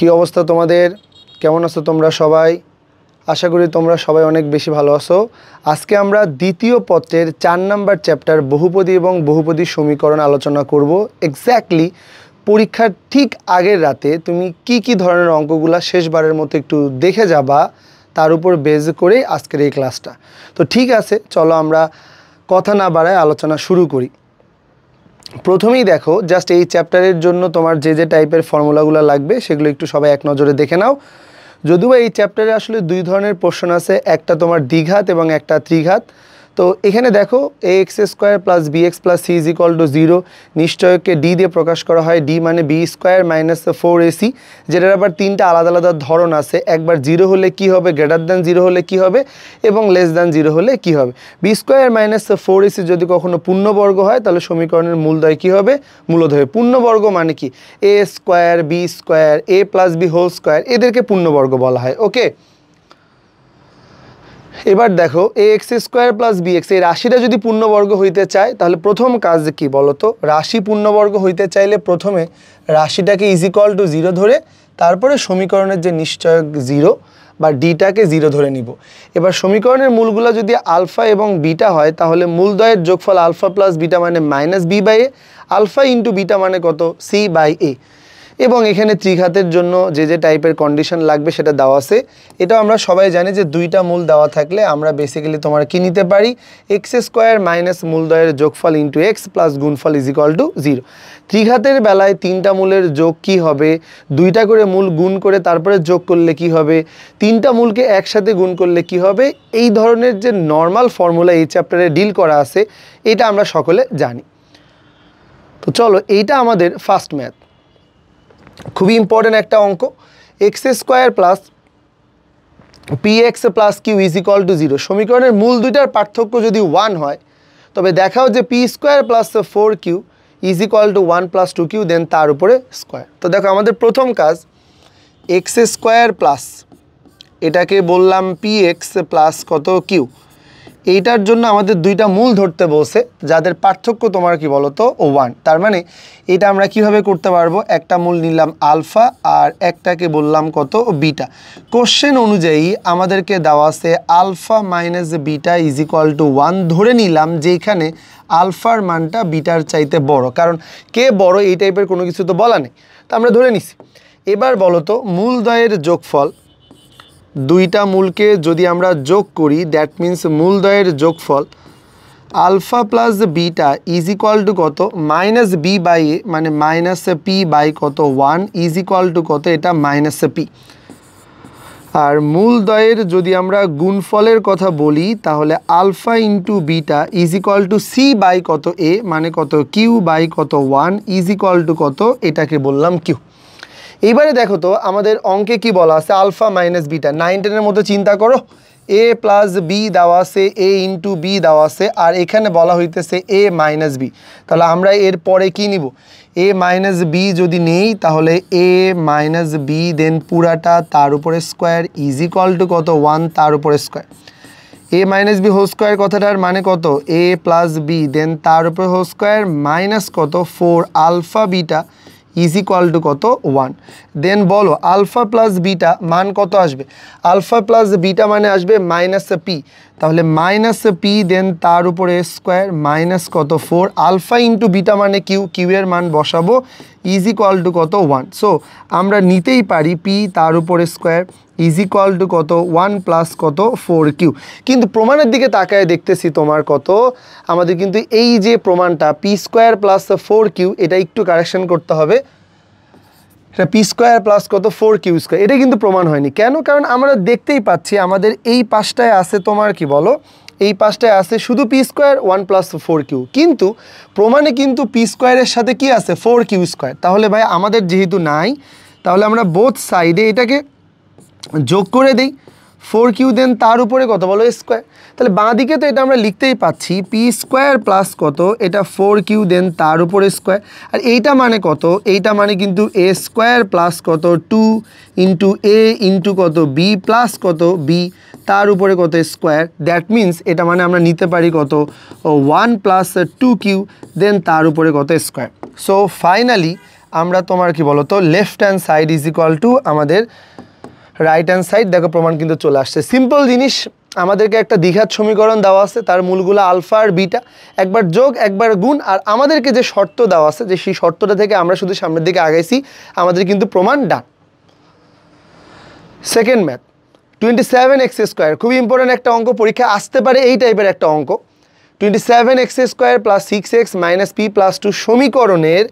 কি অবস্থা তোমাদের? কেমন আছো তোমরা সবাই? আশা করি তোমরা সবাই অনেক বেশি ভালো আছো। আজকে আমরা দ্বিতীয় পত্রের 4 নাম্বার চ্যাপ্টার বহুপদী এবং বহুপদী সমীকরণ আলোচনা করব। এক্স্যাক্টলি পরীক্ষার ঠিক আগের রাতে তুমি কি ধরনের অঙ্কগুলো শেষবারের মতো একটু দেখে যাবা, তার উপর বেজ করে আজকের এই ক্লাসটা। তো ঠিক আছে, চলো আমরা কথা না বাড়ায় আলোচনা শুরু করি। প্রথমেই দেখো, জাস্ট এই চ্যাপ্টারের জন্য তোমার যে টাইপের ফর্মুলাগুলো লাগবে সেগুলো একটু সবাই এক নজরে দেখে নাও। যদিও এই চ্যাপ্টারে আসলে দুই ধরনের প্রশ্ন আছে, একটা তোমার দ্বিঘাত এবং একটা ত্রিঘাত। তো এখানে দেখো ax square plus bx plus c is equal to 0 নিশ্চয়কে ডি দিয়ে প্রকাশ করা হয়। ডি মানে বি স্কোয়ার মাইনাস 4ac, যেটার আবার তিনটা আলাদা আলাদা ধরন আছে। একবার 0 হলে কি হবে, গ্রেটার দ্যান 0 হলে কি হবে, এবং লেস দ্যান 0 হলে কি হবে। বি স্কোয়ার মাইনাস 4ac যদি কখনো পূর্ণবর্গ হয় তাহলে সমীকরণের মূলদ্বয় কি হবে, মূলদ্বয়। পূর্ণবর্গ মানে কি, এ স্কোয়ার বি স্কোয়ার এ প্লাস বি হোল স্কোয়ার, এদেরকে পূর্ণবর্গ বলা হয়। ওকে, এবার দেখো ax স্কোয়ার প্লাস bx, এই রাশিটা যদি পূর্ণবর্গ হইতে চায় তাহলে প্রথম কাজ কি বলতো, রাশি পূর্ণবর্গ হইতে চাইলে প্রথমে রাশিটাকে ইজ ইকুয়াল টু 0 ধরে তারপরে সমীকরণের যে নিশ্চয়ক 0 বা ডিটাকে 0 ধরে নিব। এবার সমীকরণের মূলগুলো যদি আলফা এবং বিটা হয় তাহলে মূলদ্বয়ের যোগফল আলফা প্লাস বিটা মানে minus B by A, alpha into beta মানে কত, সি বাই এ। এবং এখানে ত্রিঘাতের জন্য যে টাইপের কন্ডিশন লাগবে সেটা দেওয়া আছে। এটাও আমরা সবাই জানি যে দুইটা মূল দেওয়া থাকলে আমরা বেসিক্যালি তোমার কি নিতে পারি, এক্স স্কোয়ার মাইনাস মূলদ্বয়ের যোগফল ইন্টু এক্স প্লাস গুণফল ইজ ইকুয়াল টু 0। ত্রিঘাতের বেলায় তিনটা মূলের যোগ কি হবে, দুইটা করে মূল গুণ করে তারপরে যোগ করলে কি হবে, তিনটা মূলকে একসাথে গুণ করলে কি হবে। এই ধরনের যে নর্মাল ফর্মুলা এই চ্যাপ্টারে ডিল করা আছে এটা আমরা সকলে জানি। তো চলো, এইটা আমাদের ফার্স্ট ম্যাথ, খুবই ইম্পর্টেন্ট একটা অঙ্ক। X square plus P x plus Q is equal to 0। সমীকরণের মূল দুইটার পার্থক্য যদি 1 হয় তবে দেখাও যে P square plus 4q is equal to 1 plus 2q, দেন তার উপরে স্কোয়ার। তো দেখো আমাদের প্রথম কাজ, এক্স স্কোয়ার প্লাস এটাকে বললাম পি এক্স প্লাস কত কিউ, এইটার জন্য আমাদের দুইটা মূল ধরতে বলছে যাদের পার্থক্য তোমার কি বলো তো 1। তার মানে এটা আমরা কিভাবে করতে পারবো, একটা মূল নিলাম আলফা আর একটাকে বললাম কত, বিটা। কোশ্চেন অনুযায়ী আমাদেরকে দেওয়া আছে alpha minus beta is equal to 1, ধরে নিলাম যেখানে আলফার মানটা বিটার চাইতে বড়, কারণ কে বড় এই টাইপের কোনো কিছু তো বলা নেই, তা আমরা ধরে নিছি। এবার বলো তো মূলদ্বয়ের যোগফল, দুইটা মূলকে যদি আমরা যোগ করি দ্যাট মিন্স মূলদ্বয়ের যোগফল alpha plus beta is equal to কত, মাইনাস বি বাই এ মানে মাইনাস পি বাই কত 1 ইজ ইকুয়াল টু কত, এটা মাইনাস পি। আর মূলদ্বয়ের যদি আমরা গুণফলের কথা বলি তাহলে alpha into beta is equal to C by কত এ মানে কত, কিউ বাই কত 1 ইজ ইকুয়াল টু কত, এটাকে বললাম কিউ। এইবারে দেখো তো আমাদের অঙ্কে কি বলা আছে, আলফা মাইনাস বিটা। 9, 10-এর মতো চিন্তা করো, এ প্লাস বি দেওয়া আছে, এ ইন্টু বি দেওয়া আছে, আর এখানে বলা হইতেছে এ মাইনাস বি। তাহলে আমরা এর পরে কি নিব, এ মাইনাস বি যদি নেই তাহলে এ মাইনাস বি দেন পুরাটা তার উপরে স্কোয়ার ইজ ইকুয়াল টু কত, 1 তার উপরে স্কোয়ার। এ মাইনাস বি হোল স্কোয়ার কথাটার মানে কত, এ প্লাস বি দেন তার উপরে হোল স্কোয়ার মাইনাস কত 4 alpha beta is equal to কত 1। দেন বলো আলফা প্লাস বিটা মান কত আসবে, আলফা প্লাস বিটা মানে আসবে মাইনাস পি, তাহলে মাইনাস পি দেন তার উপরে স্কোয়ার মাইনাস কত 4 আলফা ইন্টু বিটা মানে কিউ, কিউ এর মান বসাবো ইজ ইকুয়াল টু কত 1। সো আমরা নিতেই পারি পি তার উপরে স্কোয়ার ইজ ইকুয়াল টু কত 1 প্লাস কত 4q। কিন্তু প্রমাণের দিকে তাকায় দেখতেছি তোমার কত, আমাদের কিন্তু এই যে প্রমাণটা পি স্কোয়ার প্লাস 4q এটা একটু কারেকশন করতে হবে। এটা পি স্কোয়ার প্লাস কত 4q স্কোয়ার, এটা কিন্তু প্রমাণ হয়নি। কেন, কারণ আমরা দেখতেই পাচ্ছি আমাদের এই পাশটায় আছে তোমার কি বলো, এই পাশটায় আছে শুধু পি স্কোয়ার 1 প্লাস 4q, কিন্তু প্রমাণে কিন্তু পি স্কোয়ারের সাথে কি আছে 4q স্কোয়ার। তাহলে ভাই আমাদের যেহেতু নাই তাহলে আমরা বোথ সাইডে এটাকে যোগ করে দেই 4q দেন তার উপরে কত বলো স্কোয়ার। তাহলে বাঁ দিকে তো এটা আমরা লিখতেই পাচ্ছি পি স্কোয়ার প্লাস কত, এটা 4q দেন তার উপরে স্কোয়ার। আর এইটা মানে কত, এইটা মানে কিন্তু এ স্কোয়ার প্লাস কত 2 ইন্টু এ ইন্টু কত বি প্লাস কত বি তার উপরে কত স্কোয়ার। দ্যাট মিন্স এটা মানে আমরা নিতে পারি কত 1 প্লাস 2q দেন তার উপরে কত স্কোয়ার। সো ফাইনালি আমরা তোমার কি বলো তো left hand side is equal two আমাদের রাইট হ্যান্ড সাইড, দেখো প্রমাণ কিন্তু চলে আসছে। সিম্পল জিনিস, আমাদেরকে একটা দ্বিঘাত সমীকরণ দেওয়া আছে, তার মূলগুলো আলফা আর বিটা, একবার যোগ একবার গুণ, আর আমাদেরকে যে শর্ত দেওয়া আছে যে সেই শর্তটা থেকে আমরা শুধু সামনের দিকে আগাইছি, আমাদের কিন্তু প্রমাণ ডান। সেকেন্ড ম্যাথ 27x² খুবই ইম্পর্টেন্ট একটা অঙ্ক, পরীক্ষা আসতে পারে এই টাইপের একটা অঙ্ক। 27x² + 6x - p+2 সমীকরণের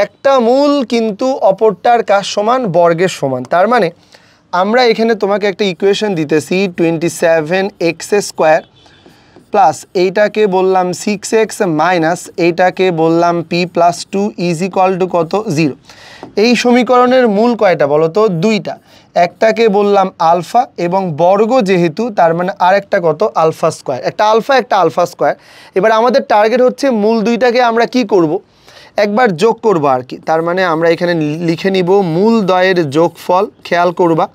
একটা মূল কিন্তু অপরটার কাজ সমান, বর্গের সমান। তার মানে আমরা এখানে তোমাকে একটা ইকুয়েশন দিতেছি 27x² প্লাস এইটাকে বললাম 6x মাইনাস এইটাকে বললাম p+2 ইজ ইকুয়াল টু কত 0। এই সমীকরণের মূল কয়টা বলো তো? দুইটা, একটাকে বললাম আলফা এবং বর্গ যেহেতু তার মানে আরেকটা কত আলফা স্কোয়ার, একটা আলফা একটা আলফা স্কোয়ার। এবার আমাদের টার্গেট হচ্ছে মূল দুইটাকে আমরা কি করব, একবার যোগ করব আর কি। তার মানে আমরা এখানে লিখে নিব মূল দ্বয়ের যোগফল, খেয়াল করবা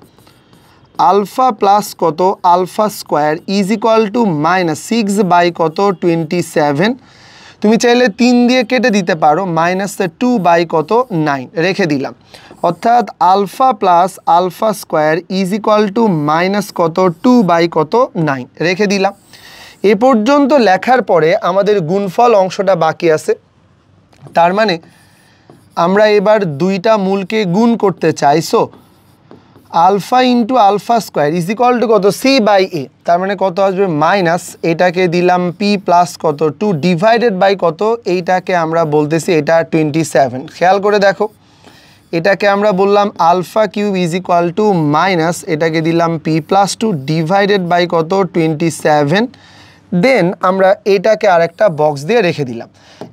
আলফা প্লাস কত alpha square is equal to -6 by কত 27। তুমি চাইলে 3 দিয়ে কেটে দিতে পারো, -2 বাই কত 9 রেখে দিলাম। অর্থাৎ alpha plus alpha square is equal to minus কত 2 বাই কত 9 রেখে দিলাম। এ পর্যন্ত লেখার পরে আমাদের গুণফল অংশটা বাকি আছে। তার মানে আমরা এবার দুইটা মূলকে গুণ করতে চাইছো, alpha into alpha square is equal to কত সি বাই এ। তার মানে কত আসবে মাইনাস, এটাকে দিলাম পি প্লাস কত 2 ডিভাইডেড বাই কত, এইটাকে আমরা বলতেছি এটা 27। খেয়াল করে দেখো, এটাকে আমরা বললাম alpha cube is equal to minus, এটাকে দিলাম পি প্লাস 2 ডিভাইডেড বাই কত 27। দেন আমরা এটাকে আরেকটা বক্স দিয়ে রেখে দিলাম।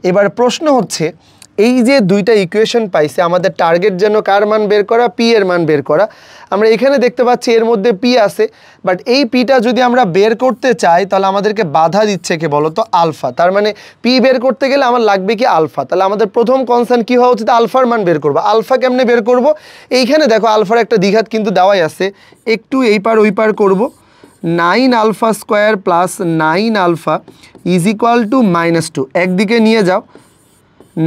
এবার প্রশ্ন হচ্ছে এই যে দুইটা ইকুয়েশন পাইছে, আমাদের টার্গেট যেন কার মান বের করা, পি এর মান বের করা। আমরা এখানে দেখতে পাচ্ছি এর মধ্যে পি আছে, বাট এই পিটা যদি আমরা বের করতে চাই তাহলে আমাদেরকে বাধা দিচ্ছে কে বলো তো আলফা। তার মানে পি বের করতে গেলে আমার লাগবে কি আলফা। তাহলে আমাদের প্রথম কনসার্ন কি হওয়া উচিত, আলফার মান বের করবো। আলফা কেমনে বের করব, এইখানে দেখো আলফার একটা দ্বিঘাত কিন্তু দেওয়াই আছে, একটু এই পার ওই পার করবো। 9 alpha square plus 9 alpha is equal to -2, একদিকে নিয়ে যাও।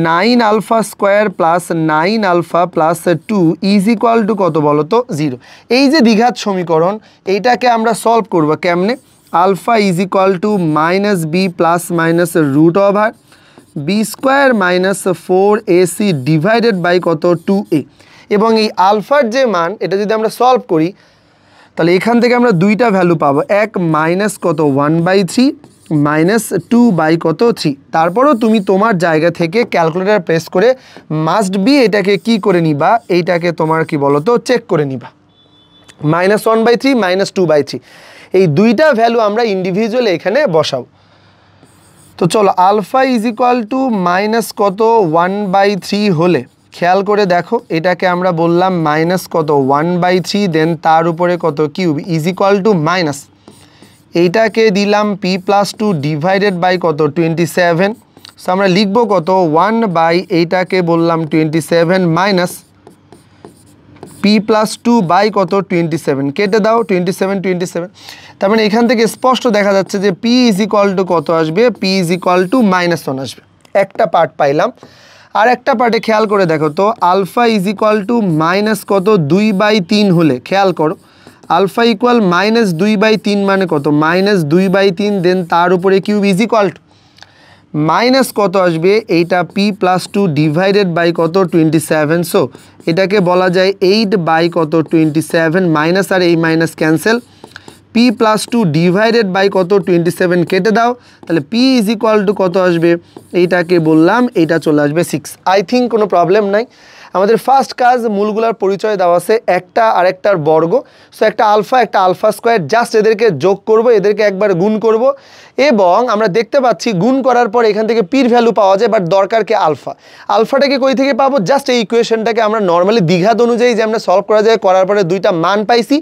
9 alpha square plus 9 alpha plus 2 is equal to কত বলো তো 0। এই যে দ্বিঘাত সমীকরণ, এইটাকে আমরা সলভ করব কেমনে, alpha is equal to -b plus minus root over B square minus 4ac divided by কত 2a। এবং এই আলফার যে মান, এটা যদি আমরা সলভ করি তাহলে এখান থেকে আমরা দুইটা ভ্যালু পাবো, এক মাইনাস কত 1/3 -2 বাই কত 3। তারপরও তুমি তোমার জায়গা থেকে ক্যালকুলেটর প্রেস করে মাস্ট বি এটাকে কি করে নিবা, এইটাকে তোমার কি বলো তো চেক করে নিবা। -1/3 -2/3 এই দুইটা ভ্যালু আমরা ইন্ডিভিজুয়ালি এখানে বসাও। তো চলো alpha is equal to minus কত 1/3 হলে খেয়াল করে দেখো, এটাকে আমরা বললাম মাইনাস কত 1/3, দেন তার উপরে কত cube is equal to minus, এইটাকে দিলাম পি প্লাস 2 ডিভাইডেড বাই কত 27। সো আমরা লিখবো কত 1 বাই এইটাকে বললাম 27 মাইনাস পি প্লাস 2 বাই কত 27, কেটে দাও 27। তার মানে এখান থেকে স্পষ্ট দেখা যাচ্ছে যে পি ইজ ইকুয়াল টু কত আসবে, পি ইজ ইকুয়াল টু -1 আসবে। একটা পার্ট পাইলাম। আর একটা পার্টে খেয়াল করে দেখো তো, alpha is equal to minus কত 2/3 হলে খেয়াল করো, আলফা ইকুয়াল -2/3 মানে কত -2/3, দেন তার উপরে cube is equal to minus কত আসবে, এইটা পি প্লাস 2 ডিভাইডেড বাই কত 27। সো এটাকে বলা যায় 8 বাই কত 27, মাইনাস আর এই minus cancel, P plus 2 divided by কত 27 কেটে দাও, তাহলে পি ইজ ইকুয়াল টু কত আসবে, এইটাকে বললাম এইটা চলে আসবে 6। আই থিঙ্ক কোনো প্রবলেম নাই। আমাদের ফার্স্ট কাজ মূলগুলার পরিচয় দেওয়া আছে, একটা আরেকটার বর্গ। সো একটা আলফা স্কোয়ার, জাস্ট এদেরকে যোগ করব, এদেরকে একবার গুণ করব, এবং আমরা দেখতে পাচ্ছি গুণ করার পর এখান থেকে পির ভ্যালু পাওয়া যায়, বাট দরকার কি আলফা। আলফাটাকে কই থেকে পাবো, জাস্ট এই ইকুয়েশনটাকে আমরা নর্মালি দ্বিঘাত অনুযায়ী যে আমরা সলভ করা যায়, করার পরে দুইটা মান পাইছি,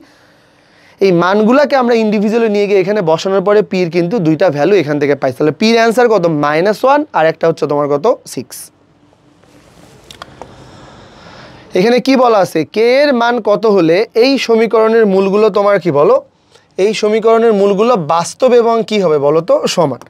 এই মানগুলোকে আমরা ইন্ডিভিজুয়ালি নিয়ে গিয়ে এখানে বসানোর পরে পির কিন্তু দুইটা ভ্যালু এখান থেকে পাইছি। তাহলে পির অ্যান্সার কত -1, আর একটা হচ্ছে তোমার কত 6। এখানে কি বলা আছে, কে এর মান কত হলে এই সমীকরণের মূলগুলো তোমার কি বলো, এই সমীকরণের মূলগুলো বাস্তব এবং কি হবে বলো তো সমান।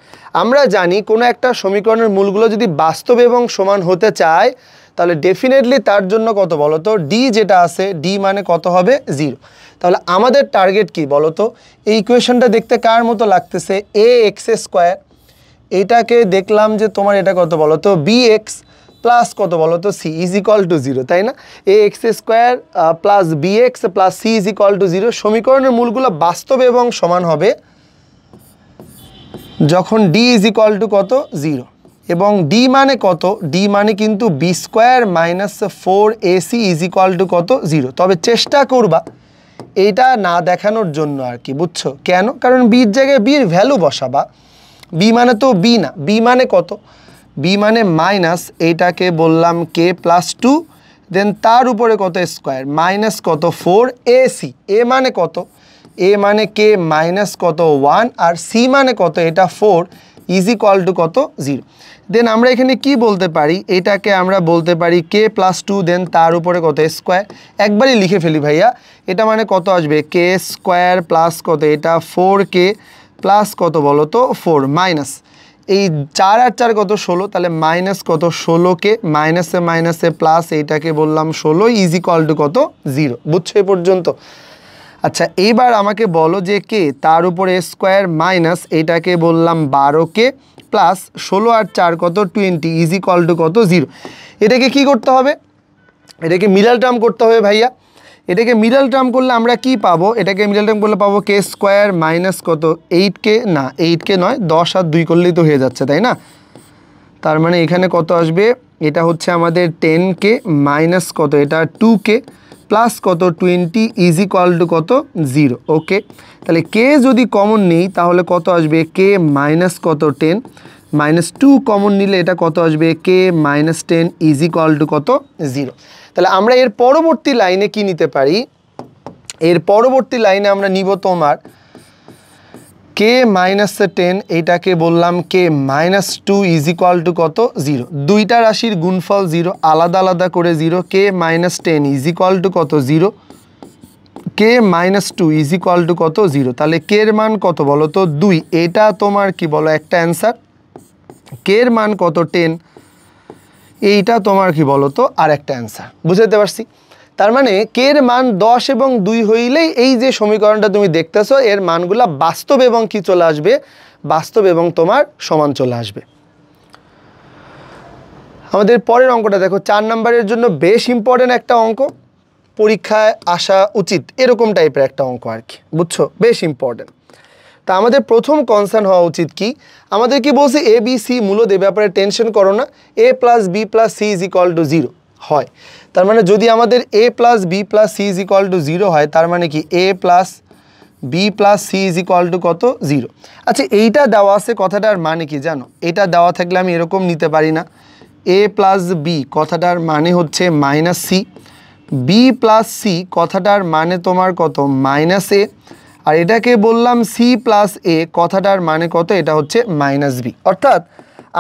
আমরা জানি কোনো একটা সমীকরণের মূলগুলো যদি বাস্তব এবং সমান হতে চায় তাহলে ডেফিনেটলি তার জন্য কত বলো তো, ডি যেটা আছে ডি মানে কত হবে 0। তাহলে আমাদের টার্গেট কি বলো তো, এই ইকুয়েশনটা দেখতে কার মতো লাগতেছে, এ এক্স স্কোয়ার, এটাকে দেখলাম যে তোমার এটা কত বলো তো বি এক্স প্লাস কত বলো তো সি ইজ ইকুয়াল টু 0, তাই না? A x square plus B x plus C is equal to 0। সমীকরণের মূলগুলো বাস্তব এবং সমান হবে যখন ডি ইজ ইকুয়াল টু কত 0, এবং ডি মানে কত, ডি মানে কিন্তু B square minus 4ac is equal to কত 0। তবে চেষ্টা করবা এইটা না দেখানোর জন্য আর কি, বুঝছো কেন? কারণ বির জায়গায় বির ভ্যালু বসাবা, বি মানে তো বি না, বি মানে কত, বি মানে মাইনাস এইটাকে বললাম কে প্লাস 2, দেন তার উপরে কত স্কোয়ার মাইনাস কত 4ac, এ মানে কত, এ মানে কে মাইনাস কত 1, আর সি মানে কত এটা 4 ইজ ইকুয়াল টু কত 0। দেন আমরা এখানে কি বলতে পারি, এটাকে আমরা বলতে পারি কে প্লাস 2, দেন তার উপরে কত স্কোয়ার, একবারই লিখে ফেলি ভাইয়া, এটা মানে কত আসবে কে স্কোয়ার প্লাস কত এটা 4k প্লাস কত বলো তো 4 মাইনাস এই 4 আর 4 কত 16, তাহলে মাইনাস কত 16k মাইনাসে মাইনাসে প্লাস এইটাকে বললাম 16 ইজ ইকুয়াল টু কত 0। বুঝছো এ পর্যন্ত? আচ্ছা এইবার আমাকে বলো যে কে তার উপরে স্কোয়ার মাইনাস এটাকে বললাম 12k প্লাস 16 আর 4 কত 20 ইজ ইকুয়াল টু কত 0। এটাকে কি করতে হবে, এটাকে মিডল টার্ম করতে হবে ভাইয়া। এটাকে মিডল টার্ম করলে আমরা কি পাবো, এটাকে মিডল টার্ম করলে পাবো কে স্কোয়ার মাইনাস কত 8k, না 8k নয় 10 আর 2 করলেই তো হয়ে যাচ্ছে, তাই না? তার মানে এখানে কত আসবে, এটা হচ্ছে আমাদের 10k মাইনাস কত এটা 2k প্লাস কত 20 ইজ ইকুয়াল টু কত 0। ওকে, তাহলে কে যদি কমন নেই তাহলে কত আসবে কে মাইনাস কত 10 মাইনাস 2 কমন নিলে এটা কত আসবে কে মাইনাস 10 ইজ ইকুয়াল টু কত 0। তাহলে আমরা এর পরবর্তী লাইনে কি নিতে পারি, এর পরবর্তী লাইনে আমরা নিব তোমার কে মাইনাস 10, এইটাকে বললাম কে মাইনাস 2 ইজ ইকুয়াল টু কত 0। দুইটা রাশির গুণফল 0, আলাদা আলাদা করে 0, কে মাইনাস 10 ইজ ইকুয়াল টু কত 0, কে মাইনাস 2 ইজ ইকুয়াল টু কত 0। তাহলে কে এর মান কত বলো তো 2, এটা তোমার কি বলো একটা অ্যান্সার। কে এর মান কত 10, এইটা তোমার কি বলো তো আর একটা অ্যান্সার। বুঝতে পারছি? তার মানে কে এর মান 10 এবং 2 হইলেই এই যে সমীকরণটা তুমি দেখতেছো এর মানগুলা বাস্তব এবং কি চলে আসবে, বাস্তব এবং তোমার সমান চলে আসবে। আমাদের পরের অঙ্কটা দেখো, 4 নম্বরের জন্য বেশ ইম্পর্টেন্ট একটা অঙ্ক, পরীক্ষায় আসা উচিত এরকম টাইপের একটা অঙ্ক আর কি, বুঝছো, বেশ ইম্পর্টেন্ট। তা আমাদের প্রথম কনসার্ন হওয়া উচিত কি, আমাদের কি বলছে এ বি সি মূলত এ ব্যাপারে টেনশন করো না, a plus b plus C is equal to 0 হয়। তার মানে যদি আমাদের a plus b plus C is equal to 0 হয়, তার মানে কি a plus b plus C is equal to কত 0। আচ্ছা এইটা দেওয়া আছে, কথাটার মানে কি জানো, এটা দেওয়া থাকলে আমি এরকম নিতে পারি না, এ প্লাস বি কথাটার মানে হচ্ছে minus C, B plus C কথাটার মানে তোমার কত মাইনাস এ, আর এটাকে বললাম সি প্লাস এ কথাটার মানে কত এটা হচ্ছে মাইনাস বি। অর্থাৎ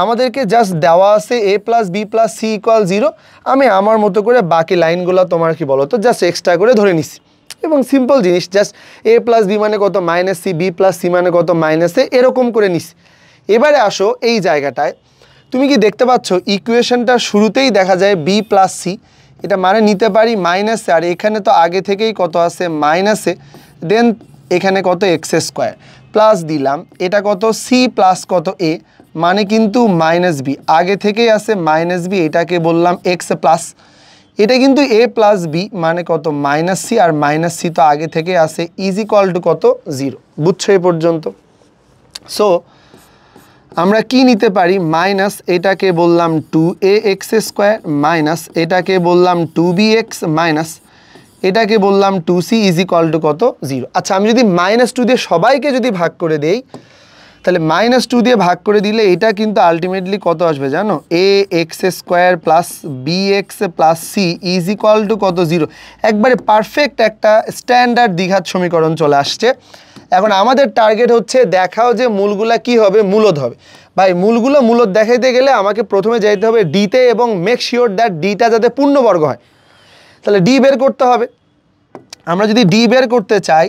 আমাদেরকে জাস্ট দেওয়া আছে a plus b plus c equal 0, আমি আমার মতো করে বাকি লাইনগুলো তোমার কি বলো তো জাস্ট এক্সট্রা করে ধরে নিছি, এবং সিম্পল জিনিস জাস্ট এ প্লাস বি মানে কত minus C, B plus C মানে কত মাইনাস এ, এরকম করে নিছি। এবারে আসো এই জায়গাটায়, তুমি কি দেখতে পাচ্ছ ইকুয়েশনটা শুরুতেই দেখা যায় বি প্লাস সি, এটা মানে নিতে পারি মাইনাসে, আর এখানে তো আগে থেকেই কত আছে মাইনাসে, দেন এখানে কত এক্স স্কোয়ার প্লাস দিলাম, এটা কত সি প্লাস কত এ মানে কিন্তু মাইনাস বি, আগে থেকেই আছে মাইনাস বি, এটাকে বললাম এক্স প্লাস, এটা কিন্তু এ প্লাস বি মানে কত মাইনাস সি, আর মাইনাস সি তো আগে থেকে আছে ইজ ইকুয়াল টু কত 0। বুঝছো এ পর্যন্ত? সো আমরা কি নিতে পারি, মাইনাস এটাকে বললাম 2ax স্কোয়ার মাইনাস এটাকে বললাম 2bx মাইনাস এটাকে বললাম 2c ইজ ইকুয়াল টু কত 0। আচ্ছা আমি যদি -2 দিয়ে সবাইকে যদি ভাগ করে দেই, তাহলে -2 দিয়ে ভাগ করে দিলে এটা কিন্তু আলটিমেটলি কত আসবে জানো, ax square plus bx plus c is equal to কত 0। একবারে পারফেক্ট একটা স্ট্যান্ডার্ড দ্বিঘাত সমীকরণ চলে আসছে। এখন আমাদের টার্গেট হচ্ছে দেখাও যে মূলগুলা কি হবে, মূলদ হবে। ভাই মূলগুলো মূলদ দেখাইতে গেলে আমাকে প্রথমে যাইতে হবে ডিতে, এবং মেক শিওর দ্যাট ডিটা যাতে পূর্ণবর্গ হয়। তাহলে ডি বের করতে হবে। আমরা যদি ডি বের করতে চাই,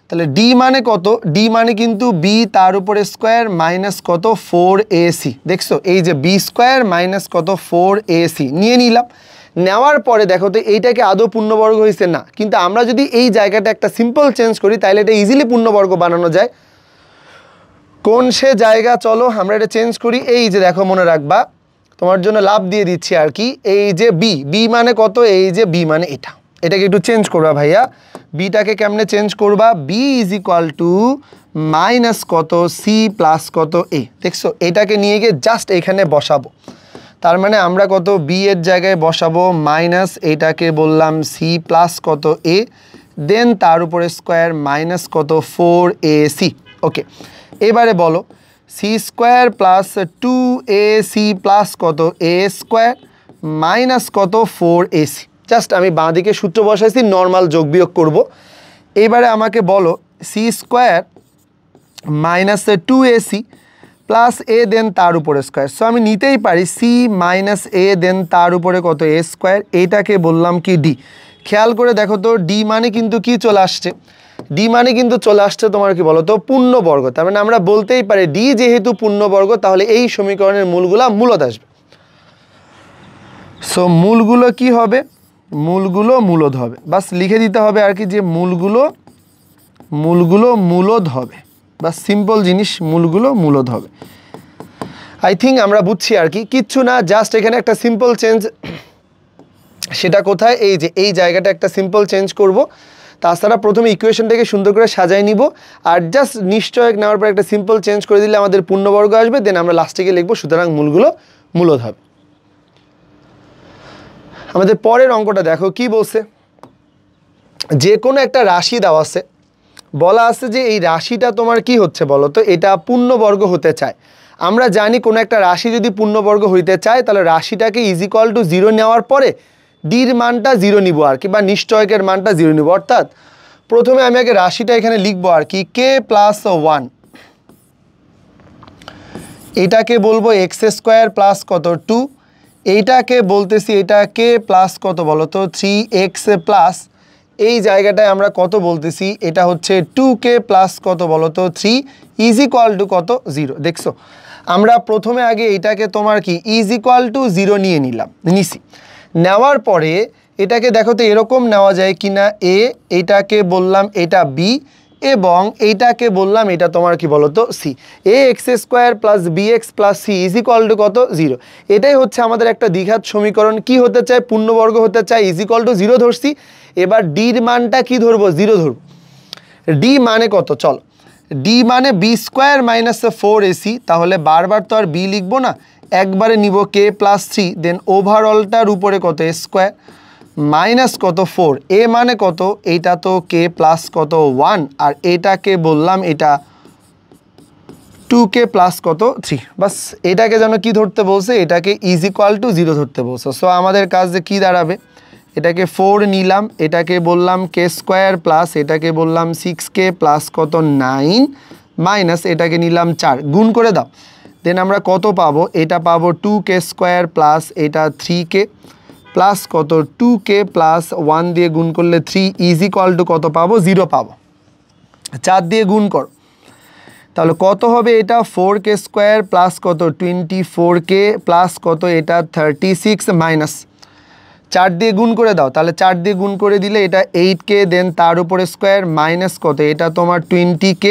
তাহলে ডি মানে কত, ডি মানে কিন্তু বি তার উপরে স্কোয়ার মাইনাস কত 4ac। দেখছো এই যে বি স্কোয়ার মাইনাস কত 4ac নিয়ে নিলাম। নেওয়ার পরে দেখো তো এইটাকে আদৌ পূর্ণবর্গ হয়েছে না, কিন্তু আমরা যদি এই জায়গাটা একটা সিম্পল চেঞ্জ করি তাহলে এটা ইজিলি পূর্ণবর্গ বানানো যায়। কোন সে জায়গা, চলো আমরা এটা চেঞ্জ করি। এই যে দেখো মনে রাখবা, তোমার জন্য লাভ দিয়ে দিচ্ছি আর কি। এই যে বি, বি মানে কত, এই যে বি মানে এটা, এটাকে একটু চেঞ্জ করবা ভাইয়া। বিটাকে কেমনে চেঞ্জ করবা, B is equal to minus কত সি প্লাস কত এ। দেখছো এটাকে নিয়ে গিয়ে জাস্ট এখানে বসাবো, তার মানে আমরা কত বি এর জায়গায় বসাবো মাইনাস, এটাকে বললাম সি প্লাস কত এ, দেন তার উপরে স্কোয়ার মাইনাস কত 4ac। ওকে, এবারে বলো c square plus 2ac plus কত এ স্কোয়ার মাইনাস কত 4ac। জাস্ট আমি বাঁ দিকে সূত্র বসাইছি, নর্মাল যোগ বিয়োগ করবো। এবারে আমাকে বলো c square minus 2ac plus a then তার উপরে স্কোয়ার। সো আমি নিতেই পারি সি মাইনাস এ দেন তার উপরে কত এ স্কোয়ার, এইটাকে বললাম কি ডি। খেয়াল করে দেখো তো ডি মানে কিন্তু কি চলে আসছে, ডি মানে কিন্তু চলে আসছে তোমার কি বলো তো পূর্ণবর্গ। তার মানে আমরা বলতেই পারি ডি যেহেতু পূর্ণবর্গ তাহলে এই সমীকরণের মূলগুলা মূলত আসবে। সো মূলগুলো কি হবে, মূলগুলো মূলদ হবে, বাস লিখে দিতে হবে আর কি যে মূলগুলো মূলদ হবে, বাস সিম্পল জিনিস, মূলগুলো মূলদ হবে। আই থিঙ্ক আমরা বুঝছি আর কি, কিচ্ছু না, জাস্ট এখানে একটা সিম্পল চেঞ্জ। সেটা কোথায়, এই যে এই জায়গাটা একটা সিম্পল চেঞ্জ করব। তাছাড়া প্রথমে ইকুয়েশনটাকে সুন্দর করে সাজাই নিব, আর জাস্ট নিশ্চয়ক নেওয়ার পর একটা সিম্পল চেঞ্জ করে দিলে আমাদের পূর্ণবর্গ আসবে। দেন আমরা লাস্টে গিয়ে লিখবো সুতরাং মূলগুলো মূলদ হবে। আমাদের পরের অঙ্কটা দেখো কি বলছে, যে কোনো একটা রাশি দেওয়া আছে, বলা আছে যে এই রাশিটা তোমার কি হচ্ছে বলো তো, এটা পূর্ণবর্গ হতে চায়। আমরা জানি কোনো একটা রাশি যদি পূর্ণবর্গ হইতে চায় তাহলে রাশিটাকে ইজ ইকুয়াল টু 0 নেওয়ার পরে ডির মানটা 0 নিব আর কি, বা নিশ্চয়কের মানটা 0 নিব। অর্থাৎ প্রথমে আমি আগে রাশিটা এখানে লিখবো আর কি, কে প্লাস 1, এটাকে বলবো এক্স স্কোয়ার প্লাস কত 2, এইটাকে বলতেছি এটা কে প্লাস কত বলো তো 3x প্লাস, এই জায়গাটায় আমরা কত বলতেছি, এটা হচ্ছে 2k প্লাস কত বলো তো 3 ইজ ইকুয়াল টু কত 0। দেখছো আমরা প্রথমে আগে এটাকে তোমার কি ইজ ইকুয়াল টু 0 নিয়ে নিছি। নেওয়ার পরে এটাকে দেখো তো এরকম নেওয়া যায় কি না, এ, এটাকে বললাম এটা বি, এবং এইটাকে বললাম এটা তোমার কি বলো তো C. A x square plus B x plus C is equal to কত 0। এটাই হচ্ছে আমাদের একটা দ্বিঘাত সমীকরণ। কি হতে চায়, পূর্ণবর্গ হতে চায়, ইজ ইকুয়াল টু 0 ধরছি। এবার ডির মানটা কি ধরবো, 0 ধরবো। ডি মানে কত, চল ডি মানে বি স্কোয়ার মাইনাস 4ac, তাহলে বারবার তো আর বি লিখবো না, একবারে নিব কে প্লাস 3, দেন ওভারঅলটার উপরে কত স্কোয়ার মাইনাস কত 4, এ মানে কত, এইটা তো কে প্লাস কত 1, আর এটাকে বললাম এটা 2k প্লাস কত 3। বাস এটাকে যেন কি ধরতে বলছে, এটাকে ইজ ইকুয়াল টু 0 ধরতে বলছে। সো আমাদের কাজ যে কী দাঁড়াবে, এটাকে 4 নিলাম, এটাকে বললাম কে স্কোয়ার প্লাস, এটাকে বললাম 6k প্লাস কত 9 মাইনাস এটাকে নিলাম 4, গুণ করে দাও। দেন আমরা কত পাবো, এটা পাবো 2k স্কোয়ার প্লাস এটা 3k প্লাস কত 2k প্লাস 1 দিয়ে গুণ করলে 3 ইজ ইকুয়াল টু কত পাবো, 0 পাবো। 4 দিয়ে গুণ করো, তাহলে কত হবে, এটা 4k স্কোয়ার প্লাস কত 24k প্লাস কত এটা 36 মাইনাস 4 দিয়ে গুণ করে দাও, তাহলে 4 দিয়ে গুণ করে দিলে এটা 8k, দেন তার উপরে স্কোয়ার মাইনাস কত এটা তোমার 20k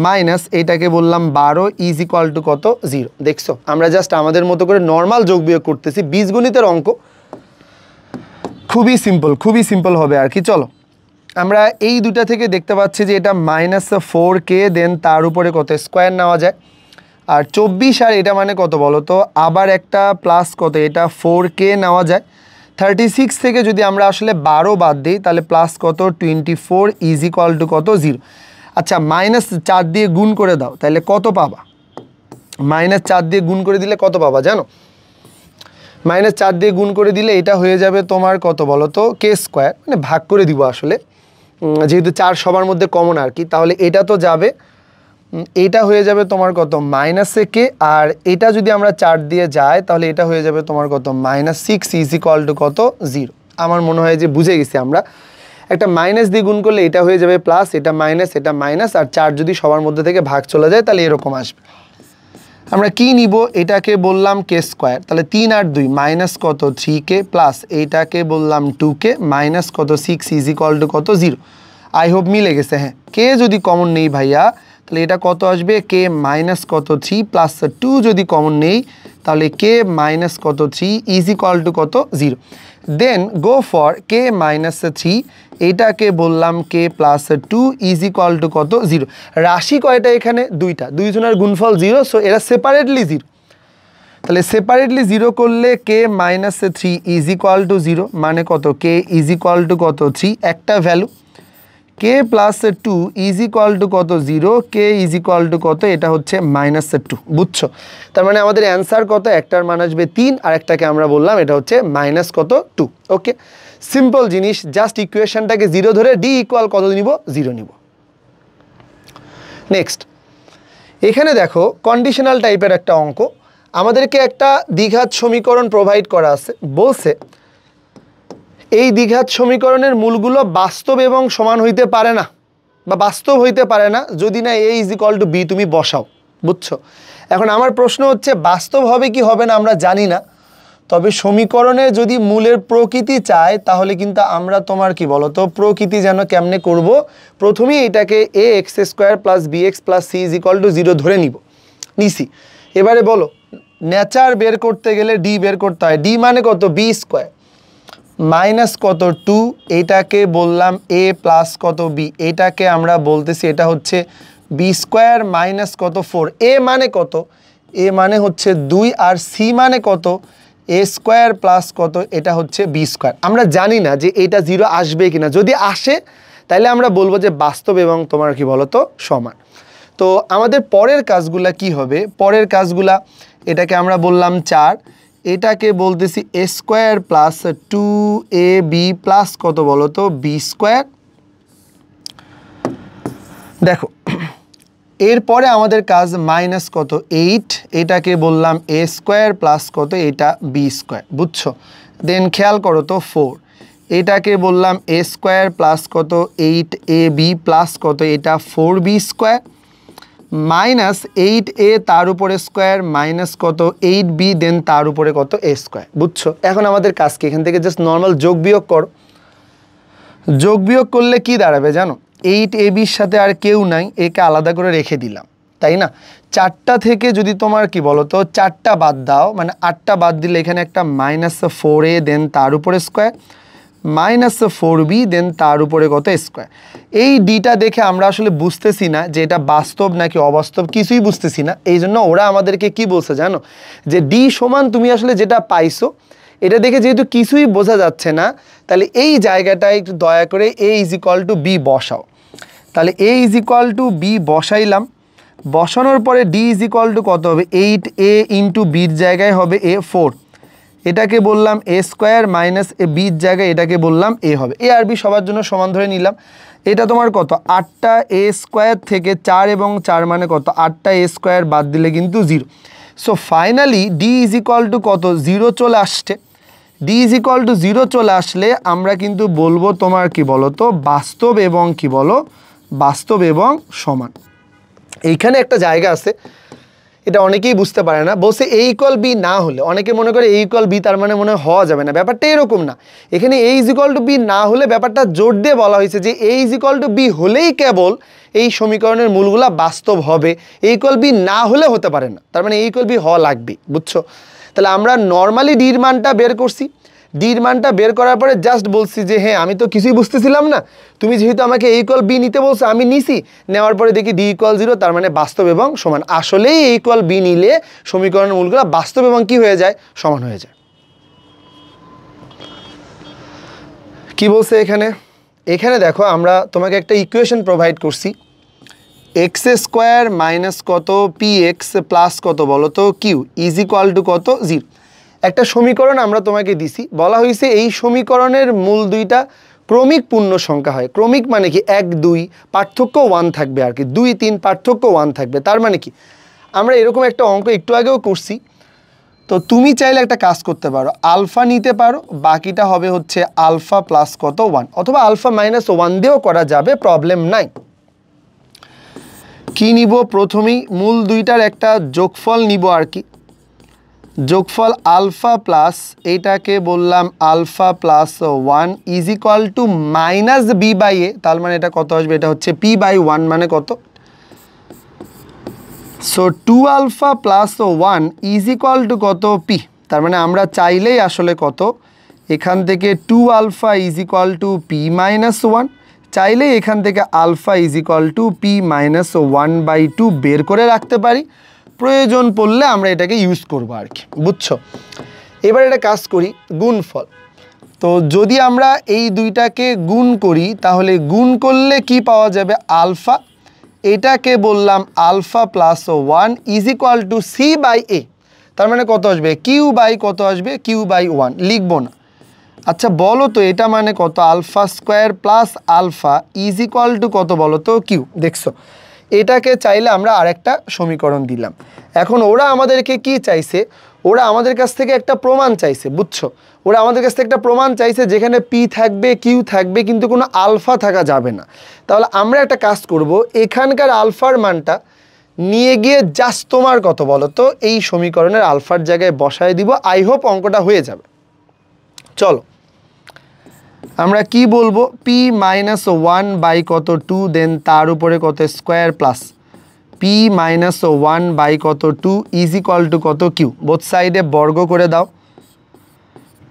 মাইনাস এটাকে বললাম 12 ইজ ইকুয়াল টু কত 0। দেখছো আমরা জাস্ট আমাদের মতো করে নর্মাল যোগ বিয়োগ করতেছি, বীজগণিতের অঙ্ক, খুবই সিম্পল হবে আর কি। চলো আমরা এই দুটা থেকে দেখতে পাচ্ছি যে এটা মাইনাস 4k, দেন তার উপরে কত স্কোয়ার নেওয়া যায়, আর 24 আর এটা মানে কত বলো তো, আবার একটা প্লাস কত এটা 4k নেওয়া যায়। 36 থেকে যদি আমরা আসলে 12 বাদ দিই তাহলে প্লাস কত 24 ইজ ইকুয়াল টু কত 0। আচ্ছা মাইনাস 4 দিয়ে গুণ করে দাও, তাহলে কত পাবা, মাইনাস 4 দিয়ে গুণ করে দিলে কত পাবা জানো, মাইনাস 4 দিয়ে গুণ করে দিলে এটা হয়ে যাবে তোমার কত বলো তো কে স্কোয়ার, মানে ভাগ করে দিব আসলে, যেহেতু 4 সবার মধ্যে কমন আর কি, তাহলে এটা তো যাবে, এটা হয়ে যাবে তোমার কত মাইনাসে কে, আর এটা যদি আমরা 4 দিয়ে যাই তাহলে এটা হয়ে যাবে তোমার কত -6 ইজ ইকুয়াল টু কত 0। আমার মনে হয় যে বুঝে গেছি আমরা। একটা মাইনাস দিয়ে গুণ করলে এটা হয়ে যাবে প্লাস, এটা মাইনাস, আর 4 যদি সবার মধ্যে থেকে ভাগ চলে যায় তাহলে এরকম আসবে। আমরা কি নিব, এটাকে বললাম কে স্কোয়ার, তাহলে 3 আর 2 মাইনাস কত 3k প্লাস এইটাকে বললাম 2k মাইনাস কত 6 ইজ ইকুয়াল টু কত 0। আই হোপ মিলে গেছে। হ্যাঁ, কে যদি কমন নেই ভাইয়া তাহলে এটা কত আসবে কে মাইনাস কত 3 প্লাস 2 যদি কমন নেই তাহলে কে মাইনাস কত 3 ইজ ইকুয়াল টু কত 0। দেন গো ফর কে মাইনাস 3, এইটাকে বললাম k plus 2 is equal to কত 0। রাশি কয়টা এখানে দুইটা, দুইজনের গুণফল 0, সো এরা সেপারেটলি 0। তাহলে সেপারেটলি 0 করলে কে মাইনাস 3 ইজ ইকুয়াল টু 0 মানে কত কে ইজ ইকুয়াল টু কত 3 একটা value, k plus 2 is equal to কত 0, কে ইজ ইকুয়াল টু কত এটা হচ্ছে মাইনাস 2। বুঝছো? তার মানে আমাদের অ্যান্সার কত, একটার মান আসবে 3 আর একটাকে আমরা বললাম এটা হচ্ছে মাইনাস কত 2। ওকে, সিম্পল জিনিস, জাস্ট ইকুয়েশনটাকে 0 ধরে ডি ইকুয়াল কত নিব 0 নিব। নেক্সট, এখানে দেখো কন্ডিশনাল টাইপের একটা অঙ্ক, আমাদেরকে একটা দ্বিঘাত সমীকরণ প্রোভাইড করা আছে, বলছে এই দ্বিঘাত সমীকরণের মূলগুলো বাস্তব এবং সমান হইতে পারে না বা বাস্তব হইতে পারে না যদি না a is equal to B তুমি বসাও। বুঝছো? এখন আমার প্রশ্ন হচ্ছে বাস্তব হবে কি হবে না আমরা জানি না, তবে সমীকরণে যদি মূলের প্রকৃতি চায় তাহলে কিন্তু আমরা তোমার কি বলো তো প্রকৃতি যেন কেমনে করব, প্রথমেই এটাকে a X square plus B x plus C is equal to 0 ধরে নিছি। এবারে বলো নেচার বের করতে গেলে ডি বের করতে হয়, ডি মানে কত বি স্কোয়ার মাইনাস কত 2, এটাকে বললাম এ প্লাস কত বি, এটাকে আমরা বলতেছি এটা হচ্ছে বি স্কোয়ার মাইনাস কত 4, এ মানে কত, এ মানে হচ্ছে 2 আর সি মানে কত এ স্কোয়ার প্লাস কত এটা হচ্ছে বি স্কোয়ার। আমরা জানি না যে এটা 0 আসবে কিনা, যদি আসে তাহলে আমরা বলবো যে বাস্তব এবং তোমার কি বলো তো সমান। তো আমাদের পরের কাজগুলা কি হবে, পরের কাজগুলা এটাকে আমরা বললাম 4, এটাকে বলতেছি এ স্কোয়ার প্লাস 2ab প্লাস কত বলো তো বি স্কোয়ার। দেখো এরপরে আমাদের কাজ মাইনাস কত 8, এটাকে বললাম এ স্কোয়ার প্লাস কত এটা বি স্কোয়ার। বুঝছো? দেন খেয়াল করো তো 4, এটাকে বললাম এ স্কোয়ার প্লাস কত 8ab প্লাস কত এটা 4b স্কোয়ার মাইনাস 8a তার উপরে স্কোয়ার মাইনাস কত 8b দেন তার উপরে কত a স্কোয়ার। বুঝছো? এখন আমাদের কাজ কি, এখান থেকে জাস্ট নর্মাল যোগ বিয়োগ করো। যোগ বিয়োগ করলে কি দাঁড়াবে জানো, 8abর সাথে আর কেউ নাই, একে আলাদা করে রেখে দিলাম, তাই না? 4টা থেকে যদি তোমার কি বলো তো 4টা বাদ দাও, মানে 8টা বাদ দিলে এখানে একটা মাইনাস 4a দেন তার উপরে স্কোয়ার মাইনাস 4b দেন তার উপরে কত স্কোয়ার। এই ডিটা দেখে আমরা আসলে বুঝতেছি না যে এটা বাস্তব নাকি অবাস্তব, কিছুই বুঝতেছি না। এই জন্য ওরা আমাদেরকে কি বলছে জানো, যে ডি সমান তুমি আসলে যেটা পাইছো এটা দেখে যেহেতু কিছুই বোঝা যাচ্ছে না, তাহলে এই জায়গাটায় একটু দয়া করে a is equal to b বসাও। তাহলে a is equal to b বসাইলাম, বসানোর পরে d ইজ ইকুয়াল টু কত হবে 8a ইন্টু বির জায়গায় হবে a 4, এটাকে বললাম এ স্কোয়ার মাইনাস এ বির জায়গায় এটাকে বললাম এ হবে, এ আর বি সবার জন্য সমান ধরে নিলাম। এটা তোমার কত 8টা এ স্কোয়ার থেকে 4 এবং 4 মানে কত 8টা এ স্কোয়ার বাদ দিলে কিন্তু 0। So finally D is equal to কত 0 চলে আসছে। ডি ইজ ইকুয়াল টু 0 চলে আসলে আমরা কিন্তু বলবো তোমার কি বলো তো বাস্তব এবং কি বলো বাস্তব এবং সমান। এইখানে একটা জায়গা আছে, এটা অনেকেই বুঝতে পারে না, বলছে এ ইকুয়াল বি না হলে, অনেকে মনে করে এ ইকুয়াল বি তার মানে মনে হওয়া যাবে না, ব্যাপারটা এরকম না। এখানে এ ইজ ইকুয়াল টু বি না হলে ব্যাপারটা জোর দিয়ে বলা হয়েছে যে এ ইজ ইকুয়াল টু বি হলেই কেবল এই সমীকরণের মূলগুলা বাস্তব হবে, এ ইকুয়াল বি না হলে হতে পারে না, তার মানে এ ইকুয়াল বি হওয়া লাগবে। বুঝছো? তাহলে আমরা নর্মালি ডির মানটা বের করছি, ডির মানটা বের করার পরে জাস্ট বলছি যে হ্যাঁ আমি তো কিছুই বুঝতেছিলাম না, তুমি যেহেতু আমাকে এ ইকুয়াল বি নিতে বলছো আমি নিছি, নেওয়ার পরে দেখি ডি ইকুয়াল 0, তার মানে বাস্তব এবং সমান। আসলেই এ ইকুয়াল বি নিলে সমীকরণের মূলগুলো বাস্তব এবং কি হয়ে যায় সমান হয়ে যায়। কি বলছে এখানে, এখানে দেখো আমরা তোমাকে একটা ইকুয়েশন প্রোভাইড করছি, এক্স স্কোয়ার মাইনাস কত পি এক্স প্লাস কত বলো তো কিউ ইজ ইকুয়াল টু কত 0। একটা সমীকরণ আমরা তোমাকে দিছি, বলা হয়েছে এই সমীকরণের মূল দুইটা ক্রমিক পূর্ণ সংখ্যা হয়। ক্রমিক মানে কি 1 2 পার্থক্য 1 থাকবে আর কি, 2 3 পার্থক্য 1 থাকবে। তার মানে কি আমরা এরকম একটা অঙ্ক একটু আগেও করছি, তো তুমি চাইলে একটা কাজ করতে পারো, আলফা নিতে পারো, বাকিটা হবে হচ্ছে আলফা প্লাস কত 1, অথবা আলফা মাইনাস 1 দিয়েও করা যাবে, প্রবলেম নাই। কি নিব? প্রথমেই মূল দুইটার একটা যোগফল নিব আর কি। যোগফল আলফা প্লাস, এইটাকে বললাম alpha plus 1 is equal to minus B by এ, তার মানে এটা কত আসবে? এটা হচ্ছে পি বাই 1, মানে কত? So 2 alpha plus 1 is equal to কত? পি। তার মানে আমরা চাইলেই আসলে কত, এখান থেকে 2 alpha is equal to P minus 1, চাইলেই এখান থেকে alpha is equal to P minus 1/2 বের করে রাখতে পারি, প্রয়োজন পড়লে আমরা এটাকে ইউজ করব আর কি, বুঝছো? এবার এটা কাজ করি গুণফল। তো যদি আমরা এই দুইটাকে গুণ করি, তাহলে গুণ করলে কি পাওয়া যাবে? আলফা। এটাকে বললাম alpha plus 1 is equal to C by এ, তার মানে কত আসবে? কিউ বাই কত আসবে? কিউ বাই 1, লিখবো না। আচ্ছা বলো তো এটা মানে কত? Alpha square plus alpha is equal to কত বলো তো? কিউ। দেখছো, এটাকে চাইলে আমরা আরেকটা সমীকরণ দিলাম। এখন ওরা আমাদেরকে কি চাইছে? ওরা আমাদের কাছ থেকে একটা প্রমাণ চাইছে, বুঝছো? ওরা আমাদের কাছ থেকে একটা প্রমাণ চাইছে যেখানে পি থাকবে, কিউ থাকবে, কিন্তু কোনো আলফা থাকা যাবে না। তাহলে আমরা একটা কাজ করব, এখানকার আলফার মানটা নিয়ে গিয়ে জাস্ট তোমার কত বলো তো এই সমীকরণের আলফার জায়গায় বসায় দিব। আই হোপ অঙ্কটা হয়ে যাবে। চলো আমরা কি বলবো? পি মাইনাস 1 বাই কত 2, দেন তার উপরে কত square plus P minus 1 by কত 2 ইজ ইকুয়াল টু কত? কিউ। বোথ সাইডে বর্গ করে দাও।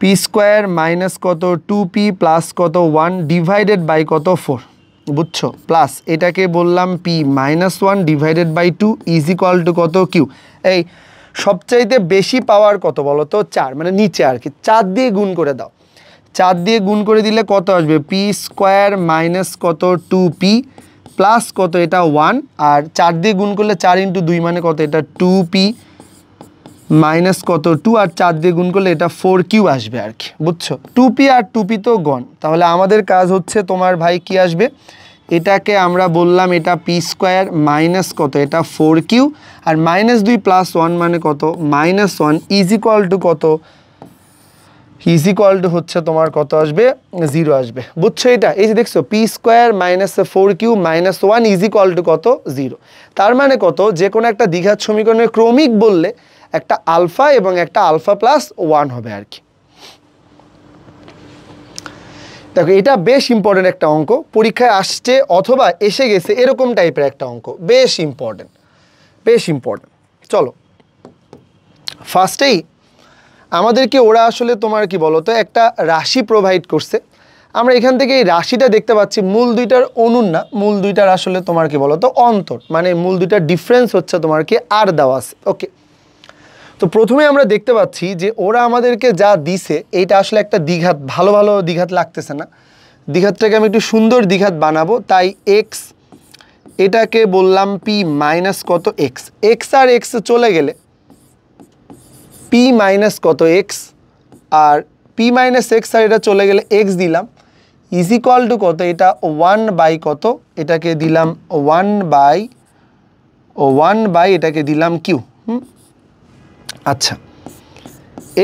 পি স্কোয়ার মাইনাস কত 2p প্লাস কত 1 ডিভাইডেড বাই কত 4, বুঝছো? প্লাস এটাকে বললাম P minus 1 divided by 2 is equal to কত? কিউ। এই সবচাইতে বেশি পাওয়ার কত বলো তো? 4, মানে নিচে আর কি, 4 দিয়ে গুণ করে দাও। 4 দিয়ে গুণ করে দিলে কত আসবে? পি স্কোয়ার মাইনাস কত 2p প্লাস কত? এটা 1, আর 4 দিয়ে গুণ করলে 4 × 2 মানে কত? এটা 2p মাইনাস কত 2, আর 4 দিয়ে গুণ করলে এটা 4q আসবে আর কি, বুঝছো? 2p আর 2p তো গণ। তাহলে আমাদের কাজ হচ্ছে তোমার ভাই কি আসবে? এটাকে আমরা বললাম এটা পি স্কোয়ার মাইনাস কত? এটা 4q, আর -2 প্লাস 1 মানে কত? -1 ইজ ইকুয়াল টু কত? ইজ ইকুয়াল টু হচ্ছে তোমার কত আসবে? 0 আসবে, বুঝছো? এটা এই যে দেখছো P square minus 4q minus 1 is equal to কত? 0। তার মানে কত? যে কোনো একটা দ্বিঘাত সমীকরণের ক্রমিক বললে একটা আলফা এবং একটা আলফা প্লাস 1 হবে আর কি। দেখো এটা বেশ ইম্পর্টেন্ট একটা অঙ্ক, পরীক্ষায় আসছে অথবা এসে গেছে এরকম টাইপের একটা অঙ্ক, বেশ ইম্পর্টেন্ট, বেশ ইম্পর্টেন্ট। চলো ফার্স্টেই আমাদেরকে ওরা আসলে তোমার কি বলো তো একটা রাশি প্রোভাইড করছে। আমরা এখান থেকে এই রাশিটা দেখতে পাচ্ছি মূল দুইটার অনুর না, মূল দুইটার আসলে তোমার কি বলো তো অন্তর, মানে মূল দুইটার ডিফারেন্স হচ্ছে তোমার কি আর দেওয়া আছে। ওকে, তো প্রথমে আমরা দেখতে পাচ্ছি যে ওরা আমাদেরকে যা দিছে এইটা আসলে একটা দ্বিঘাত, ভালো ভালো দ্বিঘাত লাগতেছে না। দ্বিঘাতটাকে আমি একটু সুন্দর দ্বিঘাত বানাবো, তাই এক্স, এটাকে বললাম পি মাইনাস কত এক্স। এক্স আর এক্স চলে গেলে পি মাইনাস কত এক্স, আর পি মাইনাস এক্স আর এটা চলে গেলে এক্স দিলাম, ইজ ইকুয়াল টু কত? এটা 1 বাই কত? এটাকে দিলাম 1 বাই এটাকে দিলাম কিউ। আচ্ছা,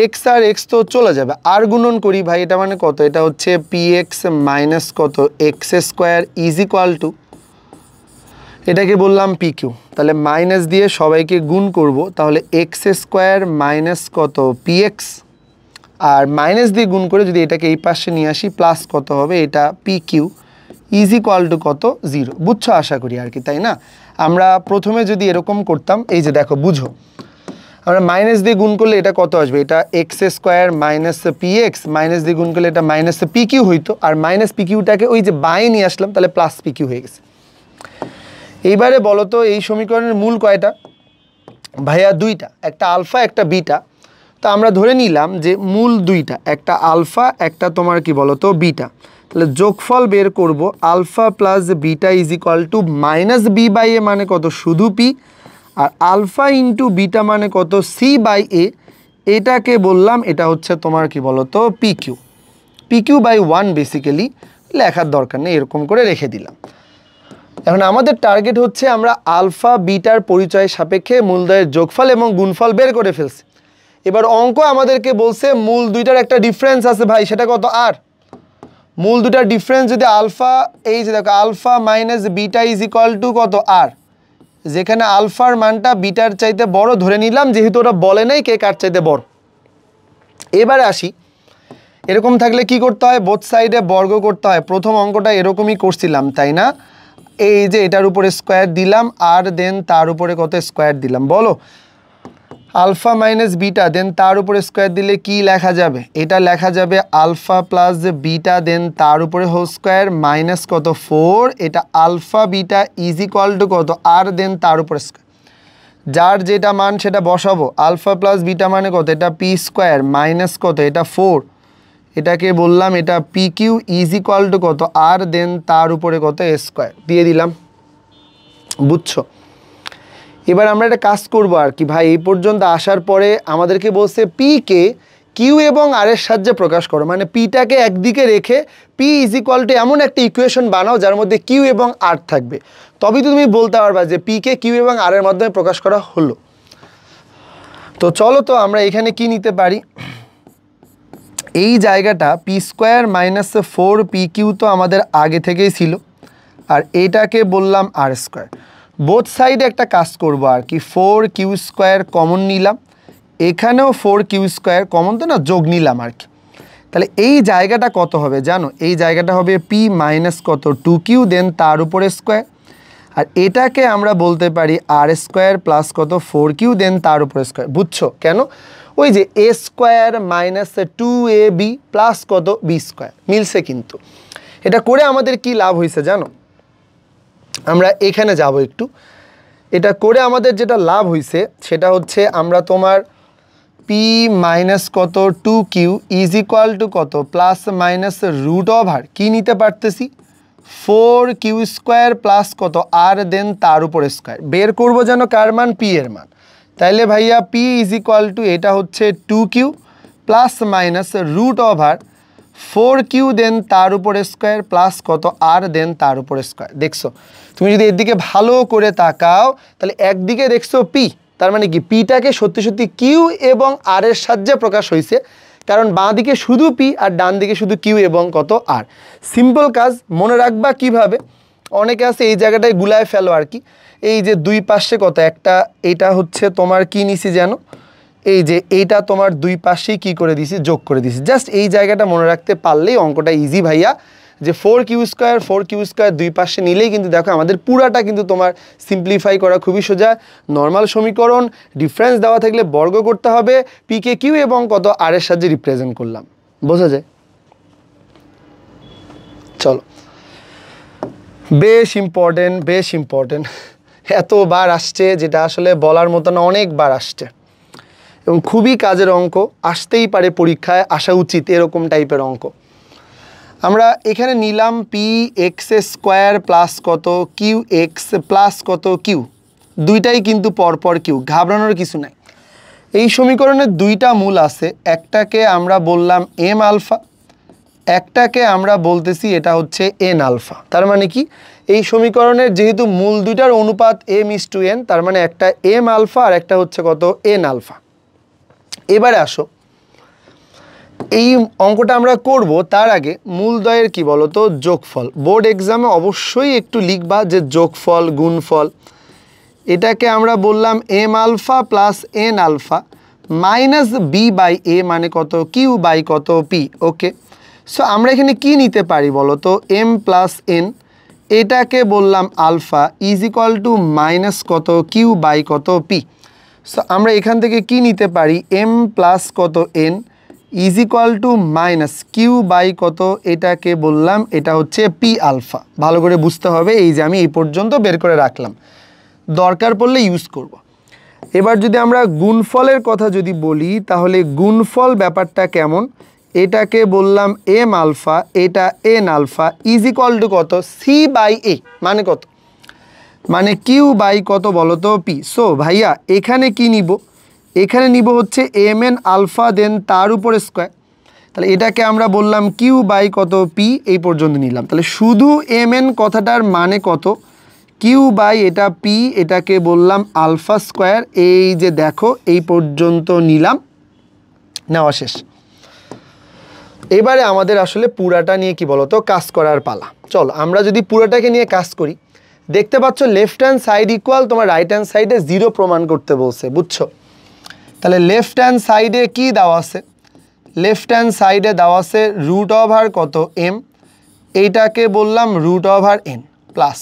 এক্স আর এক্স তো চলে যাবে, আর গুণন করি ভাই, এটা মানে কত? এটা হচ্ছে পি এক্স মাইনাস কত x square is equal two, এটাকে বললাম পি কিউ। তাহলে মাইনাস দিয়ে সবাইকে গুণ করব, তাহলে এক্স স্কোয়ার মাইনাস কত পি এক্স, আর মাইনাস দিয়ে গুণ করে যদি এটাকে এই পাশে নিয়ে আসি প্লাস কত হবে? এটা P Q is equal to কত? 0। বুঝছো আশা করি আর কি, তাই না? আমরা প্রথমে যদি এরকম করতাম, এই যে দেখো বুঝো, আমরা মাইনাস দিয়ে গুণ করলে এটা কত আসবে? এটা x square minus P x, minus দিয়ে গুণ করলে এটা মাইনাস পি কিউ হইতো, আর মাইনাস পি কিউটাকে ওই যে বাইরে নিয়ে আসলাম, তাহলে প্লাস পি কিউ হয়ে গেছে। এইবারে বলো তো এই সমীকরণের মূল কয়টা? ভাইয়া দুইটা, একটা আলফা একটা বিটা। তো আমরা ধরে নিলাম যে মূল দুইটা, একটা আলফা একটা তোমার কি বলো তো বিটা। তাহলে যোগফল বের করব, alpha plus beta is equal to minus B by এ মানে কত? শুধু পি, আর আলফা ইন্টু বিটা মানে কত? C by a. এটাকে বললাম এটা হচ্ছে তোমার কি বলো তো p q, p q by 1 basically, লেখার দরকার নেই, এরকম করে রেখে দিলাম। এখন আমাদের টার্গেট হচ্ছে আমরা আলফা বিটার পরিচয় সাপেক্ষে মূলদ্বয়ের যোগফল এবং গুণফল বের করে ফেলছি। এবার অঙ্ক আমাদেরকে বলছে মূল দুইটার একটা ডিফারেন্স আছে ভাই, সেটা কত আর। মূল দুটার ডিফারেন্স যদি আলফা, এই যে দেখো alpha minus beta is equal to কত আর, যেখানে আলফার মানটা বিটার চাইতে বড় ধরে নিলাম, যেহেতু ওরা বলে নাই কে কার চাইতে বড়। এবারে আসি, এরকম থাকলে কি করতে হয়, বোথ সাইডে বর্গ করতে হয়। প্রথম অঙ্কটা এরকমই করছিলাম তাই না, এই যে এটার উপরে স্কোয়ার দিলাম আর দেন তার উপরে কত স্কোয়ার দিলাম, বলো আলফা মাইনাস বিটা দেন তার উপরে স্কোয়ার দিলে কি লেখা যাবে, এটা লেখা যাবে আলফা প্লাস বিটা দেন তার উপরে হোল স্কোয়ার মাইনাস কত 4, এটা alpha beta is equal to কত আর দেন তার উপরে স্কোয়ার, যার যেটা মান সেটা বসাবো। আলফা প্লাস বিটা মানে কত, এটা পি স্কোয়ার মাইনাস কত, এটা 4, এটাকে বললাম এটা P Q is equal to কত আর দেন তার উপরে কত স্কোয়ার দিয়ে দিলাম, বুঝছো। এবার আমরা একটা কাজ করবো আর কি ভাই, এই পর্যন্ত আসার পরে আমাদেরকে বলছে পি কে কিউ এবং আর এর সাহায্যে প্রকাশ করো, মানে পিটাকে একদিকে রেখে পি ইজ ইকুয়াল টু এমন একটা ইকুয়েশন বানাও যার মধ্যে কিউ এবং আর থাকবে, তবেই তো তুমি বলতে পারবা যে পি কে কিউ এবং আর এর মাধ্যমে প্রকাশ করা হলো। তো চলো তো আমরা এখানে কি নিতে পারি, এই জায়গাটা p square minus 4 p q তো আমাদের আগে থেকেই ছিল, আর এটাকে বললাম আর স্কোয়ার। বোথ সাইডে একটা কাজ করবো আর কি, 4 কিউ স্কোয়ার কমন নিলাম, এখানেও 4 কিউ স্কোয়ার কমন তো না, যোগ নিলাম আর কি। তাহলে এই জায়গাটা কত হবে জানো, এই জায়গাটা হবে পি মাইনাস কত 2 কিউ দেন তার উপরে স্কোয়ার, আর এটাকে আমরা বলতে পারি আর স্কোয়ার প্লাস কত 4 কিউ দেন তার উপরে স্কোয়ার, বুঝছো কেন, ওই যে এ স্কোয়ার মাইনাস 2ab প্লাস কত বি স্কোয়ার মিলছে। কিন্তু এটা করে আমাদের কি লাভ হয়েছে জানো, আমরা এখানে যাব একটু, এটা করে আমাদের যেটা লাভ হয়েছে সেটা হচ্ছে আমরা তোমার পি মাইনাস কত 2 কিউ ইজ ইকুয়াল টু কত প্লাস মাইনাস রুট ওভার কি নিতে পারতেছি 4 কিউ স্কোয়ার প্লাস কত আর দেন তার উপর স্কোয়ার, বের করবো যেন কার মান, পি এর মান। তাইলে ভাইয়া পি ইজ ইকুয়াল টু এটা হচ্ছে 2 q plus minus root over 4 q then তার উপর স্কোয়ার প্লাস কত আর দেন তার উপর স্কোয়ার। দেখছো তুমি যদি এর দিকে ভালো করে তাকাও তাহলে একদিকে দেখছো পি, তার মানে কি পিটাকে সত্যি সত্যি কিউ এবং আর এর সাহায্যে প্রকাশ হয়েছে, কারণ বাঁ দিকে শুধু পি আর ডান দিকে শুধু কিউ এবং কত আর। সিম্পল কাজ মনে রাখবা কিভাবে, অনেকে আছে এই জায়গাটায় গুলায় ফেলো আর কি, এই যে দুই পাশে কত একটা, এটা হচ্ছে তোমার কি নিছি জানো, এই যে এইটা তোমার দুই পাশেই কি করে দিছি, যোগ করে দিছি। জাস্ট এই জায়গাটা মনে রাখতে পারলেই অঙ্কটা ইজি ভাইয়া, যে 4 কিউ স্কোয়ার দুই পাশে নিলেই কিন্তু দেখো আমাদের পুরাটা কিন্তু তোমার সিম্পলিফাই করা খুবই সোজা। নর্মাল সমীকরণ, ডিফারেন্স দেওয়া থাকলে বর্গ করতে হবে, পি কে কিউ এবং কত আর এর সাহায্যে রিপ্রেজেন্ট করলাম, বোঝা যায়। চলো, বেশ ইম্পর্টেন্ট এতবার আসছে যেটা আসলে বলার মতো না, অনেকবার আসছে এবং খুবই কাজের অঙ্ক, আসতেই পারে পরীক্ষায়, আসা উচিত এরকম টাইপের অঙ্ক। আমরা এখানে নিলাম পি এক্স স্কোয়ার প্লাস কত কিউ এক্স প্লাস কত কিউ, দুইটাই কিন্তু পরপর কিউ, ঘাবড়ানোর কিছু নাই। এই সমীকরণের দুইটা মূল আছে, একটাকে আমরা বললাম এম আলফা, একটাকে আমরা বলতেছি এটা হচ্ছে এন আলফা। তার মানে কি, এই সমীকরণের যেহেতু মূল দুইটার অনুপাত m:n, তার মানে একটা এম আলফা আর একটা হচ্ছে কত এন আলফা। এবারে আসো, এই অঙ্কটা আমরা করব তার আগে মূলদ্বয়ের কি বলো তো যোগফল, বোর্ড এক্সামে অবশ্যই একটু লিখবা যে যোগফল গুণফল। এটাকে আমরা বললাম m alpha plus n alpha minus B by এ মানে কত কিউ বাই কত পি। ওকে, সো আমরা এখানে কি নিতে পারি বলো তো, এম প্লাস এন, এটাকে বললাম alpha is equal to minus কত কিউ বাই কত পি। সো আমরা এখান থেকে কি নিতে পারি, এম প্লাস কত n is equal to minus q by কত, এটাকে বললাম এটা হচ্ছে পি আলফা। ভালো করে বুঝতে হবে, এই যে আমি এই পর্যন্ত বের করে রাখলাম, দরকার পড়লে ইউজ করব। এবার যদি আমরা গুণফলের কথা যদি বলি তাহলে গুণফল ব্যাপারটা কেমন, এটাকে বললাম এম আলফা, এটা n alpha is equal to কত সি বাই এ মানে কত, মানে কিউ বাই কত বলো তো পি। সো ভাইয়া এখানে কি নিব, এখানে নিব হচ্ছে এম এন আলফা দেন তার উপর স্কোয়ার, তাহলে এটাকে আমরা বললাম কিউ বাই কত পি, এই পর্যন্ত নিলাম। তাহলে শুধু এম এন কথাটার মানে কত, কিউ বাই এটা পি, এটাকে বললাম আলফা স্কোয়ার, এই যে দেখো এই পর্যন্ত নিলাম। নেওয়া শেষ। এবারে আমাদের আসলে পুরাটা নিয়ে কি বলতো কাজ করার পালা। চলো আমরা যদি পুরাটাকে নিয়ে কাজ করি, দেখতে পাচ্ছ লেফট হ্যান্ড সাইড ইকুয়াল তোমার রাইট হ্যান্ড সাইডে 0 প্রমাণ করতে বলছে, বুঝছো? তাহলে লেফট হ্যান্ড সাইডে কি দেওয়া আছে? লেফট হ্যান্ড সাইডে দেওয়া আছে রুট ওভার কত m, এইটাকে বললাম root over n plus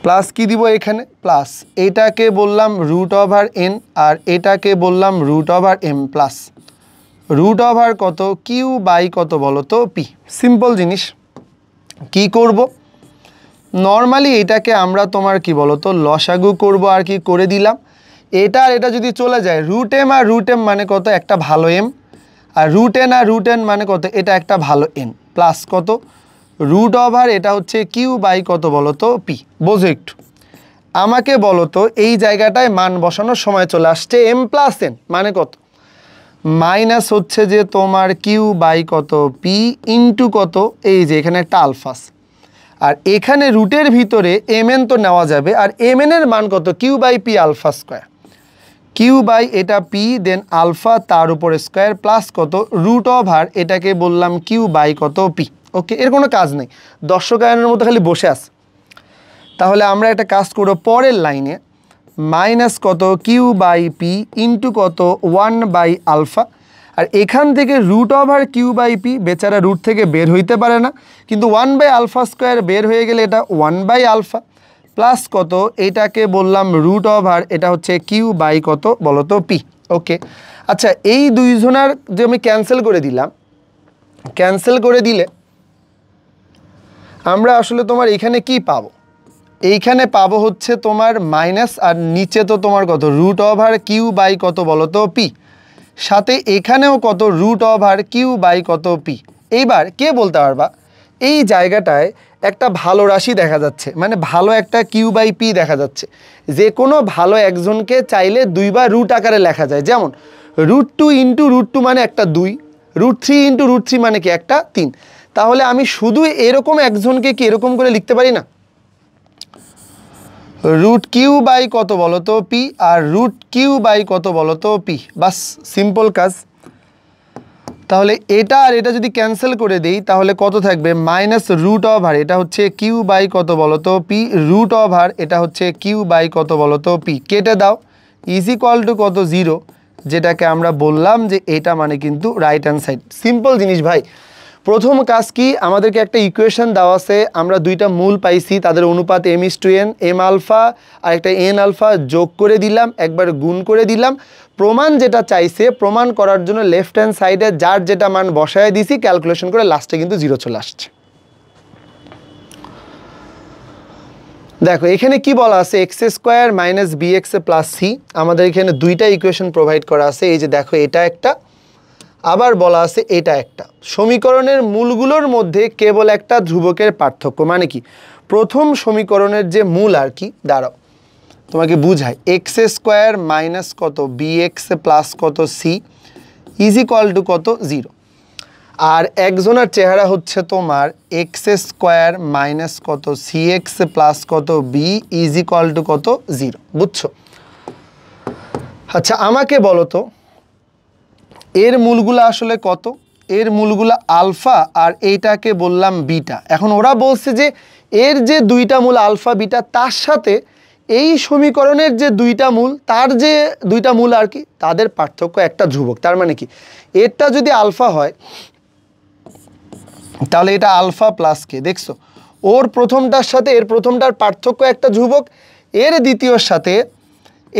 plus কি দিব এখানে প্লাস, এইটাকে বললাম রুট ওভার n আর এটাকে বললাম root over m plus root over কত কিউ বাই কত বলো তো পি। সিম্পল জিনিস। কি করব? নর্মালি এটাকে আমরা তোমার কি বলো তো লসাগু করব আর কি করে দিলাম। এটা আর এটা যদি চলে যায় root M R root M মানে কত একটা ভালো এম, আর রুট এন আর রুট এন মানে কত এটা একটা ভালো এন প্লাস কত রুট ওভার এটা হচ্ছে কিউ বাই কত বলো তো পি। বোঝো একটু আমাকে বলো তো এই জায়গাটায় মান বসানোর সময় চলে আসছে এম প্লাস এন মানে কত মাইনাস হচ্ছে যে তোমার কিউ বাই কত পি ইন্টু কত এই যে এখানে একটা আলফাস, আর এখানে রুটের ভিতরে এম এন তো নেওয়া যাবে, আর এম এন এর মান কত q by p alpha square, q by এটা পি দেন আলফা তার উপরে স্কোয়ার প্লাস কত রুট ওভার এটাকে বললাম কিউ বাই কত পি। ওকে, এর কোনো কাজ নেই, দর্শকায়নের মতো খালি বসে আছে। তাহলে আমরা একটা কাজ করব, পরের লাইনে মাইনাস কত কিউ বাই পি ইন্টু কত 1 বাই আলফা, আর এখান থেকে root over q by p বেচারা রুট থেকে বের হইতে পারে না, কিন্তু 1 বাই আলফা স্কোয়ার বের হয়ে গেলে এটা 1 বাই আলফা প্লাস কত এটাকে বললাম রুট ওভার এটা হচ্ছে কিউ বাই কত বলো তো পি। ওকে, আচ্ছা এই দুইজনার যে আমি ক্যান্সেল করে দিলাম, ক্যান্সেল করে দিলে আমরা আসলে তোমার এখানে কি পাবো? এইখানে পাবো হচ্ছে তোমার মাইনাস, আর নিচে তো তোমার কত রুট ওভার কিউ বাই কত বলো তো পি, সাথে এখানেও কত রুট ওভার কিউ বাই কত পি। এইবার কে বলতে পারবা এই জায়গাটায় একটা ভালো রাশি দেখা যাচ্ছে, মানে ভালো একটা কিউ বাই পি দেখা যাচ্ছে, যে কোনো ভালো একজনকে চাইলে দুইবার রুট আকারে লেখা যায়, যেমন রুট 2 ইন্টু রুট 2 মানে একটা 2, রুট 3 ইন্টু রুট 3 মানে কি একটা 3। তাহলে আমি শুধু এরকম একজনকে কি এরকম করে লিখতে পারি না, রুট কিউ বাই কত বলো তো পি আর রুট কিউ বাই কত বলো তো পি, বাস সিম্পল কাজ। তাহলে এটা আর এটা যদি ক্যান্সেল করে দেই তাহলে কত থাকবে মাইনাস রুট ওভার এটা হচ্ছে কিউ বাই কত বলো তো পি রুট ওভার এটা হচ্ছে কিউ বাই কত বলো তো পি, কেটে দাও ইজ ইকুয়াল টু কত 0, যেটাকে আমরা বললাম যে এটা মানে কিন্তু রাইট হ্যান্ড সাইড। সিম্পল জিনিস ভাই। প্রথম কাজ কি, আমাদেরকে একটা ইকুয়েশন দেওয়া আছে, আমরা দুইটা মূল পাইছি, তাদের অনুপাত m:n, m আলফা আর একটা n আলফা যোগ করে দিলাম, একবার গুণ করে দিলাম। প্রমাণ যেটা চাইছে, প্রমাণ করার জন্য লেফট হ্যান্ড সাইডে যার যেটা মান বসায় দিছি ক্যালকুলেশন করে লাস্টে কিন্তু 0 চলে আসছে। দেখো এখানে কি বলা আছে x square minus b x plus c, আমাদের এখানে দুইটা ইকুয়েশন প্রোভাইড করা আছে। এই যে দেখো এটা একটা, আবার বলা আছে এটা একটা। সমীকরণের মূলগুলোর মধ্যে কেবল একটা ধ্রুবকের পার্থক্য, মানে কি প্রথম সমীকরণের যে মূল আর কি, দাঁড়াও তোমাকে বুঝায়, এক্স স্কোয়ার মাইনাস কত বি এক্স প্লাস কত সি ইজ ইকুয়াল টু কত 0, আর একজনের চেহারা হচ্ছে তোমার এক্স স্কোয়ার মাইনাস কত সি এক্স প্লাস কত বি ইজ ইকুয়াল টু কত 0, বুঝছো? আচ্ছা আমাকে বলো তো এর মূলগুলো আসলে কত? এর মূলগুলো আলফা আর এইটাকে বললাম বিটা। এখন ওরা বলছে যে এর যে দুইটা মূল আলফা বিটা, তার সাথে এই সমীকরণের যে দুইটা মূল, তার যে দুইটা মূল আর কি, তাদের পার্থক্য একটা ধ্রুবক। তার মানে কি এরটা যদি আলফা হয় তাহলে এটা আলফা প্লাস কে, দেখছো ওর প্রথমটার সাথে এর প্রথমটার পার্থক্য একটা ধ্রুবক, এর দ্বিতীয়র সাথে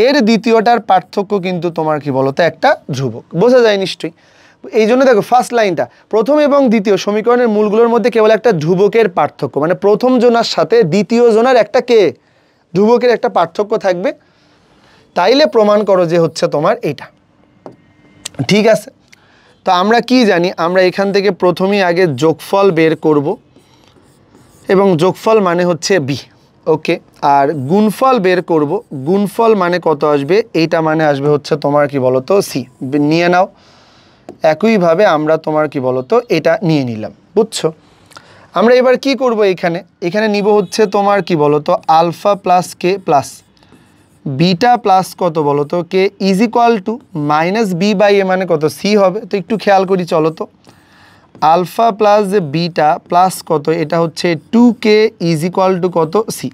এর দ্বিতীয়টার পার্থক্য কিন্তু তোমার কি বলতো একটা ধ্রুবক। বোঝা যায় নিশ্চয়ই? এই জন্য দেখো ফার্স্ট লাইনটা, প্রথম এবং দ্বিতীয় সমীকরণের মূলগুলোর মধ্যে কেবল একটা ধ্রুবকের পার্থক্য, মানে প্রথম জোনার সাথে দ্বিতীয় জোনার একটা কে ধ্রুবকের একটা পার্থক্য থাকবে, তাইলে প্রমাণ করো যে হচ্ছে তোমার এইটা। ঠিক আছে, তো আমরা কি জানি, আমরা এখান থেকে প্রথমেই আগে যোগফল বের করব, এবং যোগফল মানে হচ্ছে বি। ওকে, আর গুণফল বের করব, গুণফল মানে কত আসবে, এইটা মানে আসবে হচ্ছে তোমার কি বলতো সি, নিয়ে নাও। একইভাবে আমরা তোমার কি বলতো এটা নিয়ে নিলাম, বুঝছো? আমরা এবার কি করব, এখানে নিব হচ্ছে তোমার কি বলতো alpha plus k plus beta plus কত বলো তো k is equal to minus B by এ মানে কত সি হবে। তো একটু খেয়াল করি চলো তো, আলফা প্লাস যে বিটা প্লাস কত এটা হচ্ছে 2k ইজ ইকুয়াল টু কত সি।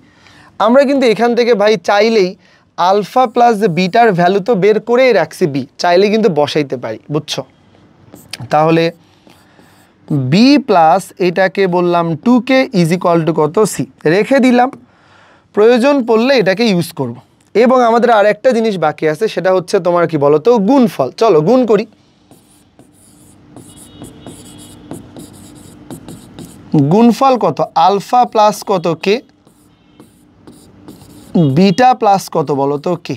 আমরা কিন্তু এখান থেকে ভাই চাইলেই আলফা প্লাস যে বিটার ভ্যালু তো বের করেই রাখছি বি, চাইলে কিন্তু বসাইতে পারি, বুঝছো। তাহলে বি প্লাস এটাকে বললাম 2k ইজ ইকুয়াল টু কত সি রেখে দিলাম, প্রয়োজন পড়লে এটাকে ইউজ করব। এবং আমাদের আর একটা জিনিস বাকি আছে, সেটা হচ্ছে তোমার কি বলো তো গুণফল। চলো গুণ করি। গুণফল কত আলফা প্লাস কত কে বিটা প্লাস কত বলো তো কে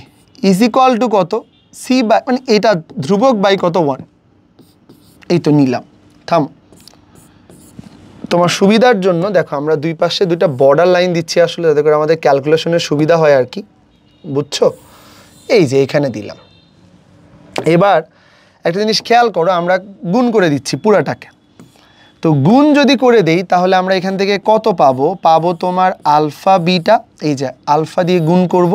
ইজ ইকুয়াল টু কত সি বাই মানে এটা ধ্রুবক বাই কত 1। এই তো নিলাম। থাম, তোমার সুবিধার জন্য দেখো আমরা দুই পাশে দুইটা বর্ডার লাইন দিচ্ছি আসলে, যাতে করে আমাদের ক্যালকুলেশনের সুবিধা হয় আর কি, বুঝছো। এই যে এখানে দিলাম। এবার একটা জিনিস খেয়াল করো, আমরা গুণ করে দিচ্ছি পুরাটাকে। তো গুণ যদি করে দেই তাহলে আমরা এখান থেকে কত পাবো, পাবো তোমার আলফা বিটা, এই যে আলফা দিয়ে গুণ করব,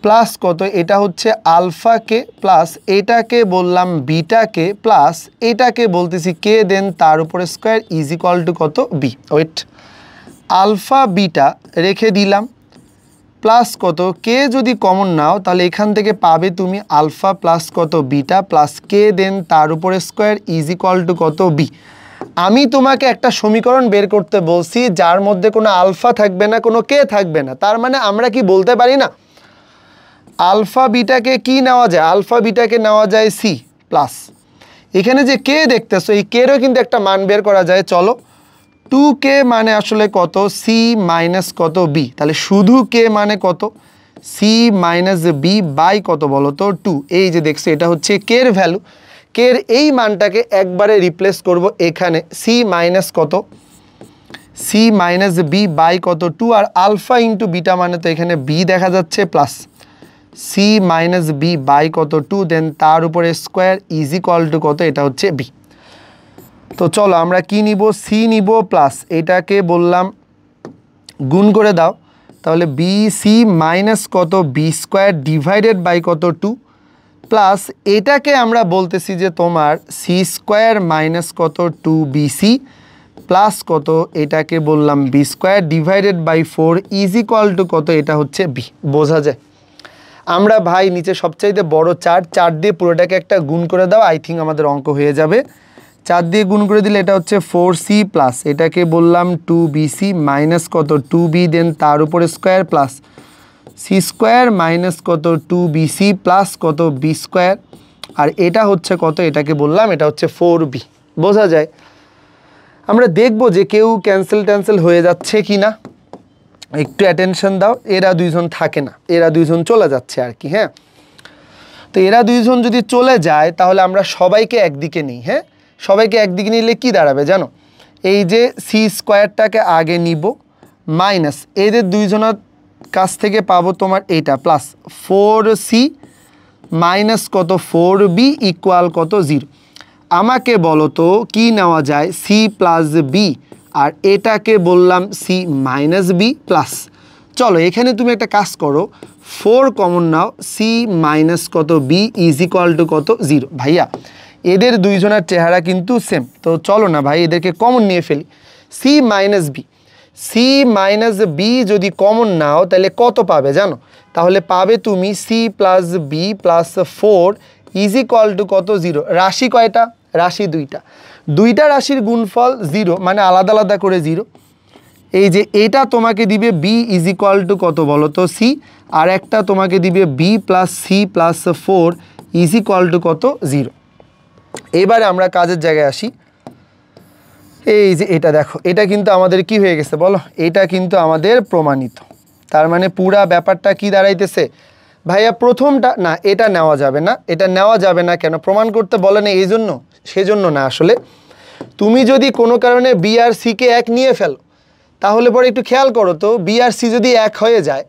প্লাস কত এটা হচ্ছে আলফাকে প্লাস এটাকে বললাম বিটাকে প্লাস এটাকে বলতেছি কে, দেন তার উপরে স্কোয়ার ইজ ইকুয়াল টু কত বি। ওয়েট, আলফা বিটা রেখে দিলাম প্লাস কত কে যদি কমন নাও তাহলে এখান থেকে পাবে তুমি আলফা প্লাস কত বিটা প্লাস কে, দেন তার উপরে স্কোয়ার ইজ ইকুয়াল টু কত বি। আমি তোমাকে একটা সমীকরণ বের করতে বলছি যার মধ্যে কোনো আলফা থাকবে না, কোনো কে থাকবে না। তার মানে আমরা কি বলতে পারি না আলফা বিটাকে কি নেওয়া যায়, আলফা বিটাকে নেওয়া যায় সি প্লাস এখানে যে কে দেখতেছো এই কেরও কিন্তু একটা মান বের করা যায়। চলো 2k মানে আসলে কত সি মাইনাস কত বি, তাহলে শুধু কে মানে কত সি মাইনাস বি বাই কত বলো তো 2। এই যে দেখছো এটা হচ্ছে কের ভ্যালু, কের এই মানটাকে একবারে রিপ্লেস করব এখানে সি মাইনাস কত সি মাইনাস বি বাই কত 2, আর আলফা ইন্টু বিটা মানে তো এখানে বি দেখা যাচ্ছে plus c minus B by কত 2, দেন তার উপরে স্কোয়ার ইজ ইকুয়াল টু কত এটা হচ্ছে বি। তো চলো আমরা কি নিব সি নিব প্লাস এটাকে বললাম গুণ করে দাও, তাহলে বি সি মাইনাস কত বি স্কোয়ার ডিভাইডেড বাই কত 2 প্লাস এটাকে আমরা বলতেছি যে তোমার সি স্কোয়ার মাইনাস কত 2bc প্লাস কত এটাকে বললাম b square divided by 4 is equal to কত এটা হচ্ছে বি। বোঝা যায়। আমরা ভাই নিচে সবচাইতে বড় 4 দিয়ে পুরোটাকে একটা গুণ করে দাও, আই থিঙ্ক আমাদের অঙ্ক হয়ে যাবে। 4 দিয়ে গুণ করে দিলে এটা হচ্ছে 4c প্লাস এটাকে বললাম 2bc মাইনাস কত 2b, দেন তার উপরে square plus c square minus কত 2bc প্লাস কত বি স্কোয়ার, আর এটা হচ্ছে কত এটাকে বললাম এটা হচ্ছে 4b। বোঝা যায়। আমরা দেখব যে কেউ ক্যান্সেল হয়ে যাচ্ছে কি না, একটু অ্যাটেনশন দাও। এরা দুইজন থাকে না, এরা দুইজন চলে যাচ্ছে আর কি। হ্যাঁ, তো এরা দুইজন যদি চলে যায় তাহলে আমরা সবাইকে একদিকে নিই। হ্যাঁ, সবাইকে একদিকে নিলে কি দাঁড়াবে জানো, এই যে সি স্কোয়ারটাকে আগে নিব মাইনাস এদের দুইজনের কাছ থেকে পাবো তোমার এইটা প্লাস 4c মাইনাস কত 4b ইকুয়াল কত 0। আমাকে বলো তো কি নেওয়া যায় সি প্লাস বি, আর এটাকে বললাম সি মাইনাস বি প্লাস। চলো এখানে তুমি একটা কাজ করো 4 কমন নাও, সি মাইনাস কত বি ইজ ইকুয়াল টু কত 0। ভাইয়া এদের দুইজনের চেহারা কিন্তু সেম, তো চলো না ভাই এদেরকে কমন নিয়ে ফেলি। C minus b, c minus b যদি কমন নাও তাহলে কত পাবে জানো, তাহলে পাবে তুমি c plus b plus 4 is equal to কত 0। রাশি কয়টা, রাশি দুইটা রাশির গুণফল 0 মানে আলাদা আলাদা করে 0। এই যে এটা তোমাকে দিবে বি ইজ ইকুয়াল টু কত বলো তো সি, আর একটা তোমাকে দিবে b plus c plus 4 is equal to কত 0। এবারে আমরা কাজের জায়গায় আসি। এই যে এটা দেখো, এটা কিন্তু আমাদের কি হয়ে গেছে বলো, এটা কিন্তু আমাদের প্রমাণিত। তার মানে পুরা ব্যাপারটা কি দাঁড়াইতেছে ভাইয়া, প্রথমটা না এটা নেওয়া যাবে না, এটা নেওয়া যাবে না কেন, প্রমাণ করতে বলে না এই জন্য, সেজন্য না। আসলে তুমি যদি কোনো কারণে বি আর সিকে এক নিয়ে ফেলো তাহলে পরে একটু খেয়াল করো তো, বি আর সি যদি এক হয়ে যায়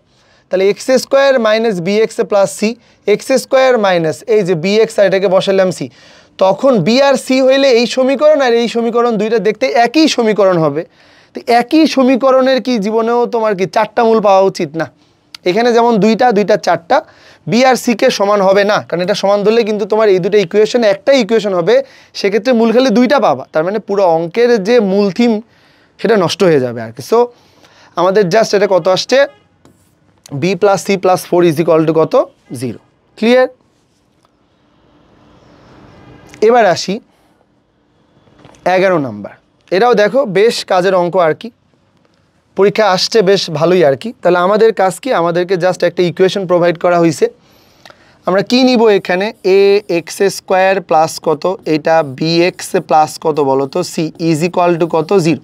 তাহলে x square minus b x plus c, x square minus এই যে বি এক্স আর এটাকে বসালাম সি, তখন বি আর সি হইলে এই সমীকরণ আর এই সমীকরণ দুইটা দেখতে একই সমীকরণ হবে। তো একই সমীকরণের কি জীবনেও তোমার কি 4টা মূল পাওয়া উচিত না? এখানে যেমন দুইটা চারটা, বি আর সি কে সমান হবে না, কারণ এটা সমান ধরলে কিন্তু তোমার এই দুটো ইকুয়েশনে একটা ইকুয়েশন হবে, সেক্ষেত্রে মূল খালি দুইটা পাবা, তার মানে পুরো অঙ্কের যে মূল থিম সেটা নষ্ট হয়ে যাবে আর কি। সো আমাদের জাস্ট এটা কত আসছে, b plus c plus 4 is equal to কত, 0। ক্লিয়ার? এবার আসি 11 নাম্বার। এটাও দেখো বেশ কাজের অঙ্ক আর কি, পরীক্ষা আসছে বেশ ভালোই আর কি। তাহলে আমাদের কাজ কি, আমাদেরকে জাস্ট একটা ইকুয়েশন প্রোভাইড করা হয়েছে, আমরা কি নিব এখানে, এ এক্স স্কোয়ার প্লাস কত, এটা বি এক্স প্লাস কত বলো তো, সি ইজ ইকুয়াল টু কত, 0।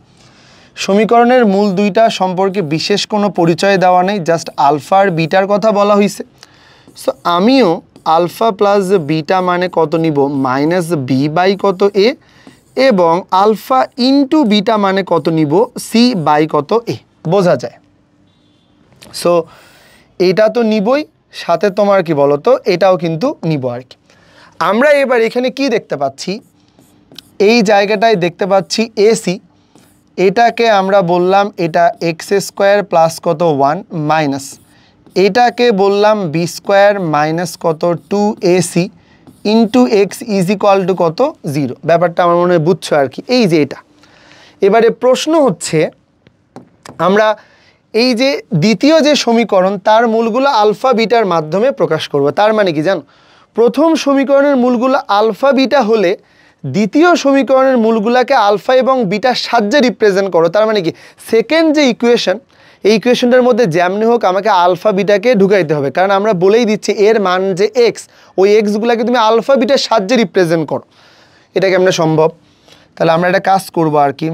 সমীকরণের মূল দুইটা সম্পর্কে বিশেষ কোনো পরিচয় দেওয়া নেই, জাস্ট আলফা আর বিটার কথা বলা হয়েছে। সো আমিও আলফা প্লাস বিটা মানে কত নিব, মাইনাস বি বাই কত এ, এবং আলফা ইন্টু বিটা মানে কত নিব, সি বাই কত এ। বোঝা যায়? সো এটা তো নিবই, সাথে তোমার কি বলো তো, এটাও কিন্তু নিব আর কি। আমরা এবার এখানে কি দেখতে পাচ্ছি, এই জায়গাটায় দেখতে পাচ্ছি এসি, এটাকে আমরা বললাম এটা এক্স স্কোয়ার প্লাস কত 1 মাইনাস, এটাকে বললাম বি স্কোয়ার মাইনাস কত 2ac into x is equal to কত, 0। ব্যাপারটা আমার মনে হয় বুঝছো আর কি, এই যে এটা। এবারে প্রশ্ন হচ্ছে, আমরা এই যে দ্বিতীয় যে সমীকরণ তার মূলগুলো আলফা বিটার মাধ্যমে প্রকাশ করব। তার মানে কি জানো, প্রথম সমীকরণের মূলগুলো আলফা বিটা হলে দ্বিতীয় সমীকরণের মূলগুলোকে আলফা এবং বিটার সাহায্যে রিপ্রেজেন্ট করো। তার মানে কি, সেকেন্ড যে ইকুয়েশন, এই ইকুয়েশনটার মধ্যে যেমনি হোক আমাকে আলফা বিটাকে ঢুকাইতে হবে, কারণ আমরা বলেই দিচ্ছি এর মান যে এক্স, ওই এক্সগুলোকে তুমি আলফা বিটার সাহায্যে রিপ্রেজেন্ট করো। এটা কেমনে সম্ভব? তাহলে আমরা একটা কাজ করবো আর কি,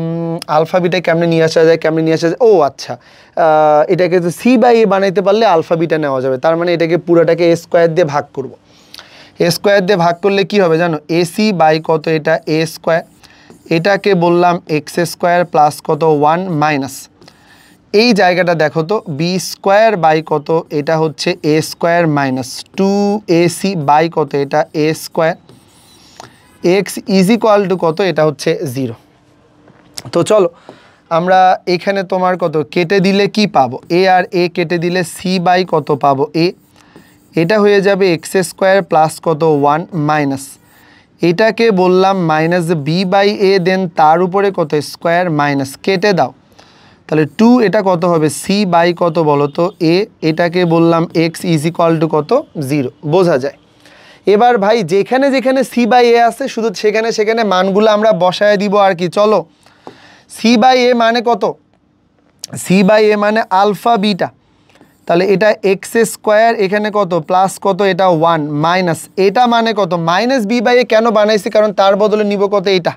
আলফা বিটা কেমনে নিয়ে আসা যায়, কেমনে নিয়ে আসা যায়, ও আচ্ছা, এটাকে সি বাই এ বানাইতে পারলে আলফা বিটা নেওয়া যাবে। তার মানে এটাকে পুরোটাকে এ স্কোয়ার দিয়ে ভাগ করব। এ স্কোয়ার দিয়ে ভাগ করলে কি হবে জানো, এসি বাই কত, এটা এ স্কোয়ার, এটাকে বললাম এক্স স্কোয়ার প্লাস কত 1 মাইনাস, এই জায়গাটা দেখো তো বি স্কোয়ার বাই কত, এটা হচ্ছে এ স্কোয়ার মাইনাস 2ac বাই কত, এটা a square, x is equal to কত, এটা হচ্ছে 0। তো চলো আমরা এখানে তোমার কত কেটে দিলে কি পাবো, এ আর এ কেটে দিলে সি বাই কত পাবো এ, এটা হয়ে যাবে এক্স স্কোয়ার প্লাস কত 1 মাইনাস, এটাকে বললাম minus B by A, then তার উপরে কত স্কোয়ার মাইনাস, কেটে দাও, তাহলে 2, এটা কত হবে সি বাই কত বলো তো এ, এটাকে বললাম এক্স ইজ ইকুয়াল টু কত, 0। বোঝা যায়? এবার ভাই যেখানে যেখানে সি বাই এ আছে শুধু সেখানে সেখানে মানগুলো আমরা বসায় দিব আর কি। চলো, সি বাই এ মানে কত, সি বাই এ মানে আলফা বিটা, তাহলে এটা এক্স স্কোয়ার, এখানে কত প্লাস কত, এটা 1 মাইনাস, এটা মানে কত মাইনাস বি বাই এ, কেন বানাইছি, কারণ তার বদলে নিব কত এটা,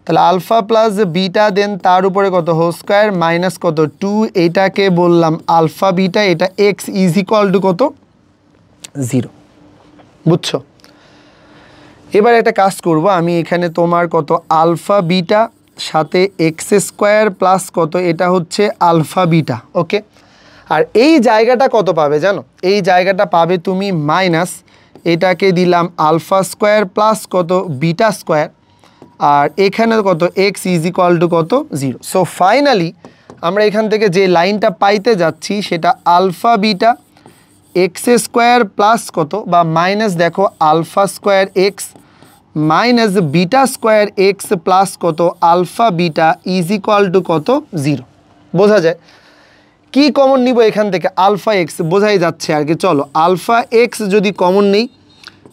তাহলে আলফা প্লাস বিটা, দেন তার উপরে কত হোল স্কোয়ার মাইনাস কত 2, এটাকে বললাম আলফা বিটা, এটা এক্স ইজ ইকুয়াল টু কত, 0। বুঝছো? এবার একটা কাজ করব, আমি এখানে তোমার কত আলফা বিটা সাথে এক্স স্কোয়ার প্লাস কত, এটা হচ্ছে আলফা বিটা, ওকে। আর এই জায়গাটা কত পাবে জানো, এই জায়গাটা পাবে তুমি মাইনাস, এটাকে দিলাম আলফা স্কোয়ার প্লাস কত বিটা স্কোয়ার, আর এখানে কত এক্স ইজ ইকুয়াল টু কত, 0। সো ফাইনালি আমরা এখান থেকে যে লাইনটা পাইতে যাচ্ছি সেটা alpha beta x square plus কত, বা মাইনাস দেখো alpha square x minus beta square x plus কত alpha beta is equal to কত, 0। বোঝা যায়? কি কমন নিব এখান থেকে, আলফা এক্স, বোঝাই যাচ্ছে আর কি। চলো আলফা এক্স যদি কমন নেই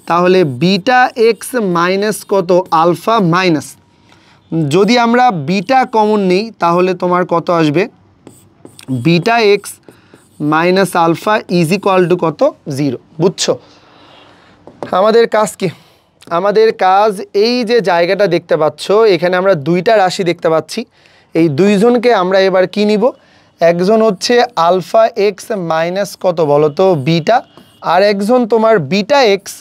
তাহলে বিটা এক্স মাইনাস কত আলফা মাইনাস, যদি আমরা বিটা কমন নেই তাহলে তোমার কত আসবে, beta x minus alpha is equal to কত, 0। বুঝছো? আমাদের কাজ কি, আমাদের কাজ এই যে জায়গাটা দেখতে পাচ্ছ, এখানে আমরা দুইটা রাশি দেখতে পাচ্ছি, এই দুইজনকে আমরা এবার কি নিব, একজন হচ্ছে আলফা এক্স মাইনাস কত বলো তো বিটা, আর একজন তোমার beta x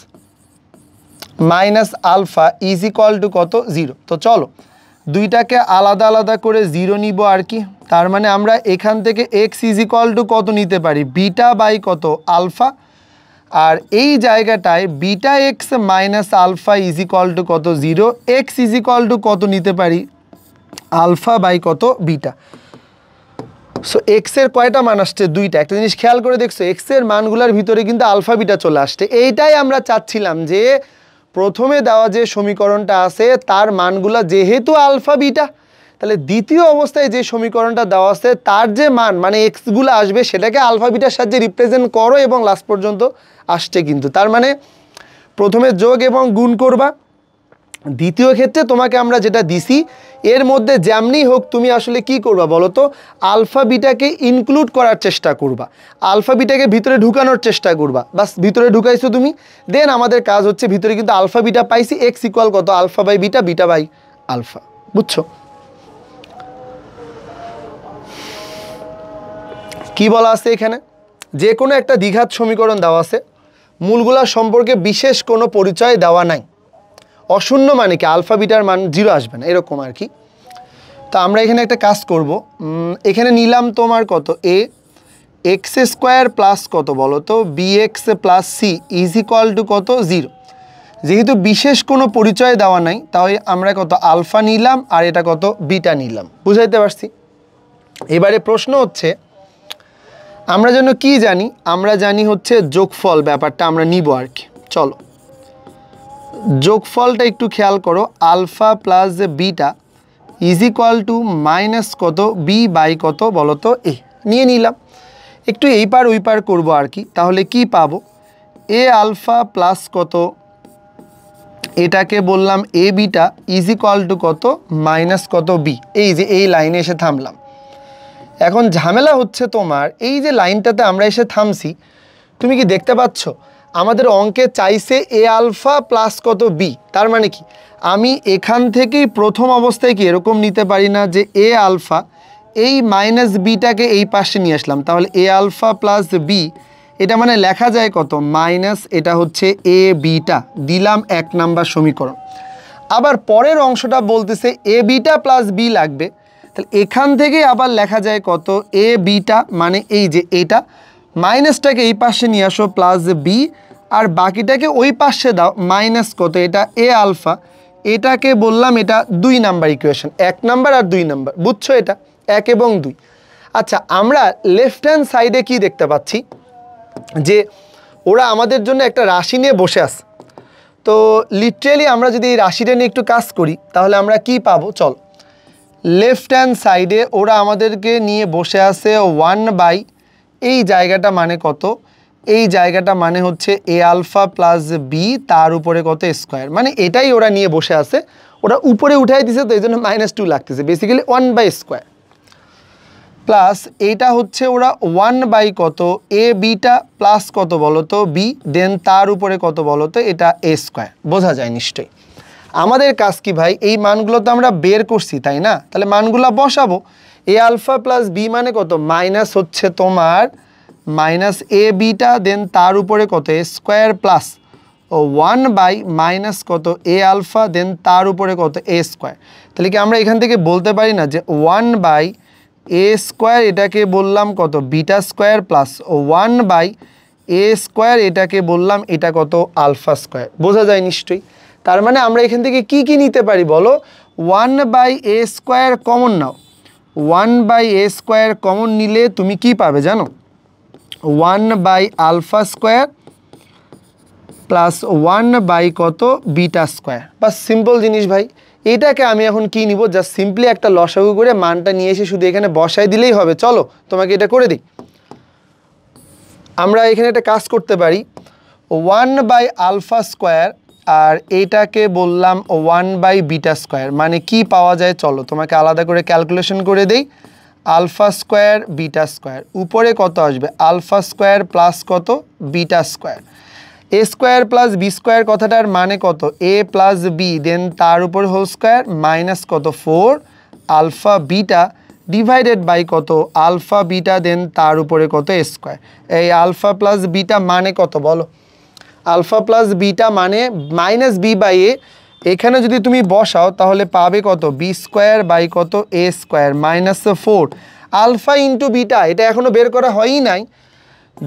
minus alpha is equal to কত, 0। তো চলো দুইটাকে আলাদা আলাদা করে 0 নিব আর কি। তার মানে আমরা এখান থেকে এক্স ইজ ইকুয়াল টু কত নিতে পারি, বিটা বাই কত আলফা, আর এই জায়গাটায় beta x minus alpha is equal to কত, 0, এক্স ইজ ইকুয়াল টু কত নিতে পারি, আলফা বাই কত বিটা। সো এক্স এর কয়টা মান আসছে? দুইটা। একটা জিনিস খেয়াল করে দেখছো, এক্স এর মানগুলোর ভিতরে কিন্তু আলফা বিটা চলে আসছে। এইটাই আমরা চাচ্ছিলাম যে প্রথমে দেওয়া যে সমীকরণটা আছে তার মানগুলা যেহেতু আলফা বিটা, তাহলে দ্বিতীয় অবস্থায় যে সমীকরণটা দেওয়া আছে তার যে মান মানে এক্সগুলো আসবে সেটাকে আলফা বিটার সাহায্যে রিপ্রেজেন্ট করো এবং লাস্ট পর্যন্ত আসছে কিন্তু। তার মানে প্রথমে যোগ এবং গুণ করবা, দ্বিতীয় ক্ষেত্রে তোমাকে আমরা যেটা দিছি এর মধ্যে যেমনি হোক তুমি আসলে কি করবা বলো তো, আলফা বিটাকে ইনক্লুড করার চেষ্টা করবা, আলফা বিটাকে ভিতরে ঢুকানোর চেষ্টা করবা। বাস ভিতরে ঢুকাইছো তুমি, দেন আমাদের কাজ হচ্ছে ভিতরে কিন্তু আলফা বিটা পাইছি, এক্স ইকুয়াল কত? Alpha by beta, beta by alpha. বুঝছো কি বলা আছে এখানে? যে কোনো একটা দ্বিঘাত সমীকরণ দেওয়া আছে, মূলগুলা সম্পর্কে বিশেষ কোনো পরিচয় দেওয়া নাই, অশূন্য মানে কি আলফা বিটার মান 0 আসবে না, এরকম আর কি। তো আমরা এখানে একটা কাজ করব, এখানে নিলাম তোমার কত এ এক্স স্কোয়ার প্লাস কত বলো তো b x plus C is equal to কত 0। যেহেতু বিশেষ কোনো পরিচয় দেওয়া নাই তাই আমরা কত আলফা নিলাম আর এটা কত বিটা নিলাম। বুঝাইতে পারছি? এবারে প্রশ্ন হচ্ছে আমরা যেন কি জানি, আমরা জানি হচ্ছে যোগফল ব্যাপারটা আমরা নিব আর কি। চলো যোগফলটা একটু খেয়াল করো, alpha plus beta is equal to minus কত বি বাই কত বলো তো এ নিয়ে নিলাম, একটু এই পার ওই পার করবো আর কি। তাহলে কি পাবো? এ আলফা প্লাস কত এটাকে বললাম এ বিটা ইজ ইকুয়াল টু কত মাইনাস কত বি। এই যে এই লাইনে এসে থামলাম। এখন ঝামেলা হচ্ছে তোমার এই যে লাইনটাতে আমরা এসে থামছি, তুমি কি দেখতে পাচ্ছ আমাদের অঙ্কে চাইছে এ আলফা প্লাস কত বি। তার মানে কি আমি এখান থেকেই প্রথম অবস্থায় কি এরকম নিতে পারি না যে এ আলফা এই মাইনাস বিটাকে এই পাশে নিয়ে আসলাম, তাহলে এ আলফা প্লাস বি এটা মানে লেখা যায় কত মাইনাস এটা হচ্ছে এ বিটা, দিলাম 1 নাম্বার সমীকরণ। আবার পরের অংশটা বলতেছে এ বিটা প্লাস বি লাগবে, তাহলে এখান থেকে আবার লেখা যায় কত এ বিটা মানে এই যে এটা মাইনাসটাকে এই পাশে নিয়ে আসো প্লাস বি আর বাকিটাকে ওই পাশে দাও মাইনাস কত এটা এ আলফা, এটাকে বললাম এটা 2 নাম্বার ইকুয়েশন, 1 নাম্বার আর 2 নাম্বার। বুঝছো এটা 1 এবং 2। আচ্ছা আমরা লেফট হ্যান্ড সাইডে কি দেখতে পাচ্ছি যে ওরা আমাদের জন্য একটা রাশি নিয়ে বসে আছে। তো লিটারেলি আমরা যদি এই রাশিটা নিয়ে একটু কাজ করি তাহলে আমরা কি পাবো? চল লেফট হ্যান্ড সাইডে ওরা আমাদেরকে নিয়ে বসে আছে 1 বাই এই জায়গাটা মানে কত, এই জায়গাটা মানে হচ্ছে এ আলফা প্লাস বি তার উপরে কত স্কোয়ার, মানে এটাই ওরা নিয়ে বসে আছে। ওরা উপরে উঠাই দিছে তো এই জন্য -2 লাগতেছে, বেসিক্যালি 1 বাই স্কোয়ার প্লাস এইটা হচ্ছে ওরা 1 বাই কত এ বিটা প্লাস কত বলো তো বি, দেন তার উপরে কত বলো তো এটা এ স্কোয়ার। বোঝা যায় নিশ্চয়ই? আমাদের কাজ কি ভাই, এই মানগুলো তো আমরা বের করছি তাই না, তাহলে মানগুলো বসাবো। এ আলফা প্লাস বি মানে কত মাইনাস হচ্ছে তোমার মাইনাস এ বিটা দেন তার উপরে কত a square plus 1 by minus কত এ আলফা দেন তার উপরে কত এ স্কোয়ার। তাহলে কি আমরা এখান থেকে বলতে পারি না যে 1 বাই এ স্কোয়ার এটাকে বললাম কত beta square plus 1 by a square এটাকে বললাম এটা কত আলফা স্কোয়ার। বোঝা যায় নিশ্চয়ই? তার মানে আমরা এখান থেকে কি কি নিতে পারি বলো, 1 বাই এ স্কোয়ার কমন নাও, 1 বাই এ স্কোয়ার কমন নিলে তুমি কি পাবে জানো, 1 by alpha square plus 1 by কত বিটা স্কোয়ার। বাস সিম্পল জিনিস ভাই। এটাকে আমি এখন কি নিব, জাস্ট সিম্পলি একটা লসাগু করে মানটা নিয়ে এসে শুধু এখানে বসাই দিলেই হবে। চলো তোমাকে এটা করে দিই। আমরা এখানে একটা কাজ করতে পারি, 1 বাই আলফা স্কোয়ার আর এইটাকে বললাম 1 বাই বিটা স্কোয়ার, মানে কি পাওয়া যায় চলো তোমাকে আলাদা করে ক্যালকুলেশন করে দেই। আলফা স্কোয়ার বিটা স্কোয়ার উপরে কত আসবে আলফা স্কোয়ার প্লাস কত বিটা স্কোয়ার, এ স্কোয়ার প্লাস বি স্কোয়ার কথাটার মানে কত এ প্লাস বি দেন তার উপর হোল স্কোয়ার মাইনাস কত 4 আলফা বিটা ডিভাইডেড বাই কত আলফা বিটা দেন তার উপরে কত এ স্কোয়ার। এই আলফা প্লাস বিটা মানে কত বলো, আলফা প্লাস বিটা মানে মাইনাস বি বাই এ, এখানে যদি তুমি বসাও তাহলে পাবে কত বি স্কোয়ার বাই কত a square minus 4 alpha into beta. এটা এখনও বের করা হয়ই নাই,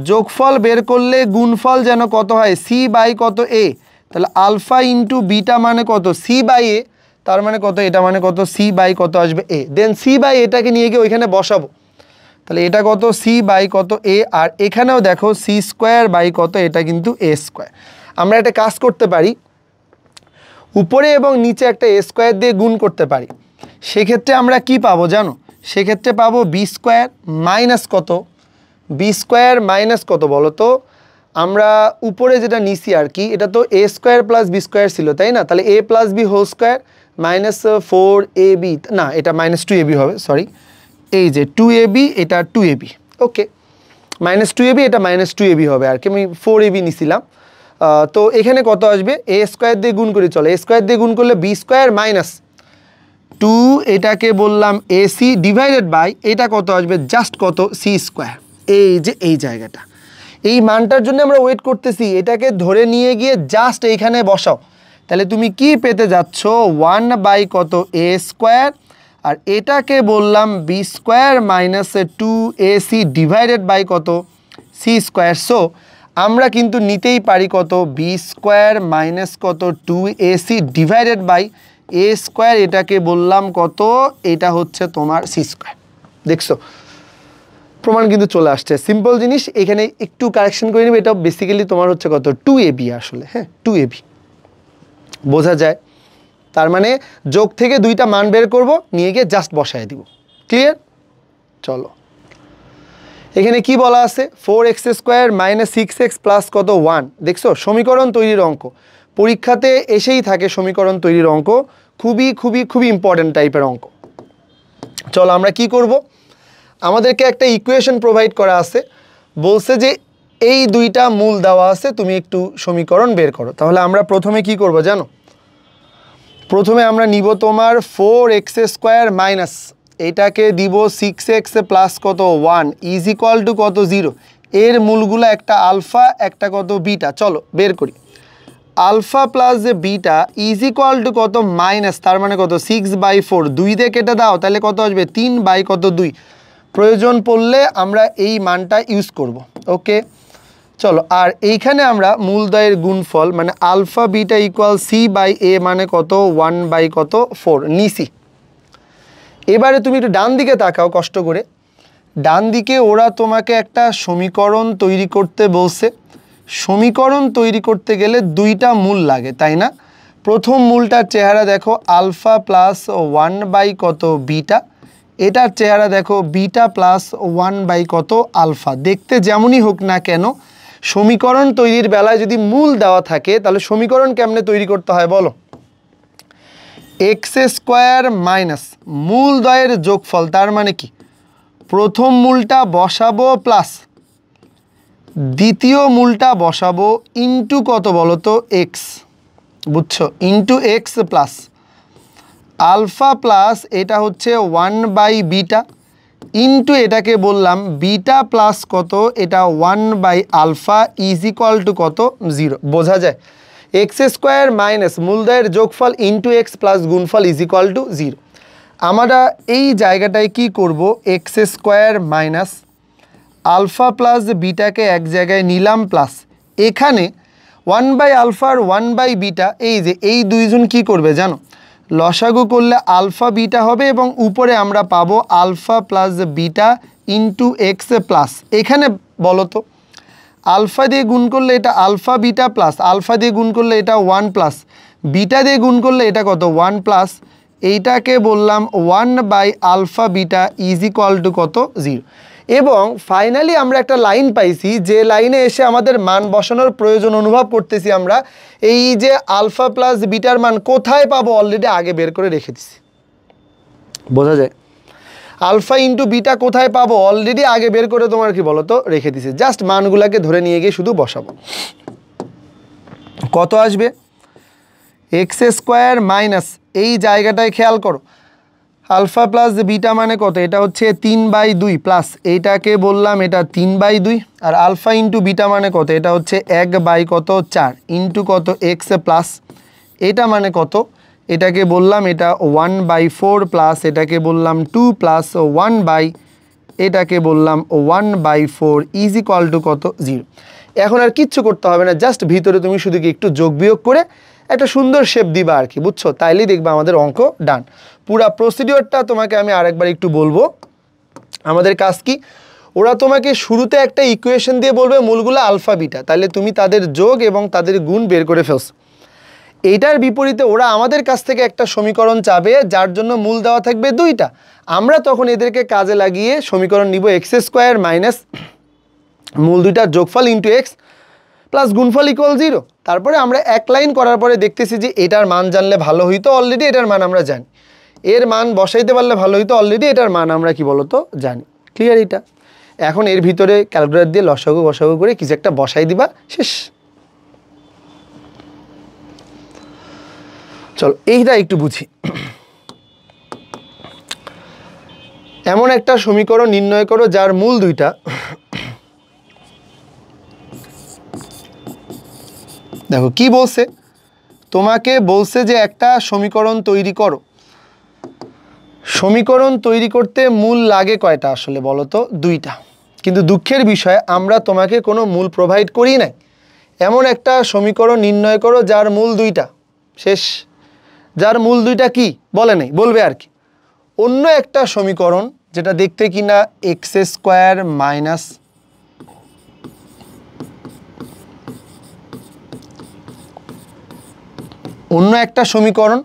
যোগফল বের করলে গুণফল যেন কত হয় সি বাই কত এ, তাহলে আলফা ইন্টু বিটা মানে কত সি বাই এ, তার মানে কত এটা মানে কত সি বাই কত আসবে এ, দেন সি বাই এটাকে নিয়ে গিয়ে ওইখানে বসাবো। তাহলে এটা কত সি বাই কত এ, আর এখানেও দেখো সি স্কোয়ার বাই কত, এটা কিন্তু এ স্কোয়ার। আমরা একটা কাজ করতে পারি, উপরে এবং নিচে একটা এ স্কোয়ার দিয়ে গুণ করতে পারি। সেক্ষেত্রে আমরা কি পাবো জানো? সেক্ষেত্রে পাবো বি স্কোয়ার মাইনাস কত, বি স্কোয়ার মাইনাস কত বলো তো? আমরা উপরে যেটা নিছি আর কি, এটা তো a square plus b square ছিল তাই না? তাহলে a plus b whole square minus 4ab, না এটা মাইনাস 2ab হবে, সরি, এই যে 2ab, এটা 2ab, ওকে, মাইনাস 2ab, এটা মাইনাস 2ab হবে আর কি, আমি 4ab নিছিলাম। তো এখানে কত আসবে? এ স্কোয়ার দিয়ে গুণ করি, চলো এ স্কোয়ার দিয়ে গুণ করলে বি স্কোয়ার মাইনাস 2, এটাকে বললাম এসি ডিভাইডেড বাই এটা কত আসবে? জাস্ট কত? C square. এই যে এই জায়গাটা, এই মানটার জন্য আমরা ওয়েট করতেছি, এটাকে ধরে নিয়ে গিয়ে জাস্ট এইখানে বসাও। তাহলে তুমি কি পেতে যাচ্ছ? 1 বাই কত এ স্কোয়ার, আর এটাকে বললাম b square minus 2ac divided by কত? C square. সো আমরা কিন্তু নিতেই পারি কত? বি স্কোয়ার মাইনাস কত 2ac divided by a square, এটাকে বললাম কত? এটা হচ্ছে তোমার সি স্কোয়ার। দেখছো প্রমাণ কিন্তু চলে আসছে, সিম্পল জিনিস। এখানে একটু কারেকশন করে নিবে, এটা বেসিক্যালি তোমার হচ্ছে কত? 2ab আসলে, হ্যাঁ 2ab বোঝা যায়। তার মানে যোগ থেকে দুইটা মান বের করব, নিয়ে গিয়ে জাস্ট বসায় দিব। ক্লিয়ার? চলো এখানে কি বলা আছে? 4x square minus 6x plus কত 1। দেখছো সমীকরণ তৈরির অঙ্ক পরীক্ষাতে এসেই থাকে, সমীকরণ তৈরির অঙ্ক খুবই খুবই খুবই ইম্পর্টেন্ট টাইপের অঙ্ক। চলো আমরা কি করব, আমাদেরকে একটা ইকুয়েশন প্রোভাইড করা আছে, বলছে যে এই দুইটা মূল দেওয়া আছে, তুমি একটু সমীকরণ বের করো। তাহলে আমরা প্রথমে কি করব জানো? প্রথমে আমরা নিব তোমার 4x স্কোয়ার মাইনাস, এটাকে দিব 6x প্লাস কত 1 ইজ ইকুয়াল টু কত 0। এর মূলগুলো একটা আলফা একটা কত বিটা, চলো বের করি। আলফা প্লাস যে বিটা ইজ ইকুয়াল টু কত মাইনাস, তার মানে কত 6/4, 2 দিয়ে কেটে দাও তাহলে কত আসবে? 3 বাই কত 2। প্রয়োজন পড়লে আমরা এই মানটা ইউজ করব। ওকে চলো, আর এইখানে আমরা মূলদ্বয়ের গুণফল মানে alpha beta equal c by এ মানে কত 1 বাই কত 4 নিসি। এবারে তুমি একটু ডান দিকে তাকাও কষ্ট করে, ডান দিকে ওরা তোমাকে একটা সমীকরণ তৈরি করতে বলছে। সমীকরণ তৈরি করতে গেলে দুইটা মূল লাগে তাই না? প্রথম মূলটার চেহারা দেখো আলফা প্লাস 1 বাই কত বিটা, এটার চেহারা দেখো বিটা প্লাস 1 বাই কত আলফা। দেখতে যেমনই হোক না কেন, সমীকরণ তৈরির বেলায় যদি মূল দেওয়া থাকে তাহলে সমীকরণ কেমনে তৈরি করতে হয় বলো? এক্স স্কোয়ার মাইনাস মূলদ্বয়ের যোগফল, তার মানে কি প্রথম মূলটা বসাবো প্লাস দ্বিতীয় মূলটা বসাবো ইন্টু কত বলো তো? এক্স, বুঝছো? Into x plus alpha plus এটা হচ্ছে 1 বাই বিটা ইন্টু এটাকে বললাম বিটা প্লাস কত? এটা 1 by alpha is equal to কত? 0। বোঝা যায়? এক্স স্কোয়ার মাইনাস মূলদ্বয়ের যোগফল ইন্টু এক্স প্লাস গুণফল ইজ ইকুয়াল টু 0। আমরা এই জায়গাটায় কি করব? X square minus alpha plus বিটাকে এক জায়গায় নিলাম প্লাস এখানে 1 বাই আলফার 1 বাই বিটা, এই যে এই দুইজন কি করবে জানো? লসাগু করলে আলফা বিটা হবে এবং উপরে আমরা পাবো alpha plus beta into x plus. এখানে বলো তো আলফা দিয়ে গুণ করলে এটা আলফা বিটা প্লাস আলফা দিয়ে গুণ করলে এটা 1 প্লাস বিটা দিয়ে গুণ করলে এটা কত 1 প্লাস, এইটাকে বললাম 1 by alpha beta is equal to কত? 0। এবং ফাইনালি আমরা একটা লাইন পাইছি, যে লাইনে এসে আমাদের মান বসানোর প্রয়োজন অনুভব করতেছি আমরা। এই যে আলফা প্লাস বিটার মান কোথায় পাবো অলরেডি আগে বের করে রেখে দিছি। বোঝা যায়? আলফা ইন্টু বিটা কোথায় পাবো অলরেডি আগে বের করে তোমার কি বলো তো রেখে দিছি, জাস্ট মানগুলাকে ধরে নিয়ে গিয়ে শুধু বসাবো। কত আসবে? এক্স স্কোয়ার মাইনাস এই জায়গাটায় খেয়াল করো আলফা প্লাস বিটা মানে কত? এটা হচ্ছে 3/2 প্লাস এইটাকে বললাম এটা 3/2 আর আলফা ইন্টু বিটা মানে কত? এটা হচ্ছে 1 বাই কত 4 ইন্টু কত এক্স প্লাস এটা মানে কত? এটাকে বললাম এটা 1/4 প্লাস এটাকে বললাম 2 প্লাস 1 বাই এটাকে বললাম 1/4 ইজ ইকুয়াল টু কত? 0। এখন আর কিচ্ছু করতে হবে না, জাস্ট ভিতরে তুমি শুধু কি একটু যোগ বিয়োগ করে একটা সুন্দর শেপ দিবা আর কি, বুঝছো? তাইলেই দেখবা আমাদের অঙ্ক ডান। পুরা প্রসিডিওরটা তোমাকে আমি আরেকবার একটু বলবো। আমাদের কাজ কি, ওরা তোমাকে শুরুতে একটা ইকুয়েশন দিয়ে বলবে মূলগুলো আলফা বিটা, তাহলে তুমি তাদের যোগ এবং তাদের গুণ বের করে ফেলছো। এইটার বিপরীতে ওরা আমাদের কাছ থেকে একটা সমীকরণ চাবে যার জন্য মূল দেওয়া থাকবে 2টা। আমরা তখন এদেরকে কাজে লাগিয়ে সমীকরণ নিব এক্স স্কোয়ার মাইনাস মূল 2টার যোগফল ইন্টু এক্স প্লাস গুণফল ইকুয়াল 0। তারপরে আমরা এক লাইন করার পরে দেখতেছি যে এটার মান জানলে ভালো হইতো, অলরেডি এটার মান আমরা জানি, এর মান বসাইতে পারলে ভালো হইতো, অলরেডি এটার মান আমরা কি বলতো জানি। ক্লিয়ার? এটা এখন এর ভিতরে ক্যালকুলেটর দিয়ে লসাগু গসাগু করে কিছু একটা বসাই দিবা, শেষ। চলো এইটা একটু বুঝি। এমন একটা সমীকরণ নির্ণয় করো যার মূল 2টা, দেখো কি বলছে, তোমাকে বলছে যে একটা সমীকরণ তৈরি করো। সমীকরণ তৈরি করতে মূল লাগে কয়টা আসলে বলো তো? 2টা। কিন্তু দুঃখের বিষয় আমরা তোমাকে কোনো মূল প্রোভাইড করি নাই। এমন একটা সমীকরণ নির্ণয় করো যার মূল 2টা, শেষ। যার মূল 2টা কি বলে নাই, বলবে আর কি। অন্য একটা সমীকরণ যেটা দেখতে কিনা এক্স স্কোয়ার মাইনাস অন্য একটা সমীকরণ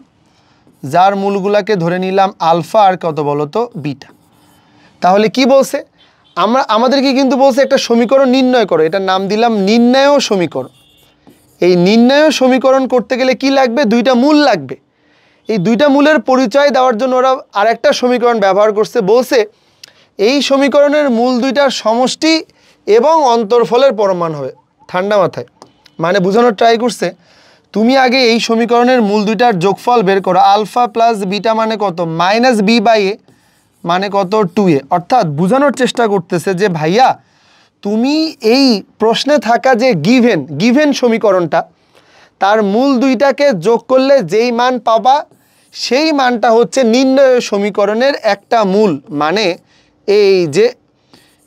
যার মূলগুলাকে ধরে নিলাম আলফা আর কত বলো তো বিটা। তাহলে কি বলছে, আমাদেরকে কিন্তু বলছে একটা সমীকরণ নির্ণয় করো, এটার নাম দিলাম নির্ণয় সমীকরণ। এই নির্ণয় সমীকরণ করতে গেলে কি লাগবে? 2টা মূল লাগবে। এই 2টা মূলের পরিচয় দেওয়ার জন্য ওরা আরেকটা সমীকরণ ব্যবহার করছে, বলছে এই সমীকরণের মূল 2টার সমষ্টি এবং অন্তর্ফলের পরমাণ হবে। ঠান্ডা মাথায় মানে বোঝানোর ট্রাই করছে, তুমি আগে এই সমীকরণের মূল 2টার যোগফল বের করো। আলফা প্লাস বিটা মানে কত? মাইনাস বি বাই এ মানে কত? 2a। অর্থাৎ বোঝানোর চেষ্টা করতেছে যে ভাইয়া তুমি এই প্রশ্নে থাকা যে গিভেন সমীকরণটা, তার মূল 2টাকে যোগ করলে যেই মান পাবা সেই মানটা হচ্ছে নির্ণয় সমীকরণের একটা মূল। মানে এই যে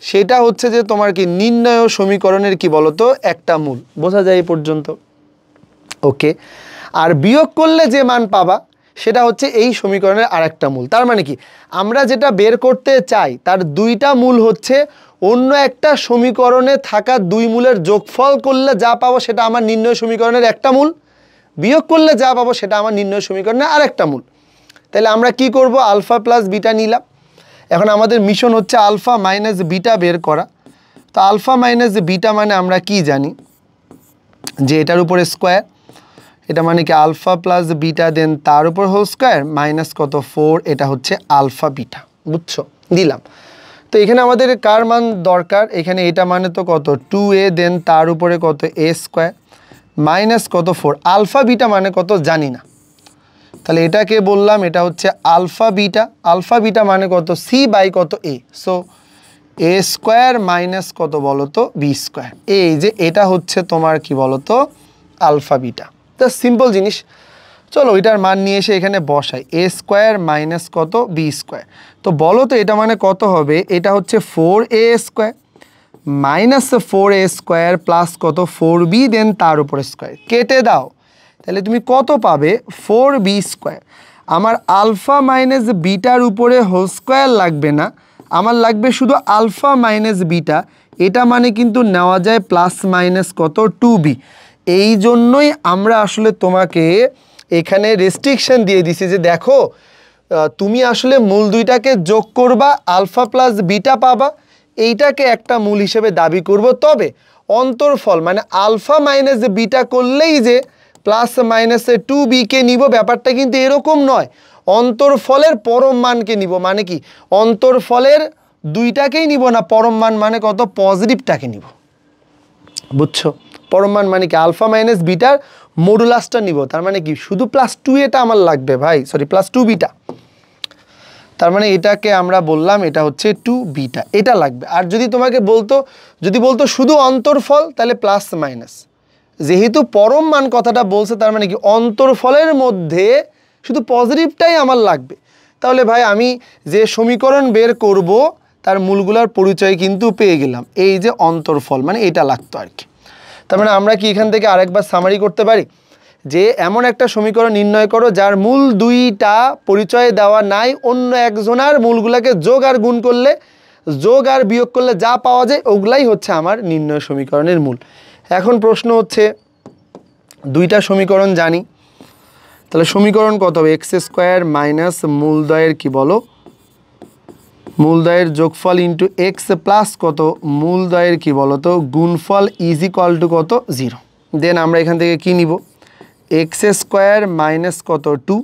সেটা হচ্ছে যে তোমার কি নির্ণয় সমীকরণের কি বলতো একটা মূল। বোঝা যায় এই পর্যন্ত? ওকে। আর বিয়োগ করলে যে মান পাবা সেটা হচ্ছে এই সমীকরণের আরেকটা মূল। তার মানে কি আমরা যেটা বের করতে চাই তার 2টা মূল হচ্ছে অন্য একটা সমীকরণে থাকা 2 মূলের যোগফল করলে যা পাবো সেটা আমার নির্ণয় সমীকরণের একটা মূল, বিয়োগ করলে যা পাবো সেটা আমার নির্ণয় সমীকরণের আরেকটা মূল। তাহলে আমরা কি করব? আলফা প্লাস বিটা নিলাম। এখন আমাদের মিশন হচ্ছে আলফা মাইনাস বিটা বের করা। তো আলফা মাইনাস বিটা মানে আমরা কি জানি যে এটার উপরে স্কোয়ার, এটা মানে কি আলফা প্লাস বিটা দেন তার উপর হোল স্কোয়ার মাইনাস কত 4, এটা হচ্ছে আলফা বিটা। বুঝছো? দিলাম। তো এখানে আমাদের কার মান দরকার? এখানে এটা মানে তো কত 2a দেন তার উপরে কত a স্কোয়ার মাইনাস কত 4। আলফা বিটা মানে কত জানি না, তাহলে এটাকে বললাম এটা হচ্ছে আলফা বিটা। আলফা বিটা মানে কত? সি বাই কত এ। সো এ স্কোয়ার মাইনাস কত বলো তো বি স্কোয়ার। এই যে এটা হচ্ছে তোমার কি বলো তো আলফা বিটা। জাস্ট সিম্পল জিনিস। চলো এটার মান নিয়ে এসে এখানে বসাই, এ স্কোয়ার মাইনাস কত বি স্কোয়ার। তো বলো তো এটা মানে কত হবে? এটা হচ্ছে 4a square minus 4a square plus কত 4b দেন তার উপরে স্কোয়ার। কেটে দাও, তাহলে তুমি কত পাবে? 4b square. আমার আলফা মাইনাস বিটার উপরে হোল স্কোয়ার লাগবে না, আমার লাগবে শুধু আলফা মাইনাস বিটা। এটা মানে কিন্তু নেওয়া যায় প্লাস মাইনাস কত 2b। এই জন্যই আমরা আসলে তোমাকে এখানে রেস্ট্রিকশন দিয়ে দিছি যে দেখো তুমি আসলে মূল 2টাকে যোগ করবা, আলফা প্লাস বিটা পাবা, এইটাকে একটা মূল হিসেবে দাবি করব। তবে অন্তর্ফল মানে আলফা মাইনাস বিটা করলেই যে প্লাস মাইনাসে 2b কে নিব ব্যাপারটা কিন্তু এরকম নয়। অন্তর্ফলের পরম মানকে নিব। মানে কি অন্তর্ফলের 2টাকেই নিব না, পরম মান মানে কত পজিটিভটাকে নিব। বুঝছো? পরম মান মানে কি আলফা মাইনাস বিটার মডুলাসটা নিব। তার মানে কি শুধু প্লাস 2 এটা আমার লাগবে ভাই, সরি প্লাস 2 বিটা। তার মানে এটাকে আমরা বললাম এটা হচ্ছে 2 বিটা, এটা লাগবে। আর যদি তোমাকে বলতো শুধু অন্তর্ফল তাহলে প্লাস মাইনাস। যেহেতু পরম মান কথাটা বলছে তার মানে কি অন্তর্ফলের মধ্যে শুধু পজিটিভটাই আমার লাগবে। তাহলে ভাই আমি যে সমীকরণ বের করব তার মূলগুলার পরিচয় কিন্তু পেয়ে গেলাম। এই যে অন্তর্ফল মানে এটা লাগতো আর কি। তার মানে আমরা কি এখান থেকে আরেকবার সামারি করতে পারি যে এমন একটা সমীকরণ নির্ণয় করো যার মূল 2টা পরিচয় দেওয়া নাই, অন্য একজনের মূলগুলোকে যোগ আর গুণ করলে যোগ আর বিয়োগ করলে যা পাওয়া যায় ওগুলাই হচ্ছে আমার নির্ণয় সমীকরণের মূল। এখন প্রশ্ন হচ্ছে দুইটা সমীকরণ জানি, তাহলে সমীকরণ কত হবে? এক্স স্কোয়ার মাইনাস মূলদয়ের কি বলো, মূলদয়ের যোগফল ইন্টু এক্স প্লাস কত মূলদয়ের কি বলো তো গুণফল ইজ ইকুয়াল টু কত 0। দেন আমরা এখান থেকে কি নিব? এক্স স্কোয়ার মাইনাস কত 2,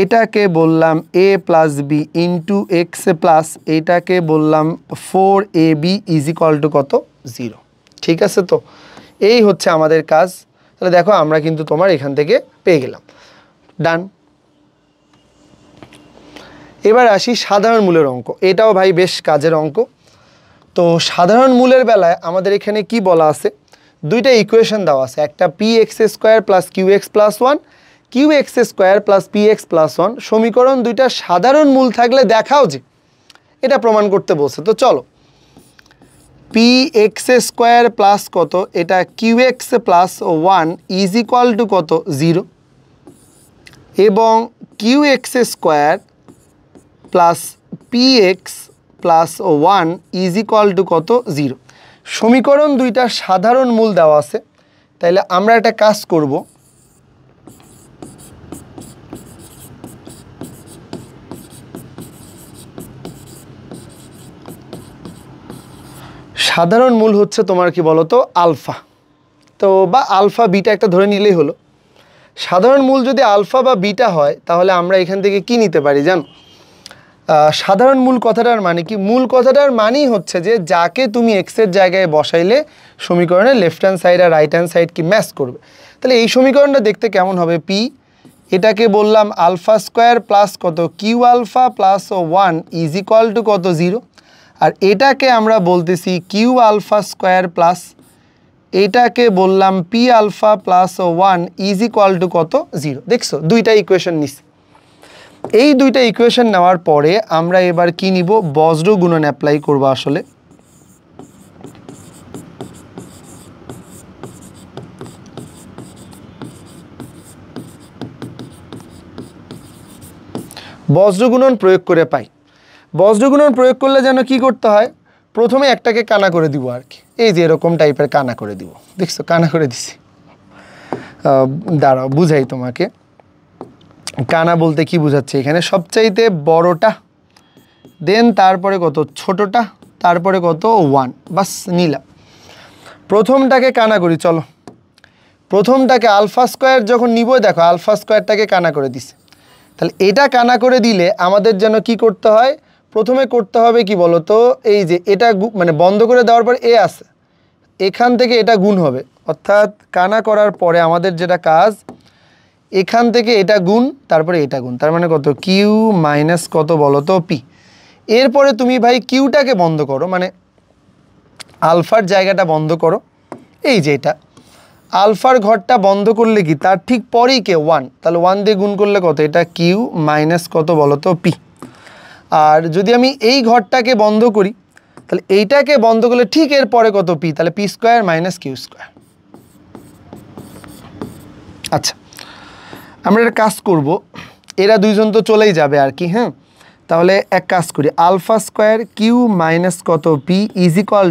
এটাকে বললাম a plus b into x plus এটাকে বললাম 4ab ইজ ইকুয়াল টু কত 0। ঠিক আছে, তো এই হচ্ছে আমাদের কাজ। তাহলে দেখো আমরা কিন্তু তোমার এখান থেকে পেয়ে গেলাম, ডান। এবার আসি সাধারণ মূলের অঙ্ক। এটাও ভাই বেশ কাজের অঙ্ক। তো সাধারণ মূলের বেলায় আমাদের এখানে কি বলা আছে? দুইটা ইকুয়েশন দেওয়া আছে, একটা p x square plus q x plus 1, q x square plus P x plus 1। সমীকরণ দুইটা সাধারণ মূল থাকলে দেখাও যে এটা প্রমাণ করতে বলছে। তো চলো, পি এক্স স্কোয়ার প্লাস কত এটা q x plus 1 is equal to কত 0, এবং q x square plus P x plus 1 is equal to কত 0। সমীকরণ দুইটা সাধারণ মূল দেওয়া আছে, তাইলে আমরা একটা কাজ করব, সাধারণ মূল হচ্ছে তোমার কি বলতো আলফা, তো বা আলফা বিটা একটা ধরে নিলেই হলো। সাধারণ মূল যদি আলফা বা বিটা হয় তাহলে আমরা এখান থেকে কি নিতে পারি জানো? সাধারণ মূল কথাটার মানে কি? মূল কথাটার মানেই হচ্ছে যে যাকে তুমি এক্সের জায়গায় বসাইলে সমীকরণের লেফট হ্যান্ড সাইড আর রাইট হ্যান্ড সাইড কি ম্যাচ করবে। তাহলে এই সমীকরণটা দেখতে কেমন হবে? পি, এটাকে বললাম আলফা স্কোয়ার প্লাস কত q alpha plus 1 is equal to কত 0, আর এটাকে আমরা বলতেছি কিউ আলফা স্কোয়ার প্লাস এটাকে বললাম p alpha plus 1 is equal to কত 0। দেখছো দুইটা ইকুয়েশন নিছি। এই দুইটা ইকুয়েশন নেওয়ার পরে আমরা এবার কি নিব? বজ্র গুণন অ্যাপ্লাই করব। আসলে বজ্র গুণন প্রয়োগ করে পাই। বজ্র গুণন প্রয়োগ করলে যেন কি করতে হয়? প্রথমে একটাকে কানা করে দিব আর কি, এই যে এরকম টাইপের কানা করে দিব। দেখছো কানা করে দিছি, দাঁড়াও বুঝাই তোমাকে। কানা বলতে কি বুঝাচ্ছে? এখানে সবচাইতে বড়টা, দেন তারপরে কত ছোটটা, তারপরে কত 1, বাস নিলাম। প্রথমটাকে কানা করি, চলো। প্রথমটাকে আলফা স্কোয়ার যখন নিব, দেখো আলফা স্কোয়ারটাকে কানা করে দিছে। তাহলে এটা কানা করে দিলে আমাদের যেন কি করতে হয়? প্রথমে করতে হবে কি বলো তো, এই যে এটা মানে বন্ধ করে দেওয়ার পর এ আছে, এখান থেকে এটা গুণ হবে, অর্থাৎ কানা করার পরে আমাদের যেটা কাজ, এখান থেকে এটা গুণ তারপরে এটা গুণ, তার মানে কত কিউ মাইনাস কত বলো তো পি। এরপরে তুমি ভাই কিউটাকে বন্ধ করো, মানে আলফার জায়গাটা বন্ধ করো, এই যে এটা আলফার ঘরটা বন্ধ করলে কি তার ঠিক পরেই কে 1, তাহলে 1 দিয়ে গুণ করলে কত? এটা কিউ মাইনাস কত বলো তো পি। আর যদি আমি এই ঘরটাকে বন্ধ করি, তাহলে এইটাকে বন্ধ করলে ঠিক এর পরে কত? পি, তাহলে p square minus q square. আচ্ছা, আমরা একটা কাজ করব, এরা দুইজন তো চলেই যাবে আর কি। হ্যাঁ, তাহলে এক কাজ করি, আলফা স্কোয়ার কিউ মাইনাস কত p is equal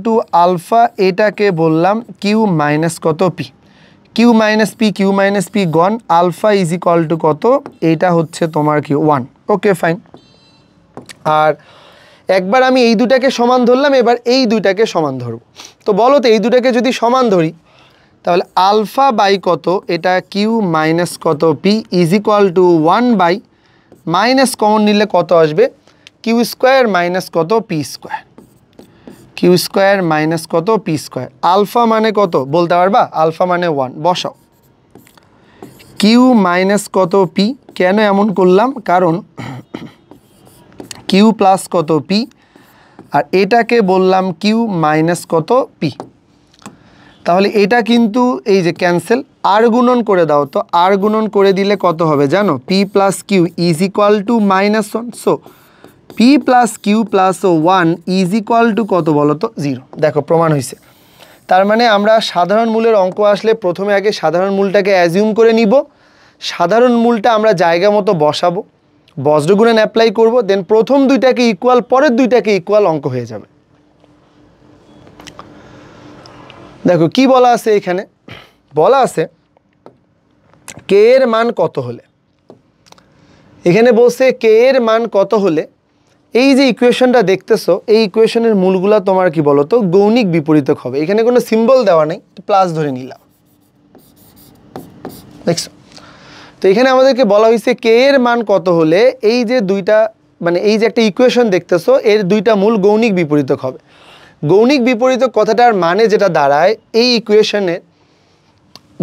to alpha, এটাকে বললাম কিউ মাইনাস কত পি, কিউ মাইনাস পি গন, আলফা ইজ ইকুয়াল টু কত? এইটা হচ্ছে তোমার কি 1। Okay fine. আর একবার আমি এই দুটাকে সমান ধরলাম, এবার এই দুইটাকে সমান ধরব। তো বলো তো এই দুটাকে যদি সমান ধরি তাহলে আলফা বাই কত? এটা কিউ মাইনাস কত p is equal to 1 by minus common নিলে কত আসবে? কিউ স্কোয়ার মাইনাস কত p square, q square minus কত পি স্কোয়ার। আলফা মানে কত বলতে পারবা? আলফা মানে 1, বসাও। কিউ মাইনাস কত পি, কেন এমন করলাম? কারণ কিউ প্লাস কত পি, আর এটাকে বললাম কিউ মাইনাস কত পি। তাহলে এটা কিন্তু এই যে ক্যান্সেল, আর গুণন করে দাও তো, আর গুণন করে দিলে কত হবে জানো? P plus Q is equal to -1, so p plus q plus 1 is equal to কত বলো তো 0। দেখো প্রমাণ হয়েছে। তার মানে আমরা সাধারণ মূলের অঙ্ক আসলে প্রথমে আগে সাধারণ মূলটাকে অ্যাজিউম করে নিব, সাধারণ মূলটা আমরা জায়গা মতো বসাবো, বজ্র গুণন অ্যাপ্লাই করব, দেন প্রথম দুইটাকে ইকুয়াল, পরের দুইটাকে ইকুয়াল অঙ্ক হয়ে যাবে। দেখো কি বলা আছে এখানে, বলা আছে কে এর মান কত হলে, এখানে বলছে কে এর মান কত হলে এই যে ইকুয়েশনটা দেখতেছো এই ইকুয়েশনের মূলগুলা তোমার কি বলতো গৌণিক বিপরীতক হবে। এখানে কোনো সিম্বল দেওয়া নেই, প্লাস ধরে নিলাম, দেখছো? তো এখানে আমাদেরকে বলা হয়েছে কে এর মান কত হলে এই যে দুইটা মানে এই যে একটা ইকুয়েশন দেখতেছো এর দুইটা মূল গৌণিক বিপরীতক হবে। গৌণিক বিপরীতক কথাটার মানে যেটা দাঁড়ায় এই ইকুয়েশনের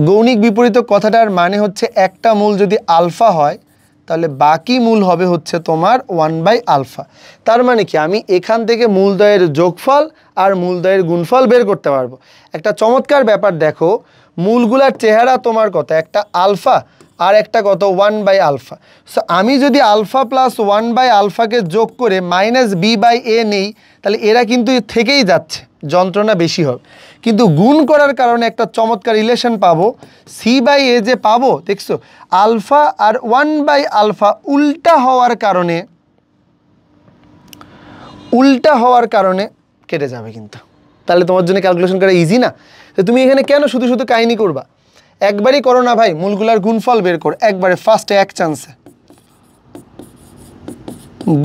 গৌণিক বিপরীতক কথাটার মানে হচ্ছে একটা মূল যদি আলফা হয় তাহলে বাকি মূল হবে হচ্ছে তোমার 1/α। তার মানে কি আমি এখান থেকে মূলদ্বয়ের যোগফল আর মূলদ্বয়ের গুণফল বের করতে পারবো। একটা চমৎকার ব্যাপার দেখো, মূলগুলার চেহারা তোমার কত, একটা আলফা আর একটা কত 1/α। সো আমি যদি আলফা প্লাস 1/αকে যোগ করে -b/a নেই তাহলে এরা কিন্তু থেকেই যাচ্ছে, যন্ত্রণা বেশি হবে। কিন্তু গুণ করার কারণে একটা চমৎকার রিলেশন পাবো, c/a যে পাবো, দেখছো আলফা আর 1/α উল্টা হওয়ার কারণে কেটে যাবে কিন্তু। তাহলে তোমার জন্য ক্যালকুলেশন করা ইজি না? তো তুমি এখানে কেন শুধু শুধু কাহিনী করবা, একবারই করো না ভাই, মূলগুলার গুণফল বের কর একবারে ফার্স্টে এক চান্সে।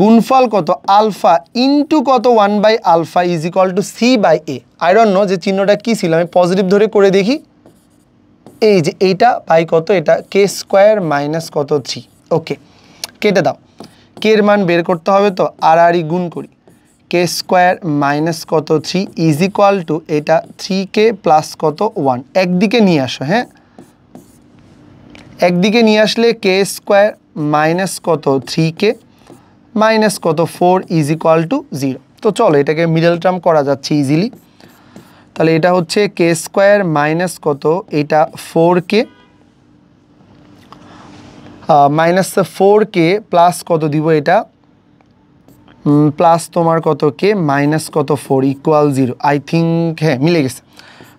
গুণফল কত, আলফা ইন্টু কত 1/α is equal to c/a। I don't know যে চিহ্নটা কি ছিল, আমি পজিটিভ ধরে করে দেখি। এই যে এইটা পাই কত, এটা k² মাইনাস কত 3। ওকে, কেটে দাও, কে এর মান বের করতে হবে তো আর গুণ করি, k² মাইনাস কত 3 ইজ ইকুয়াল টু এটা 3k প্লাস কত 1। একদিকে নিয়ে আসো, হ্যাঁ একদিকে নিয়ে আসলে k² মাইনাস কত 3k মাইনাস কত 4 ইজ ইকুয়াল টু 0। তো চলো এটাকে মিডল টার্ম করা যাচ্ছে ইজিলি। তাহলে এটা হচ্ছে k² মাইনাস কত, এটা 4k মাইনাস 4k প্লাস কত দিব, এটা প্লাস তোমার কত কে মাইনাস কত 4 ইকুয়াল 0। আই থিঙ্ক হ্যাঁ মিলে গেছে।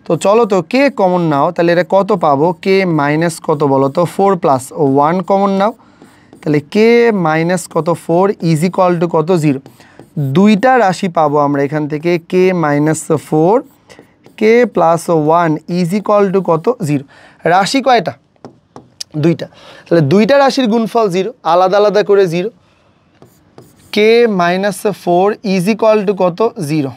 তো চলো তো কে কমন নাও, তাহলে এটা কত পাবো, কে মাইনাস কত বলো তো 4 প্লাস 1 কমন নাও, তাহলে কে মাইনাস কত 4 ইজ ইকুয়াল টু কত 0। দুইটা রাশি পাবো আমরা এখান থেকে, k minus 4 k plus 1 is equal to কত 0। রাশি কয়টা, দুইটা, তাহলে দুইটা রাশির গুণফল 0, আলাদা আলাদা করে 0। কে মাইনাস 4 ইজ ইকুয়াল টু কত 0,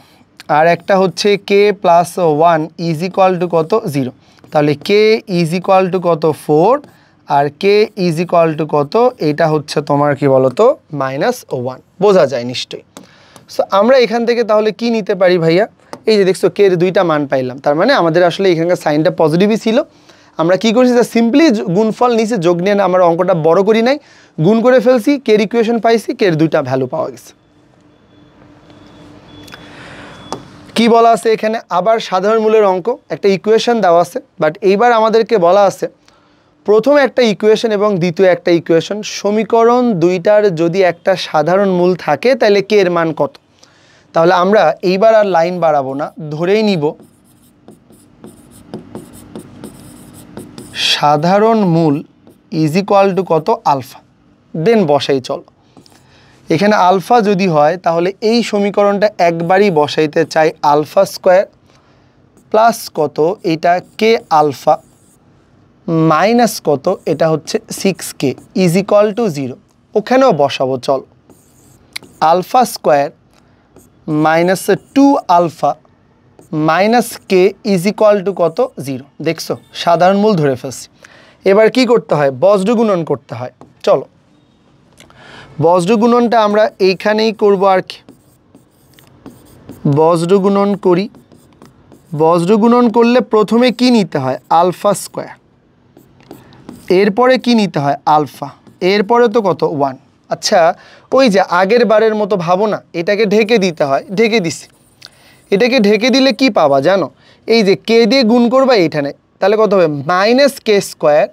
আর একটা হচ্ছে কে প্লাস 1 ইজ ইকুয়াল টু কত 0। তাহলে কে ইজ ইকুয়াল টু কত 4 আর কে ইজ ইকুয়াল টু কত, এটা হচ্ছে তোমার কি বলতো -1। বোঝা যায় নিশ্চয়ই। সো আমরা এখান থেকে তাহলে কি নিতে পারি ভাইয়া, এই যে দেখছো কে এর দুইটা মান পাইলাম, তার মানে আমাদের আসলে এখানকার সাইনটা পজিটিভই ছিল। আমরা কি করছি, যে সিম্পলি গুণফল নিচে যোগ নিয়ে না, আমরা অঙ্কটা বড় করি নাই, গুণ করে ফেলছি, কে এর ইকুয়েশন পাইছি, কে এর দুইটা ভ্যালু পাওয়া গেছে। কি বলা আছে এখানে, আবার সাধারণ মূলের অঙ্ক, একটা ইকুয়েশন দেওয়া আছে, বাট এইবার আমাদেরকে বলা আছে প্রথম একটা ইকুয়েশন এবং দ্বিতীয় একটা ইকুয়েশন, সমীকরণ দুইটার যদি একটা সাধারণ মূল থাকে তাহলে কে এর মান কত। তাহলে আমরা এইবার আর লাইন বাড়াবো না, ধরেই নিব সাধারণ মূল ইজ ইকুয়াল টু কত আলফা, দেন বসাই চলো। এখানে আলফা যদি হয় তাহলে এই সমীকরণটা একবারই বসাইতে চাই, α² প্লাস কত এটা কে আলফা মাইনাস কত এটা হচ্ছে 6k ইজ ইকুয়াল টু 0। ওখানেও বসাবো চল, α² minus 2α minus k is equal to কত 0। দেখছো সাধারণ মূল ধরে ফেলছি। এবার কি করতে হয়, বজ্র গুণন করতে হয়। চলো বজ্র গুণনটা আমরা এইখানেই করবো, আর কি বজ্র গুণন করি। বজ্র গুণন করলে প্রথমে কি নিতে হয়, α², এরপরে কি নিতে হয় আলফা, এরপরে তো কত 1। আচ্ছা ওই যে আগের বারের মতো ভাবো না, এটাকে ঢেকে দিতে হয়, ঢেকে দিছি। এটাকে ঢেকে দিলে কি পাবা জানো, এই যে কে দিয়ে গুণ করবা এইখানে, তাহলে কত হবে -k²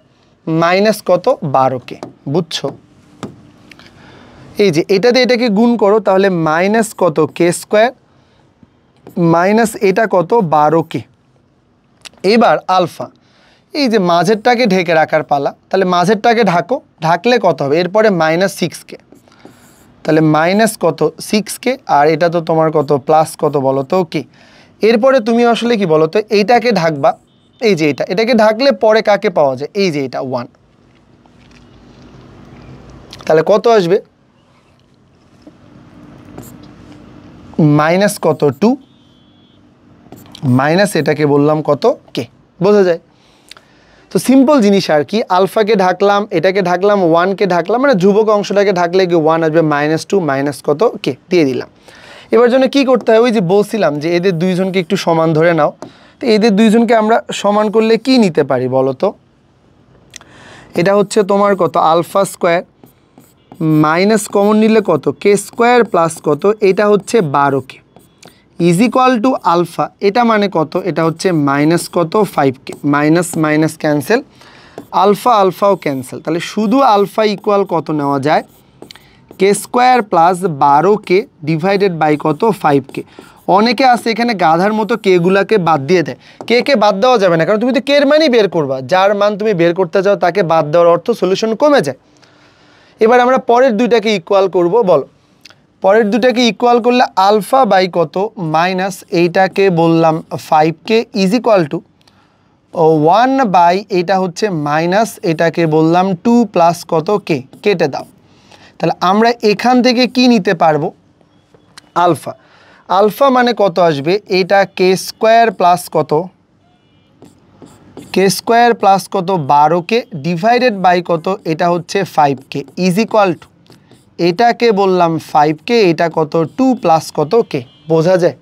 মাইনাস কত 12k। বুঝছো, এই যে এটাতে এটাকে গুণ করো, তাহলে মাইনাস কত k² মাইনাস এটা কত 12k। এবার আলফা, এই যে মাঝেরটাকে ঢেকে রাখার পালা, তাহলে মাঝেরটাকে ঢাকো, ঢাকলে কত হবে, এরপরে -6k। তাহলে মাইনাস কত 6k, আর এটা তো তোমার কত প্লাস কত বলো তো k। এরপরে তুমি আসলে কি বলো তো, এইটাকে ঢাকবা, এই যে এটাকে ঢাকলে পরে কাকে পাওয়া যায়, এই যে এটা 1, তাহলে কত আসবে মাইনাস কত 2 মাইনাস এটাকে বললাম কত k। বোঝা যায়? তো সিম্পল জিনিস আর কি, আলফাকে ঢাকলাম, এটাকে ঢাকলাম, 1কে ঢাকলাম, মানে ধ্রুবক অংশটাকে ঢাকলে কি 1 আসবে -2 মাইনাস কত k দিয়ে দিলাম। এবার জন্য কি করতে হবে, ওই যে বলছিলাম যে এদের দুইজনকে একটু সমান ধরে নাও। তো এদের দুইজনকে আমরা সমান করলে কি নিতে পারি বলো তো, এটা হচ্ছে তোমার কত আলফা স্কোয়ার মাইনাস কমন নিলে কত কে স্কোয়ার প্লাস কত, এটা হচ্ছে 12k is equal to alpha, এটা মানে কত, এটা হচ্ছে মাইনাস কত 5k, minus minus cancel, alpha আলফাও ক্যান্সেল, তাহলে শুধু আলফা ইকুয়াল কত নেওয়া যায় k square plus 12k divided by কত 5k। অনেকে আছে এখানে গাধার মতো কেগুলাকে বাদ দিয়ে দেয়, কে বাদ দেওয়া যাবে না, কারণ তুমি তো কের মানই বের করবা, যার মান তুমি বের করতে চাও তাকে বাদ দেওয়ার অর্থ সলিউশন কমে যায়। এবার আমরা পরের দুইটাকে ইকুয়াল করব, বলো পরের দুটাকে ইকুয়াল করলে আলফা বাই কত মাইনাস এইটাকে বললাম 5k is equal to 1 by এটা হচ্ছে মাইনাস এটাকে বললাম 2 প্লাস কত কে, কেটে দাও। তাহলে আমরা এখান থেকে কি নিতে পারবো আলফা, আলফা মানে কত আসবে, এটা কে স্কোয়ার প্লাস কত কে স্কোয়ার প্লাস কত 12k ডিভাইডেড বাই কত, এটা হচ্ছে 5k ইজ ইকুয়াল টু এটাকে বললাম 5k, এটা কত 2 প্লাস কত কে। বোঝা যায়?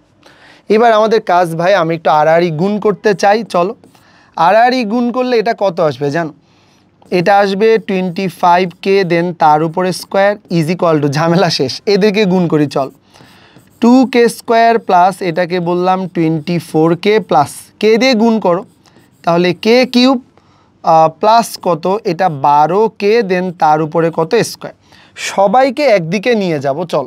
এবার আমাদের কাজ ভাই, আমি একটু আড়াআড়ি গুণ করতে চাই, চলো আড়াআড়ি গুণ করলে এটা কত আসবে জানো, এটা আসবে 25k দেন তার উপরে স্কোয়ার ইজ ইকুয়াল টু, ঝামেলা শেষ, এদেরকে গুণ করি চল, 2k স্কোয়ার প্লাস এটাকে বললাম 24k প্লাস কে দিয়ে গুণ করো, তাহলে কে কিউব প্লাস কত, এটা 12k দেন তার উপরে কত স্কোয়ার। সবাইকে একদিকে নিয়ে যাব, চল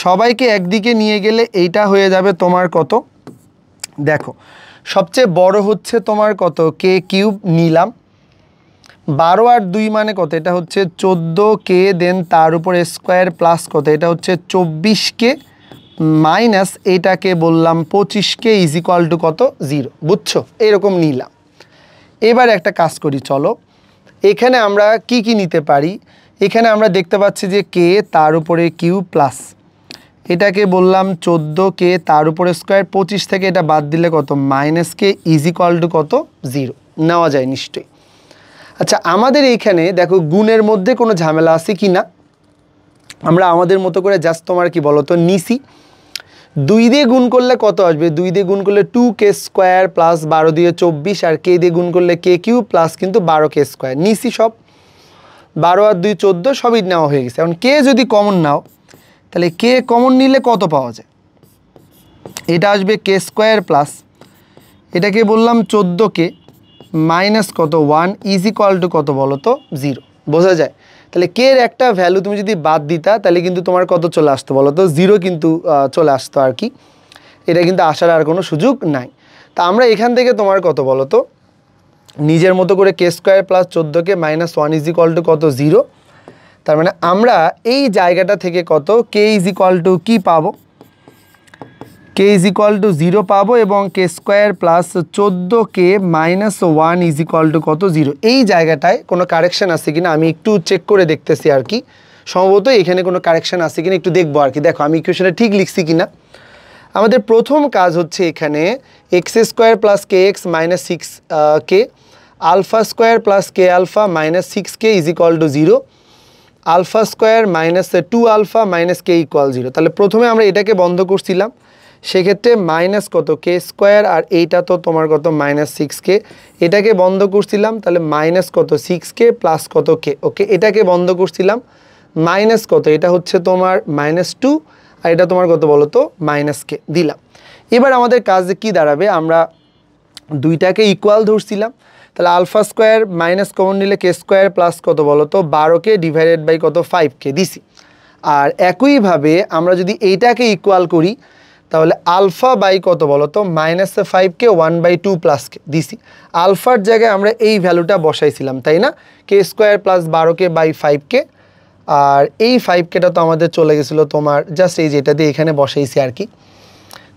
সবাইকে একদিকে নিয়ে গেলে এইটা হয়ে যাবে তোমার কত, দেখো সবচেয়ে বড় হচ্ছে তোমার কত কে কিউব নিলাম, 12 আর 2 মানে কত, এটা হচ্ছে 14k দেন তার উপরে স্কোয়ার প্লাস কত, এটা হচ্ছে 24k মাইনাস এইটাকে বললাম 25k ইজ ইকুয়াল টু কত 0। বুঝছো? এরকম নিলাম। এবার একটা কাজ করি, চলো এখানে আমরা কি কি নিতে পারি, এখানে আমরা দেখতে পাচ্ছি যে কে তার উপরে কিউ প্লাস এটাকে বললাম 14k তার উপরে স্কোয়ার, 25 থেকে এটা বাদ দিলে কত minus k is equal to কত 0, নেওয়া যায় নিশ্চয়ই। আচ্ছা আমাদের এইখানে দেখো গুণের মধ্যে কোনো ঝামেলা আছে কি না, আমরা আমাদের মতো করে জাস্ট তোমার কি বলো তো নিছি, 2 দিয়ে গুণ করলে কত আসবে, 2 দিয়ে গুণ করলে 2k স্কোয়ার প্লাস 12 দিয়ে 24, আর কে দিয়ে গুণ করলে কে কিউ প্লাস কিন্তু 12k স্কোয়ার, নিছি সব, 12 আর 2 14 সবই নেওয়া হয়ে গেছে। এখন কে যদি কমন নাও, তাহলে কে কমন নিলে কত পাওয়া যায়, এটা আসবে কে স্কোয়ার প্লাস এটাকে বললাম 14k মাইনাস কত 1 ইজ ইকুয়াল টু কত বলো তো 0। বোঝা যায়? তাহলে কে এর একটা ভ্যালু তুমি যদি বাদ দিতা তাহলে কিন্তু তোমার কত চলে আসতো বলো তো 0 কিন্তু চলে আসতো আর কি, এটা কিন্তু আসার আর কোনো সুযোগ নাই। তা আমরা এখান থেকে তোমার কত বলো তো নিজের মতো করে k square plus 14k minus 1 is equal to কত 0, তার মানে আমরা এই জায়গাটা থেকে কত কে ইজ ইকুয়াল টু কী পাবো, কে ইজ ইকুয়াল টু 0 পাবো, এবং k square plus 14k minus 1 is equal to কত 0। এই জায়গাটায় কোনো কারেকশান আছে কিনা আমি একটু চেক করে দেখতেছি আর কি, সম্ভবত এখানে কোনো কারেকশান আছে কিনা একটু দেখবো আর কি, দেখো আমি ইকুয়েশনে ঠিক লিখছি কিনা। আমাদের প্রথম কাজ হচ্ছে এখানে x square plus k x minus 6k alpha square plus k alpha minus 6k is equal to 0, alpha square minus 2 alpha minus k equal 0। তাহলে প্রথমে আমরা এটাকে বন্ধ করছিলাম, সেক্ষেত্রে মাইনাস কত কে স্কোয়ার, আর এইটা তো তোমার কত মাইনাস 6k, এটাকে বন্ধ করছিলাম, তাহলে মাইনাস কত 6k প্লাস কত কে, ওকে এটাকে বন্ধ করছিলাম, মাইনাস কত এটা হচ্ছে তোমার -2, আর এটা তোমার কত বলো তো মাইনাস কে দিলাম। এবার আমাদের কাজ কি দাঁড়াবে, আমরা দুইটাকে ইকুয়াল ধরছিলাম, তাহলে আলফা স্কোয়ার মাইনাস কমন নিলে কে স্কোয়ার প্লাস কত বলো তো 12k ডিভাইডেড বাই কত 5k দিছি। আর একইভাবে আমরা যদি এইটাকে ইকুয়াল করি তাহলে আলফা বাই কত বলো তো মাইনাস 5k 1/2 প্লাস কে দিছি, আলফার জায়গায় আমরা এই ভ্যালুটা বসাইছিলাম তাই না, k square plus 12k by 5k, আর এই 5Kটা তো আমাদের চলে গেছিলো তোমার জাস্ট এই যেটা দিয়ে এখানে বসাইছি আর কি।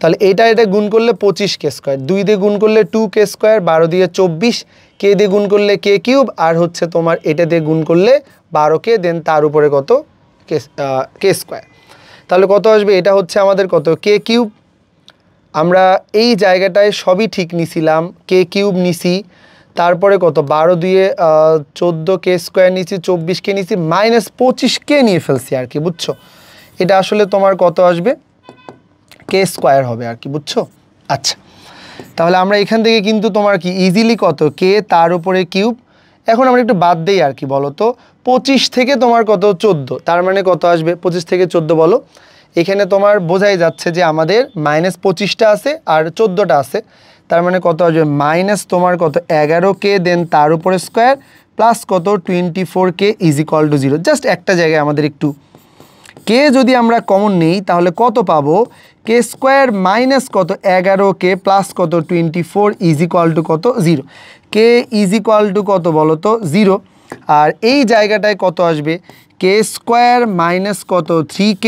তাহলে এটা গুণ করলে 25K স্কোয়ার, 2 দিয়ে গুণ করলে 2K স্কোয়ার, 12 দিয়ে 24, K দিয়ে গুণ করলে K কিউব, আর হচ্ছে তোমার এটা দিয়ে গুণ করলে 12K, দেন তার উপরে কত K স্কোয়ার। তাহলে কত আসবে? এটা হচ্ছে আমাদের কত K কিউব। আমরা এই জায়গাটায় সবই ঠিক নিছিলাম, K কিউব নিছি, তারপরে কত 12 দিয়ে 14K স্কোয়ার নিছি, 24K নিছি, মাইনাস 25K নিয়ে ফেলছি আর কি, বুঝছো? এটা আসলে তোমার কত আসবে? K স্কোয়ার হবে আর কি, বুঝছো? আচ্ছা, তাহলে আমরা এখান থেকে কিন্তু তোমার কি ইজিলি কত K তার উপরে কিউব। এখন আমরা একটু বাদ দেই আর কি, বলো তো 25 থেকে তোমার কত 14, তার মানে কত আসবে? 25 থেকে 14 বলো। এখানে তোমার বোঝাই যাচ্ছে যে আমাদের মাইনাস 25টা আছে আর 14টা আছে, তার মানে কত আসবে? মাইনাস তোমার কত 11K, দেন তার উপরে স্কোয়ার, প্লাস কত 24K is equal to 0। Just একটা জায়গায় আমাদের একটু K যদি আমরা কমন নেই তাহলে কত পাবো? K স্কোয়ার মাইনাস কত 11K প্লাস কত 24 ইজ ইকুয়াল টু কত 0। K ইজ ইকুয়াল টু কত বলো তো? 0। আর এই জায়গাটায় কত আসবে? K স্কোয়ার মাইনাস কত 3K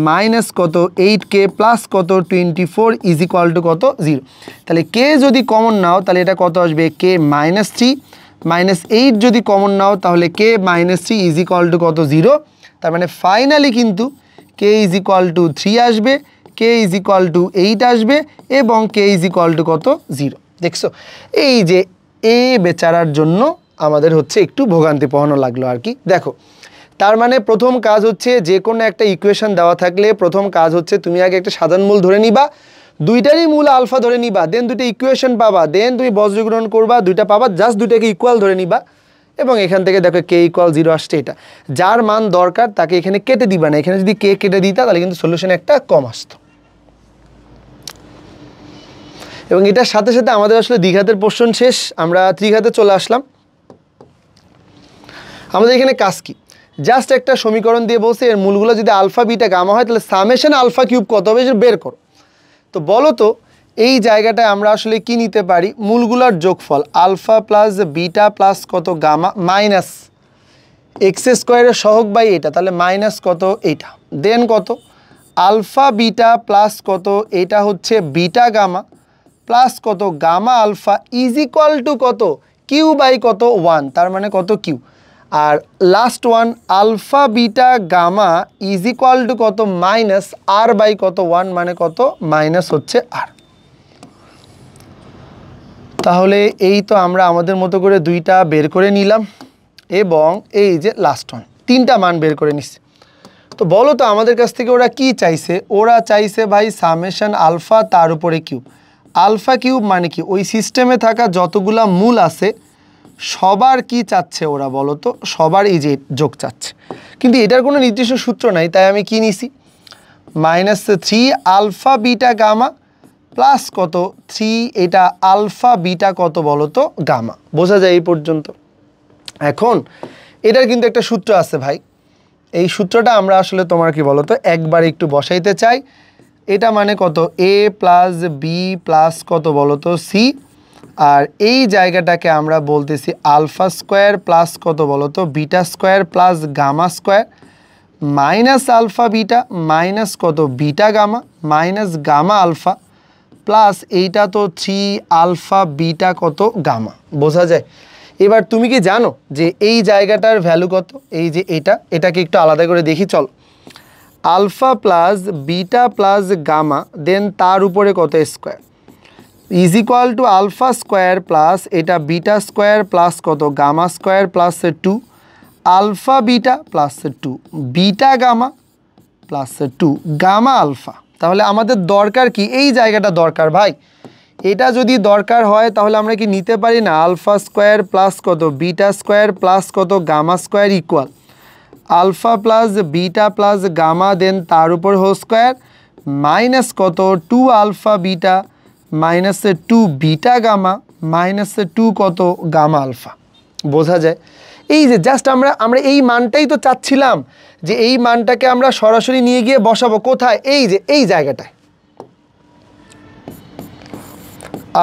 মাইনাস কত 8K প্লাস কত 24 ইজ ইকুয়াল টু কত 0। তাহলে K যদি কমন নাও তাহলে এটা কত আসবে? K মাইনাস 3 মাইনাস 8 যদি কমন নাও তাহলে K minus 3 is equal to কত 0। তার মানে ফাইনালি কিন্তু K ইজ ইকুয়াল টু 3 আসবে, K ইজ ইকুয়াল টু 8 আসবে, এবং K ইজ ইকুয়াল টু কত 0। দেখছো, এই যে এ বেচারার জন্য আমাদের হচ্ছে একটু ভোগান্তি পোহানো লাগলো আর কি। দেখো, তার মানে প্রথম কাজ হচ্ছে যে কোনো একটা ইকুয়েশন দেওয়া থাকলে প্রথম কাজ হচ্ছে তুমি আগে একটা সাধারণ মূল ধরে নিবা, দুইটারই মূল আলফা ধরে নিবা, দেন দুটো ইকুয়েশন পাবা, দেন তুমি বজ্রগ্রহণ করবা, দুইটা পাবা, জাস্ট দুইটাকে ইকুয়াল ধরে নিবা, এবং এখান থেকে দেখো K ইকুয়াল 0 আসছে। এটা যার মান দরকার তাকে এখানে কেটে দিবা না, এখানে যদি K কেটে দিতা তাহলে কিন্তু সলিউশন একটা কম আসতো। এবং এটার সাথে সাথে আমাদের আসলে দ্বিঘাতের পোর্শন শেষ, আমরা ত্রিঘাতে চলে আসলাম। আমাদের এখানে কাজ কি? জাস্ট একটা সমীকরণ দিয়ে বলছে এর মূলগুলো যদি আলফা বিটা গামা হয় তাহলে সামেশন আলফা কিউব কত হবে সেটা বের করো। তো বলো তো এই জায়গাটায় আমরা আসলে কি নিতে পারি? মূলগুলোর যোগফল আলফা প্লাস বিটা প্লাস কত গামা মাইনাস এক্স স্কোয়ারের সহগ বাই এটা, তাহলে মাইনাস কত এইটা, দেন কত আলফা বিটা প্লাস কত এটা হচ্ছে বিটা গামা প্লাস কত gamma alpha is equal to কত কিউ বাই কত 1, তার মানে কত কিউ। আর last one alpha beta gamma is equal to কত মাইনাস আর বাই কত 1, মানে কত মাইনাস হচ্ছে আর। তাহলে এই তো আমরা আমাদের মতো করে দুইটা বের করে নিলাম, এবং এই যে লাস্ট ওয়ান তিনটা মান বের করে নিচ্ছে। তো বলো তো আমাদের কাছ থেকে ওরা কি চাইছে? ওরা চাইছে ভাই সামেশন আলফা তার উপরে কিউব। আলফা কিউব মানে কি? ওই সিস্টেমে থাকা যতগুলা মূল আছে সবার কি চাচ্ছে ওরা বলো তো? সবার এই যে যোগ চাচ্ছে, কিন্তু এটার কোনো নির্দিষ্ট সূত্র নাই, তাই আমি কি নিছি? Minus 3 alpha beta gamma plus কত 3 এটা আলফা বিটা কত বলো তো গামা। বোঝা যায় এই পর্যন্ত? এখন এটার কিন্তু একটা সূত্র আছে ভাই, এই সূত্রটা আমরা আসলে তোমার কি বলো তো একবার একটু বসাইতে চাই। এটা মানে কত a প্লাস বি প্লাস কত বলো তো সি, আর এই জায়গাটাকে আমরা বলতেছি আলফা স্কোয়ার প্লাস কত বলো তো beta square plus gamma square minus alpha beta minus কত beta gamma minus gamma alpha plus এইটা তো 3 আলফা বিটা কত গামা। বোঝা যায়? এবার তুমি কি জানো যে এই জায়গাটার ভ্যালু কত? এই যে এটাকে একটু আলাদা করে দেখি চল। Alpha plus beta plus gamma then তার উপরে কত square is equal to alpha square plus এটা বিটা স্কোয়ার প্লাস কত gamma square plus 2 alpha beta plus 2 beta gamma plus 2 gamma alpha. তাহলে আমাদের দরকার কি? এই জায়গাটা দরকার ভাই। এটা যদি দরকার হয় তাহলে আমরা কি নিতে পারি না আলফা স্কোয়ার প্লাস কত বিটা স্কোয়ার প্লাস কত gamma square equal alpha plus beta plus gamma then তার উপর হোল স্কোয়ার মাইনাস কত 2 alpha beta minus 2 beta gamma minus 2 কত গামা আলফা। বোঝা যায়? এই যে জাস্ট আমরা এই মানটাই তো চাচ্ছিলাম, যে এই মানটাকে আমরা সরাসরি নিয়ে গিয়ে বসাবো কোথায়? এই যে এই জায়গাটায়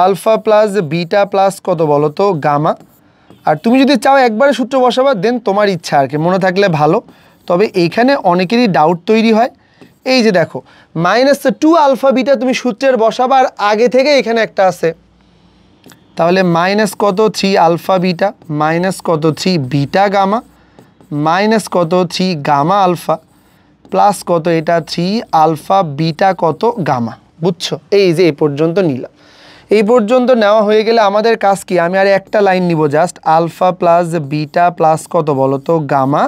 আলফা প্লাস বিটা প্লাস কত বলো তো গামা। আর তুমি যদি চাও একবারে সূত্র বসাবা দেন তোমার ইচ্ছা আর কি, মনে থাকলে ভালো। তবে এইখানে অনেকেরই ডাউট তৈরি হয়। এই যে দেখো -2 আলফা বিটা তুমি সূত্রের বসাবা, আর আগে থেকে এখানে একটা আছে, তাহলে মাইনাস কত 3 আলফা বিটা মাইনাস কত 3 বিটা গামা মাইনাস কত 3 গামা আলফা প্লাস কত এটা 3 আলফা বিটা কত গামা। বুঝছো? এই যে এই পর্যন্ত নিলাম। এই পর্যন্ত নেওয়া হয়ে গেলে আমাদের কাজ কি, আমি আর একটা লাইন নিব just, alpha plus beta plus কত বলো তো গামা,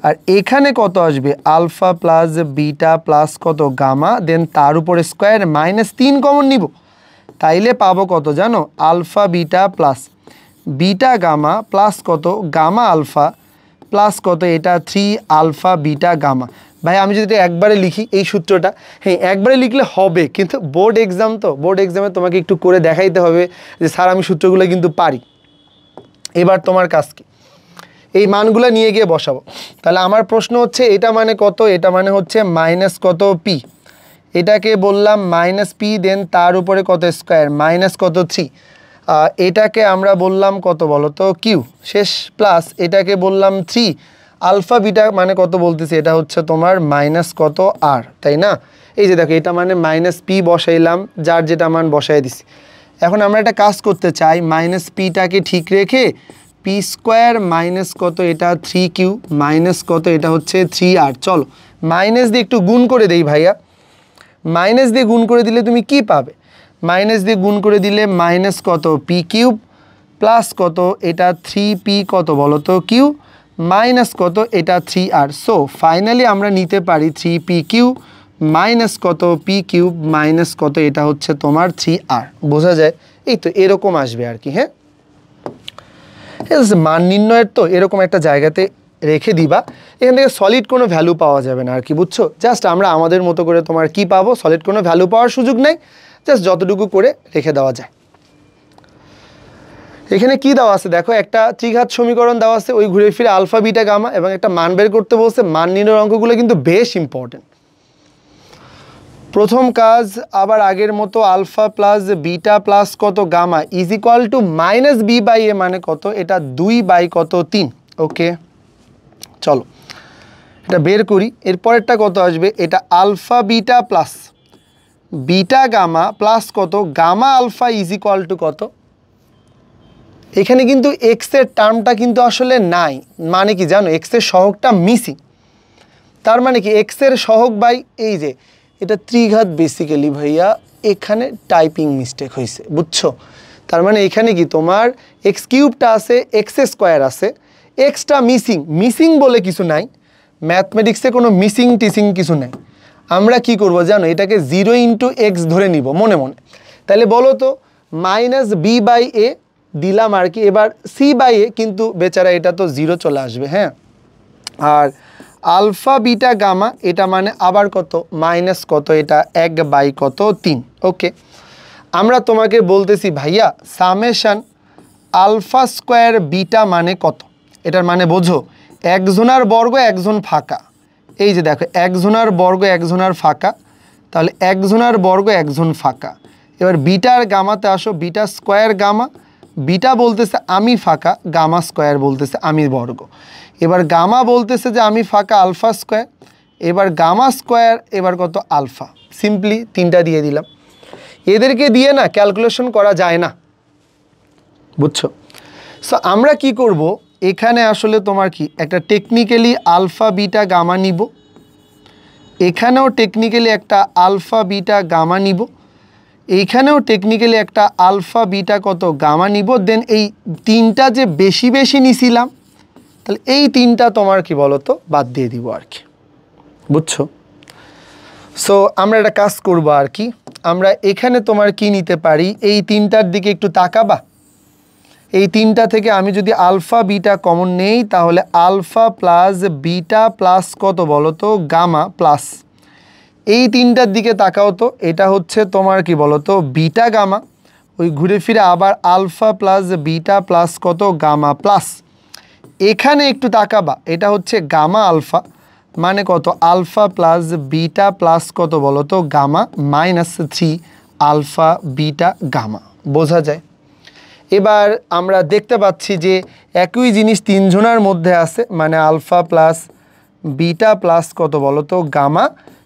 আর এখানে কত আসবে আলফা প্লাস বিটা প্লাস কত গামা, দেন তার উপরে স্কোয়ার -3 কমন নিব, তাইলে পাবো কত জানো, alpha beta plus beta gamma plus কত গামা আলফা প্লাস কত এটা 3 আলফা বিটা গামা। ভাই আমি যদি একবারে লিখি এই সূত্রটা, হ্যাঁ একবারে লিখলে হবে, কিন্তু বোর্ড এক্সাম তো, বোর্ড এক্সামে তোমাকে একটু করে দেখাইতে হবে যে স্যার আমি সূত্রগুলো কিন্তু পারি। এবার তোমার কাজ কি, এই মানগুলো নিয়ে গিয়ে বসাবো। তাহলে আমার প্রশ্ন হচ্ছে এটা মানে কত, এটা মানে হচ্ছে মাইনাস কত পি, এটাকে বললাম মাইনাস পি, দেন তার উপরে কত স্কোয়ার মাইনাস কত 3, এটাকে আমরা বললাম কত বলো তো কিউ শেষ, প্লাস এটাকে বললাম 3 আলফা বিটা মানে কত বলতেছি, এটা হচ্ছে তোমার মাইনাস কত আর, তাই না? এই যে দেখো এটা মানে মাইনাস পি বসাইলাম, যার যেটা মান বসাই দিছি। এখন আমরা একটা কাজ করতে চাই, মাইনাস পিটাকে ঠিক রেখে পি স্কোয়ার মাইনাস কত এটা 3 কিউ মাইনাস কত এটা হচ্ছে 3 আর, চলো মাইনাস দিয়ে একটু গুণ করে দেই ভাইয়া। মাইনাস দিয়ে গুণ করে দিলে তুমি কি পাবে, মাইনাস দিয়ে গুণ করে দিলে মাইনাস কত পি কিউব প্লাস কত এটা 3 পি কত বলো তো কিউ মাইনাস কত এটা 3 আর। সো ফাইনালি আমরা নিতে পারি 3 পি কিউ মাইনাস কত পি কিউব মাইনাস কত এটা হচ্ছে তোমার 3 আর। বোঝা যায়? এই তো এরকম আসবে আর কি। হ্যাঁ, মান নির্ণয়ের তো এরকম একটা জায়গাতে রেখে দিবা, এখান থেকে সলিড কোনো ভ্যালু পাওয়া যাবে না আর কি। বুঝছো? জাস্ট আমরা আমাদের মতো করে তোমার কি পাবো, সলিড কোনো ভ্যালু পাওয়ার সুযোগ নেই, জাস্ট যতটুকু করে রেখে দেওয়া যায়। এখানে কি দেওয়া আছে দেখো, একটা ত্রিঘাত সমীকরণ দেওয়া আছে, ওই ঘুরে ফিরে আলফা বিটা গামা এবং একটা মান বের করতে বলছে। মান নির্ণয়ের অঙ্কগুলো কিন্তু বেশ ইম্পর্টেন্ট। প্রথম কাজ আবার আগের মতো, আলফা প্লাস বিটা প্লাস কত gamma is equal to minus B by এ মানে কত, এটা 2 বাই কত 3। ওকে চলো এটা বের করি। এরপরেরটা কত আসবে, এটা alpha beta plus beta gamma plus কত gamma alpha is equal to কত। এখানে কিন্তু এক্সের টার্মটা কিন্তু আসলে নাই, মানে কি জানো, এক্সের সহগটা মিসিং। তার মানে কি এক্সের সহগ বাই এই যে এটা ত্রিঘাত, বেসিক্যালি ভাইয়া এখানে টাইপিং মিস্টেক হয়েছে। বুঝছো? তার মানে এখানে কি তোমার এক্স কিউবটা আছে, এক্স স্কোয়ার আছে, এক্সটা মিসিং। মিসিং বলে কিছু নাই, ম্যাথমেটিক্সে কোনো মিসিং টিসিং কিছু নাই। আমরা কি করব জানো, এটাকে 0 ইন্টু এক্স ধরে নিব মনে মনে। তাহলে বলো তো মাইনাস বি বাই এ দিলাম আর কি। এবার সি বাই এ, কিন্তু বেচারা এটা তো 0 চলে আসবে। হ্যাঁ, আর আলফা বিটা গামা এটা মানে আবার কত মাইনাস কত এটা 1 বাই কত 3। ওকে, আমরা তোমাকে বলতেছি ভাইয়া সামেশন আলফা স্কোয়ার বিটা মানে কত, এটার মানে বোঝো একজনার বর্গ একজন ফাঁকা। এই যে দেখো একজনার বর্গ একজনার ফাঁকা, তাহলে একজনার বর্গ একজন ফাঁকা। এবার বিটার গামাতে আসো, বিটা স্কোয়ার গামা, বিটা বলতেছে আমি ফাঁকা, গামা স্কোয়ার বলতেছে আমি বর্গ। এবার গামা বলতেছে যে আমি ফাঁকা আলফা স্কোয়ার, এবার গামা স্কোয়ার এবার কত আলফা। সিম্পলি 3টা দিয়ে দিলাম। এদেরকে দিয়ে না ক্যালকুলেশন করা যায় না। বুঝছো? সো আমরা কি করব, এখানে আসলে তোমার কি একটা টেকনিক্যালি আলফা বিটা গামা নিব, এখানেও টেকনিক্যালি একটা আলফা বিটা গামা নিব, এইখানেও টেকনিক্যালি একটা আলফা বিটা কত গামা নিব। দেন এই 3টা যে বেশি বেশি নিছিলাম, তাহলে এই 3টা তোমার কি বলো তো বাদ দিয়ে দিব আর কি। বুঝছো? সো আমরা একটা কাজ করব আর কি, আমরা এখানে তোমার কি নিতে পারি, এই 3টার দিকে একটু তাকাবা। এই 3টা থেকে আমি যদি আলফা বিটা কমন নেই, তাহলে আলফা প্লাস বিটা প্লাস কত বলো তো গামা প্লাস এই 3টার দিকে তাকাও তো, এটা হচ্ছে তোমার কি বলো তো বিটা গামা, ওই ঘুরে ফিরে আবার আলফা প্লাস বিটা প্লাস কত গামা প্লাস এখানে একটু তাকাবা, এটা হচ্ছে গামা আলফা মানে কত আলফা প্লাস বিটা প্লাস কত বলো তো gamma minus 3 alpha beta gamma. বোঝা যায়? এবার আমরা দেখতে পাচ্ছি যে একই জিনিস 3 জনের মধ্যে আছে, মানে আলফা প্লাস বিটা প্লাস কত বলো তো গামা,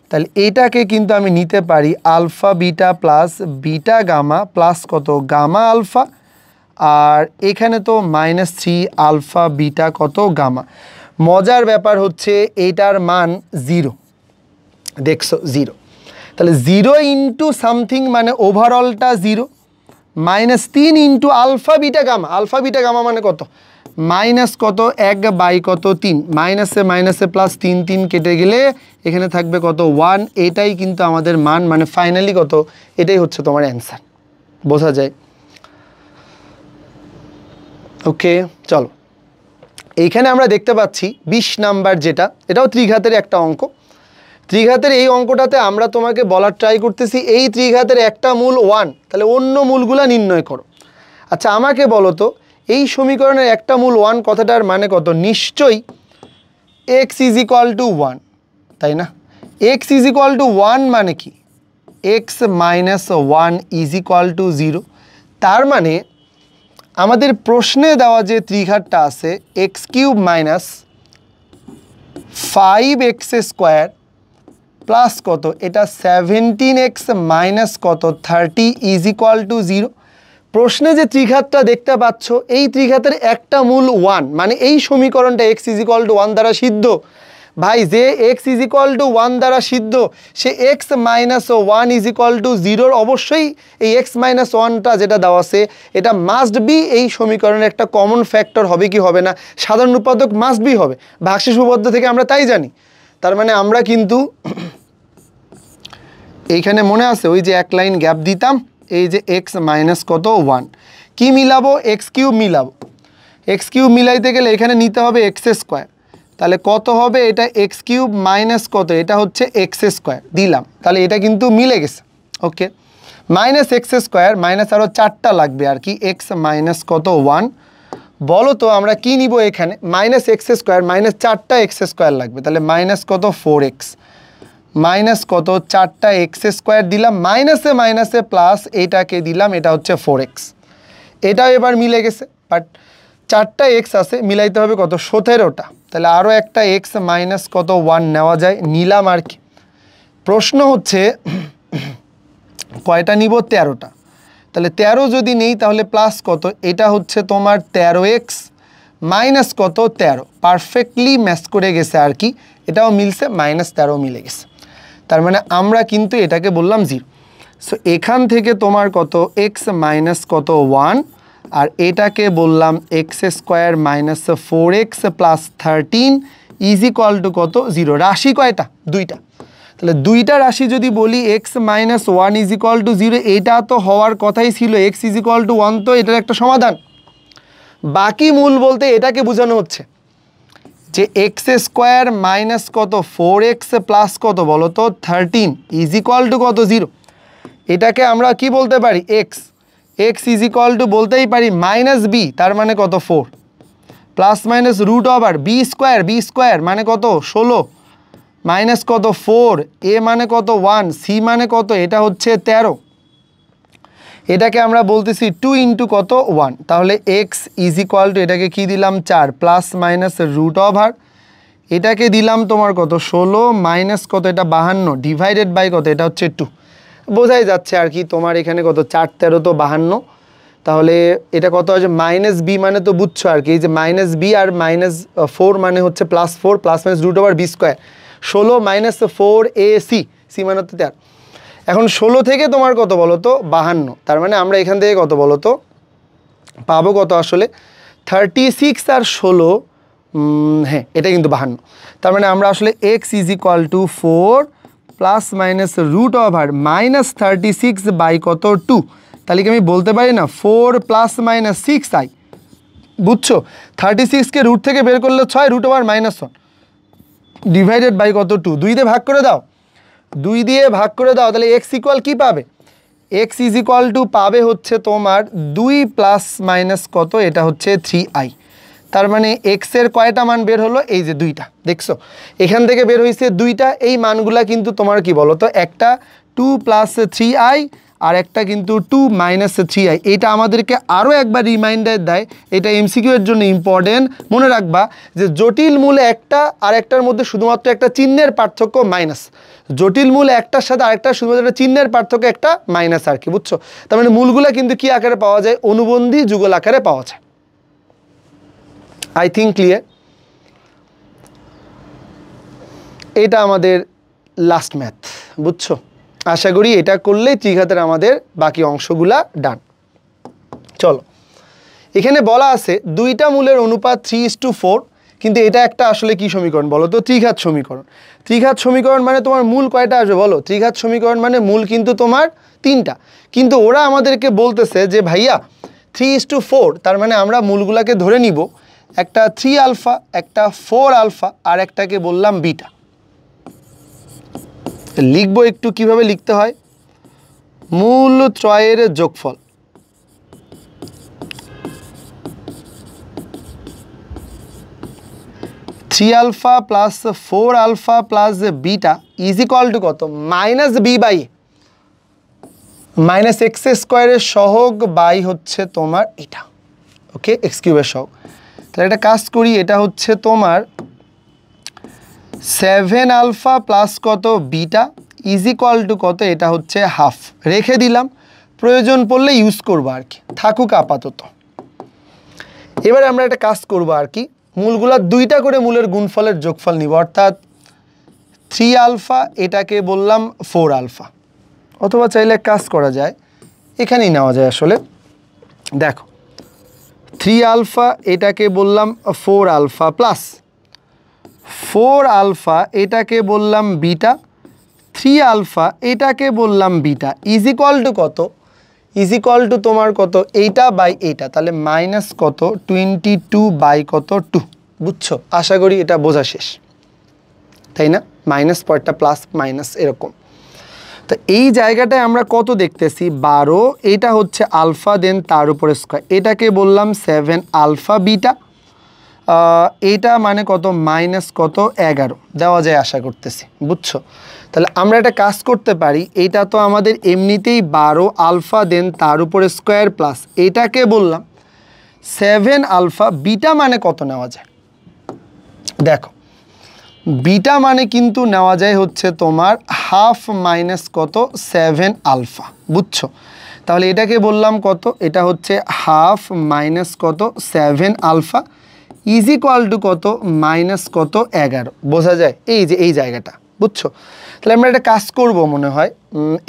তাহলে এইটাকে কিন্তু আমি নিতে পারি alpha beta plus beta gamma plus কত গামা আলফা, আর এখানে তো -3 আলফা বিটা কত গামা। মজার ব্যাপার হচ্ছে এইটার মান 0, দেখছো 0, তাহলে 0 ইন্টু সামথিং মানে ওভারঅলটা 0, -3 ইন্টু আলফা বিটা গামা মানে কত মাইনাস কত 1 কত 3, মাইনাসে মাইনাসে প্লাস 3 3 কেটে গেলে এখানে থাকবে কত 1, এটাই কিন্তু আমাদের মান, মানে ফাইনালি কত, এটাই হচ্ছে তোমার অ্যান্সার। বোঝা যায়? ওকে, চলো এইখানে আমরা দেখতে পাচ্ছি 20 নাম্বার যেটা, এটাও ত্রিঘাতের একটা অঙ্ক। ত্রিঘাতের এই অঙ্কটাতে আমরা তোমাকে বলার ট্রাই করতেছি এই ত্রিঘাতের একটা মূল 1, তাহলে অন্য মূলগুলা নির্ণয় করো। আচ্ছা আমাকে বলো তো এই সমীকরণের একটা মূল 1 কথাটার মানে কত? নিশ্চয়ই x = 1, তাই না? x = 1 মানে কি? x - 1 = 0। তার মানে আমাদের প্রশ্নে দেওয়া যে ত্রিঘাতটা আছে x³ - 5x² প্লাস কত, এটা 17x - কত 30 = 0। প্রশ্নে যে ত্রিঘাতটা দেখতে পাচ্ছ এই ত্রিঘাতের একটা মূল 1, মানে এই সমীকরণটা x = 1 দ্বারা সিদ্ধ। ভাই যে x = 1 দ্বারা সিদ্ধ সে x - 1 = 0 অবশ্যই এই x - 1টা যেটা দেওয়া আছে এটা মাস্ট বি এই সমীকরণের একটা কমন ফ্যাক্টর হবে কি হবে না? সাধারণ উৎপাদক মাস্ট বি হবে, ভাগশেষ উপপাদ্য থেকে আমরা তাই জানি। তার মানে আমরা কিন্তু এইখানে মনে আছে ওই যে এক লাইন গ্যাপ দিতাম, এই যে x - কত 1 কি মিলাবো, x³ মিলাবো। x³ মিলাইতে গেলে এখানে নিতে হবে x², তাহলে কত হবে এটা x³ - কত, এটা হচ্ছে x² দিলাম, তাহলে এটা কিন্তু মিলে গেছে। ওকে, -x² মাইনাস আরও 4টা লাগবে আর কি, x - কত 1। বলো তো আমরা কি নিব এখানে, -x² মাইনাস 4টা x² লাগবে, তাহলে মাইনাস কত 4x মাইনাস কত 4টা x² দিলাম, মাইনাসে মাইনাসে প্লাস এইটাকে দিলাম, এটা হচ্ছে 4x। এটাও এবার মিলে গেছে, বাট 4টা x আছে, মিলাইতে হবে কত 17টা, তাহলে আরও একটা x - কত 1 নেওয়া যায়, নিলাম আর কি। প্রশ্ন হচ্ছে কয়টা নিব, 13টা, তাহলে 13 যদি নেই তাহলে প্লাস কত, এটা হচ্ছে তোমার 13x মাইনাস কত 13, পারফেক্টলি ম্যাচ করে গেছে আর কি, এটাও মিলছে, -13 মিলে গেছে। তার মানে আমরা কিন্তু এটাকে বললাম 0। সো এখান থেকে তোমার কত x - কত 1, আর এটাকে বললাম x² - 4x প্লাস 13 = কত 0। রাশি কয়টা? 2টা, তাহলে 2টা রাশি যদি বলি x - 1 = 0, এটা তো হওয়ার কথাই ছিল, x = 1, তো এটার একটা সমাধান। বাকি মূল বলতে এটাকে বোঝানো হচ্ছে যে x² মাইনাস কত 4x প্লাস কত বলো তো 13 = কত 0। এটাকে আমরা কি বলতে পারি, x বলতেই পারি -b, তার মানে কত 4 plus minus root over b² মানে কত 16 মাইনাস কত 4, a মানে কত 1, c মানে কত, এটা হচ্ছে 13, এটাকে আমরা বলতেছি 2 ইন্টু কত 1, তাহলে x = এটাকে কি দিলাম 4 প্লাস মাইনাস রুট ওভার, এটাকে দিলাম তোমার কত 16 মাইনাস কত, এটা 52 ডিভাইডেড বাই কত, এটা হচ্ছে 2। বোঝাই যাচ্ছে আর কি তোমার এখানে কত 4 13 তো 52, তাহলে এটা কত আছে -b মানে তো বুঝছো আর কি, এই যে -b আর -4 মানে হচ্ছে +4 plus minus root over b², 16 minus 4 ac, c মানে হচ্ছে 13। এখন 16 থেকে তোমার কত বলো তো 52, তার মানে আমরা এখান থেকে কত বলো তো পাবো কত আসলে 36 আর 16, হ্যাঁ এটা কিন্তু 52, তার মানে আমরা আসলে x = 4 plus minus root over -36 by কত 2, তাহলে কি আমি বলতে পারি না 4 প্লাস মাইনাস 6i, বুঝছো? 36কে রুট থেকে বের করলে 6 রুট ওভার -1 ডিভাইডেড বাই কত 2, 2 দিয়ে ভাগ করে দাও, 2 দিয়ে ভাগ করে দাও, তাহলে x = কি পাবে, x = পাবে হচ্ছে তোমার 2 প্লাস মাইনাস কত, এটা হচ্ছে 3i। তার মানে x এর কয়টা মান বের হলো, এই যে 2টা, দেখছো এখান থেকে বের হয়েছে 2টা। এই মানগুলা কিন্তু তোমার কি বলো তো, একটা 2 প্লাস 3i আর একটা কিন্তু 2 - 3i। এটা আমাদেরকে আরও একবার রিমাইন্ডার দেয়, এটা এমসিকিউ এর জন্য ইম্পর্টেন্ট। মনে রাখবা যে জটিল মূলে একটা আর একটার মধ্যে শুধুমাত্র একটা চিহ্নের পার্থক্য মাইনাস, জটিল মূল একটার সাথে আরেকটা শুধুমাত্র একটা চিহ্নের পার্থক্য একটা মাইনাস আর কি, বুঝছো? তার মানে মূলগুলা কিন্তু কি আকারে পাওয়া যায়? অনুবন্ধী যুগল আকারে পাওয়া যায়। I think clear. এটা আমাদের লাস্ট ম্যাথ, বুঝছো? আশা করি এটা করলেই ত্রিঘাতের আমাদের বাকি অংশগুলা ডান। চলো, এখানে বলা আছে দুইটা মূলের অনুপাত 3:4, কিন্তু এটা একটা আসলে কি সমীকরণ বলো তো? ত্রিঘাত সমীকরণ। ত্রিঘাত সমীকরণ মানে তোমার মূল কয়টা আসবে বলো? ত্রিঘাত সমীকরণ মানে মূল কিন্তু তোমার 3টা, কিন্তু ওরা আমাদেরকে বলতেছে যে ভাইয়া 3:4, তার মানে আমরা মূলগুলাকে ধরে নিব একটা 3 আলফা, একটা 4 আলফা, আর একটাকে বললাম বিটা। লিখবো একটু কিভাবে লিখতে হয়। মূল ত্রয়ের যোগফল, three alpha plus 4 alpha plus beta is equal to কত? Minus B by minus x স্কোয়ারের সহগ বাই হচ্ছে তোমার এটা, ওকে, এক্স কিউবের সহগ। তাহলে একটা কাজ করি, এটা হচ্ছে তোমার 7 আলফা প্লাস কত বিটা ইজ ইকুয়াল টু কত? এটা হচ্ছে হাফ। রেখে দিলাম, প্রয়োজন পড়লে ইউজ করবো আর কি, থাকুক আপাতত। এবারে আমরা একটা কাজ করবো আর কি, মূলগুলা দুইটা করে মূলের গুণফলের যোগফল নিব, অর্থাৎ 3 আলফা এটাকে বললাম 4 আলফা, অথবা চাইলে কাজ করা যায় এখানেই নেওয়া যায় আসলে। দেখো 3 আলফা এটাকে বললাম 4 আলফা প্লাস 4 আলফা এটাকে বললাম বিটা, 3 আলফা এটাকে বললাম বিটা ইজ ইকুয়াল টু কত? ইজ ইকুয়াল টু তোমার কত? এইটা বাই এইটা, তাহলে মাইনাস কত? 22 বাই কত? 2, বুঝছো? আশা করি এটা বোঝা শেষ, তাই না? মাইনাস পরটা প্লাস মাইনাস এরকম। তো এই জায়গাটায় আমরা কত দেখতেছি? 12, এটা হচ্ছে আলফা, দেন তার উপরে স্কোয়ার, এটাকে বললাম 7 আলফা বিটা, এইটা মানে কত? মাইনাস কত? 11 দেওয়া যায় আশা করতেছি, বুঝছো? তাহলে আমরা একটা কাজ করতে পারি, এইটা তো আমাদের এমনিতেই 12 আলফা, দেন তার উপরে স্কোয়ার প্লাস এটাকে বললাম 7 আলফা বিটা, মানে কত নেওয়া যায়? দেখো বিটা মানে কিন্তু নেওয়া যায় হচ্ছে তোমার হাফ মাইনাস কত? 7 আলফা, বুঝছো? তাহলে এটাকে বললাম কত? এটা হচ্ছে হাফ মাইনাস কত? 7 আলফা ইজ ইকুয়াল টু কত? মাইনাস কত? 11। বোঝা যায় এই যে এই জায়গাটা, বুঝছো? তাহলে আমরা একটা কাজ করব মনে হয়,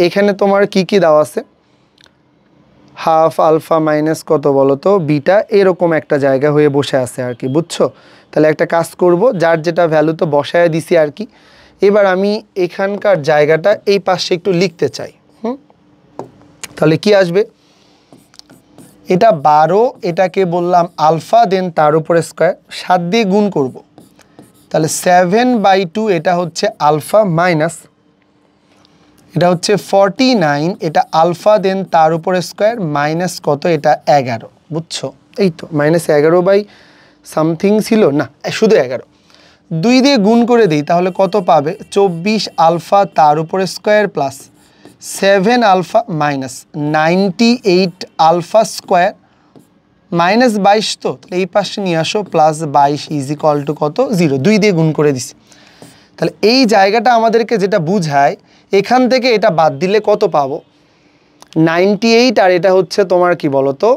এখানে তোমার কি কি দেওয়া আছে? হাফ আলফা মাইনাস কত বলো তো? বিটা, এরকম একটা জায়গা হয়ে বসে আছে আর কি, বুঝছো? তাহলে একটা কাজ করব, যার যেটা ভ্যালু তো বসায় দিছি আর কি। এবার আমি এখানকার জায়গাটা এই পাশে একটু লিখতে চাই। তাহলে কি আসবে? এটা 12, এটাকে বললাম আলফা, দেন তার উপরে স্কোয়ার, 7 দিয়ে গুণ করব, তাহলে 7/2 এটা হচ্ছে আলফা মাইনাস, এটা হচ্ছে 49, এটা আলফা, দেন তার উপরে স্কোয়ার মাইনাস কত? এটা 11, বুঝছো? এই তো মাইনাস 11 বাই সামথিং ছিল না, শুধু 11। 2 দিয়ে গুণ করে দিই, তাহলে কত পাবে? 24 আলফা তার উপরে square plus 7 alpha minus 98 alpha square minus 22, তো এই পাশে নিয়ে আসো, প্লাস 22 ইজ ইকুয়াল টু কত? 0। 2 দিয়ে গুণ করে দিছি। তাহলে এই জায়গাটা আমাদেরকে যেটা বুঝায়, এখান থেকে এটা বাদ দিলে কত পাবো? 98, আর এটা হচ্ছে তোমার কি বলো তো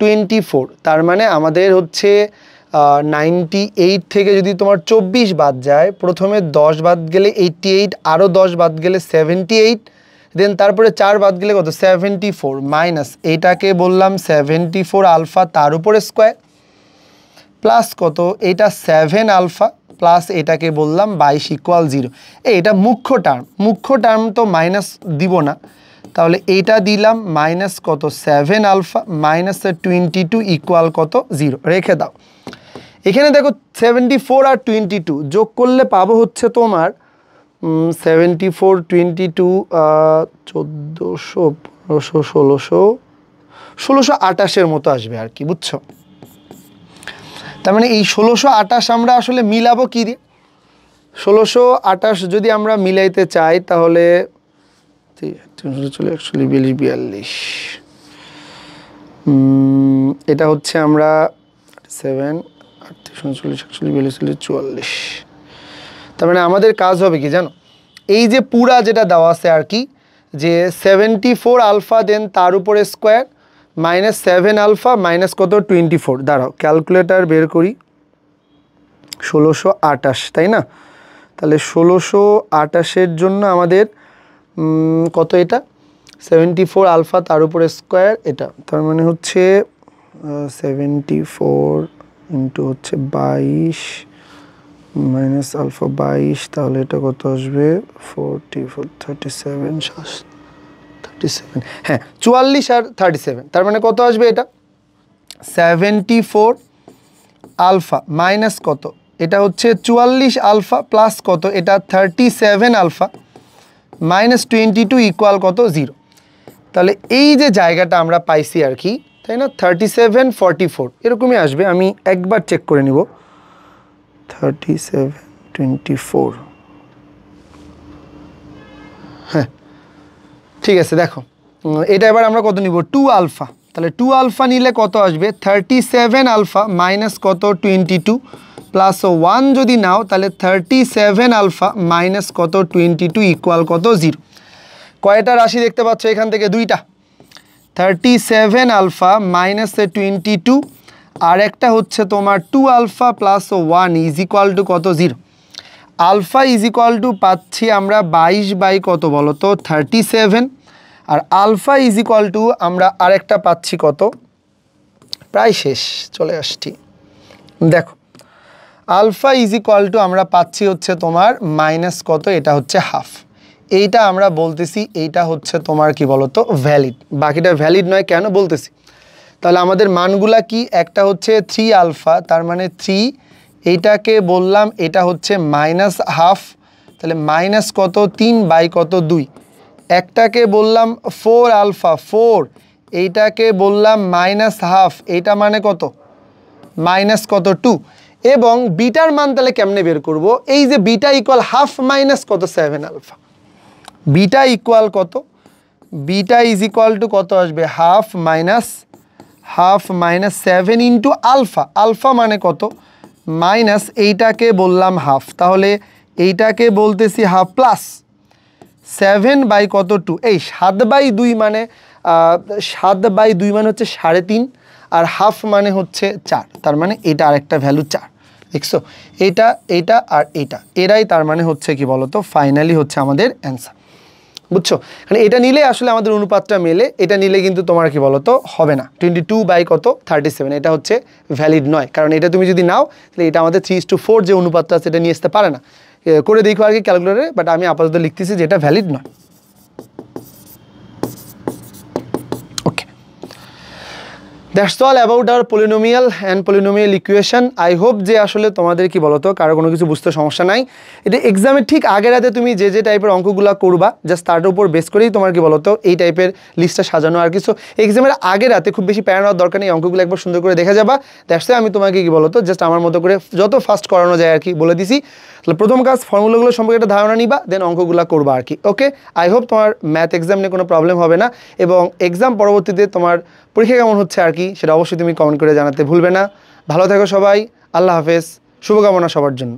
24, তার মানে আমাদের হচ্ছে 98 থেকে যদি তোমার 24 বাদ যায়, প্রথমে 10 বাদ গেলে 88, আরও 10 বাদ গেলে 78, দেন তারপরে 4 বাদ গেলে কত? 74 মাইনাস এইটাকে বললাম 74 আলফা তার উপরে স্কোয়ার প্লাস কত? এটা 7 আলফা প্লাস এটাকে বললাম 22 ইকুয়াল 0। এটা মুখ্য টার্ম তো মাইনাস দিব না, তাহলে এইটা দিলাম মাইনাস কত? 7 আলফা মাইনাস 22 ইকুয়াল কত? 0। রেখে দাও। এখানে দেখো 74 আর 22 যোগ করলে পাবো হচ্ছে তোমার 74 22 1400 1500 1628 মতো আসবে আর কি, বুঝছো? তার মানে এই 1628 আমরা আসলে মিলাবো কি দিয়ে? 1628 যদি আমরা মিলাইতে চাই, তাহলে এটা হচ্ছে আমরা 7 38 39 40 41 44, তার মানে আমাদের কাজ হবে কি জানো, এই যে পুরা যেটা দেওয়া আছে আর কি, যে 74 আলফা দেন তার উপরে স্কোয়ার মাইনাস 7 আলফা মাইনাস কত 24, দাঁড়াও ক্যালকুলেটার বের করি, 1628 তাই না? তাহলে 1628-এর জন্য আমাদের কত, এটা 74 আলফা তার উপরে স্কোয়ার, এটা তার মানে হচ্ছে 74 ইন্টু হচ্ছে 22 মাইনাস আলফা 22, তাহলে এটা কত আসবে 44 37 হ্যাঁ 44 আর 37, তার মানে কত আসবে এটা 74 আলফা মাইনাস কত, এটা হচ্ছে 44 আলফা প্লাস কত, এটা 37 আলফা মাইনাস 22 ইকুয়াল কত 0। তাহলে এই যে জায়গাটা আমরা পাইছি আর কি, তাই না, 37 44 এরকমই আসবে, আমি একবার চেক করে নিব, 37 24, হ্যাঁ ঠিক আছে। দেখো এটা এবার আমরা কত নিব 2 আলফা, তাহলে 2 আলফা নিলে কত আসবে 37 আলফা মাইনাস কত 22 প্লাস 1 যদি নাও তাহলে 37 আলফা মাইনাস কত 22 ইকুয়াল কত 0। কয়টা রাশি দেখতে পাচ্ছ এখান থেকে, দুইটা, 37 আলফা মাইনাস 22 আর একটা হচ্ছে তোমার 2 alpha plus 1 is equal to কত 0। আলফা ইজ ইকুয়াল টু পাচ্ছি আমরা 22 বাই কত বলো তো 37, আর আলফা ইজ ইকুয়াল টু আমরা আরেকটা পাচ্ছি কত, প্রায় শেষ চলে আসছি, দেখো আলফা ইজ ইকুয়াল টু আমরা পাচ্ছি হচ্ছে তোমার মাইনাস কত, এটা হচ্ছে হাফ, এইটা আমরা বলতেছি এইটা হচ্ছে তোমার কি বলতো ভ্যালিড, বাকিটা ভ্যালিড নয়, কেন বলতেছি, তাহলে আমাদের মানগুলা কি, একটা হচ্ছে 3 আলফা তার মানে 3, এইটাকে বললাম এটা হচ্ছে মাইনাস হাফ, তাহলে মাইনাস কত 3 বাই কত 2, একটাকে বললাম 4 আলফা 4, এইটাকে বললাম মাইনাস হাফ, এইটা মানে কত মাইনাস কত 2, এবং বিটার মান তাহলে কেমনে বের করব, এই যে বিটা ইকুয়াল হাফ মাইনাস কত 7 আলফা, বিটা ইকুয়াল কত, বিটা ইজ ইকুয়াল টু কত আসবে half minus 7 into alpha, alpha মানে কত মাইনাস, এইটাকে বললাম হাফ, তাহলে এইটাকে বলতেছি হাফ প্লাস 7 বাই কত 2, এই 7/2 মানে 7/2 মানে হচ্ছে 3.5, আর হাফ মানে হচ্ছে 4, তার মানে এটা আরেকটা ভ্যালু 4, দেখছো এইটা আর এইটা, এরাই তার মানে হচ্ছে কি বলতো ফাইনালি হচ্ছে আমাদের অ্যান্সার, বুঝছো, মানে এটা নিলে আসলে আমাদের অনুপাতটা মেলে, এটা নিলে কিন্তু তোমার কি বলতো হবে না 22 বাই কত 37, এটা হচ্ছে ভ্যালিড নয়, কারণ এটা তুমি যদি নাও তাহলে এটা আমাদের 3:4 যে অনুপাতটা আছে এটা নিয়ে আসতে পারে না, করে দেখো আর কি ক্যালকুলেটরে, বাট আমি আপাতত লিখতেছি যে এটা ভ্যালিড নয়। Okay, that's all about our polynomial and polynomial equation. I hope যে আসলে তোমাদের কি বলতো কারো কোনো কিছু বুঝতে সমস্যা নাই, এটা এক্সামের ঠিক আগের রাতে তুমি যে যে টাইপের অঙ্কগুলো করবা জাস্ট তার উপর বেস করেই তোমার কি বলতো এই টাইপের লিস্টটা সাজানো আর কিছু, এক্সামের আগের রাতে খুব বেশি প্যারা নেওয়ার দরকার নেই, অঙ্কগুলো একবার সুন্দর করে দেখে যাবা, দ্যাটস আমি তোমাকে কি বলতো জাস্ট আমার মতো করে যত ফাস্ট করানো যায় আর কি বলে দিছি। তাহলে প্রথম কাজ ফর্মুলাগুলো সম্পর্কে একটা ধারণা নিবা, দেন অঙ্কগুলো করবা আর কি। ওকে, আই হোপ তোমার ম্যাথ এক্সাম নিয়ে কোনো প্রবলেম হবে না, এবং এক্সাম পরবর্তীতে তোমার পরীক্ষা কেমন হচ্ছে আর কি সেটা অবশ্যই তুমি কমেন্ট করে জানাতে ভুলবে না। ভালো থেকো সবাই, আল্লাহ হাফেজ, শুভকামনা সবার জন্য।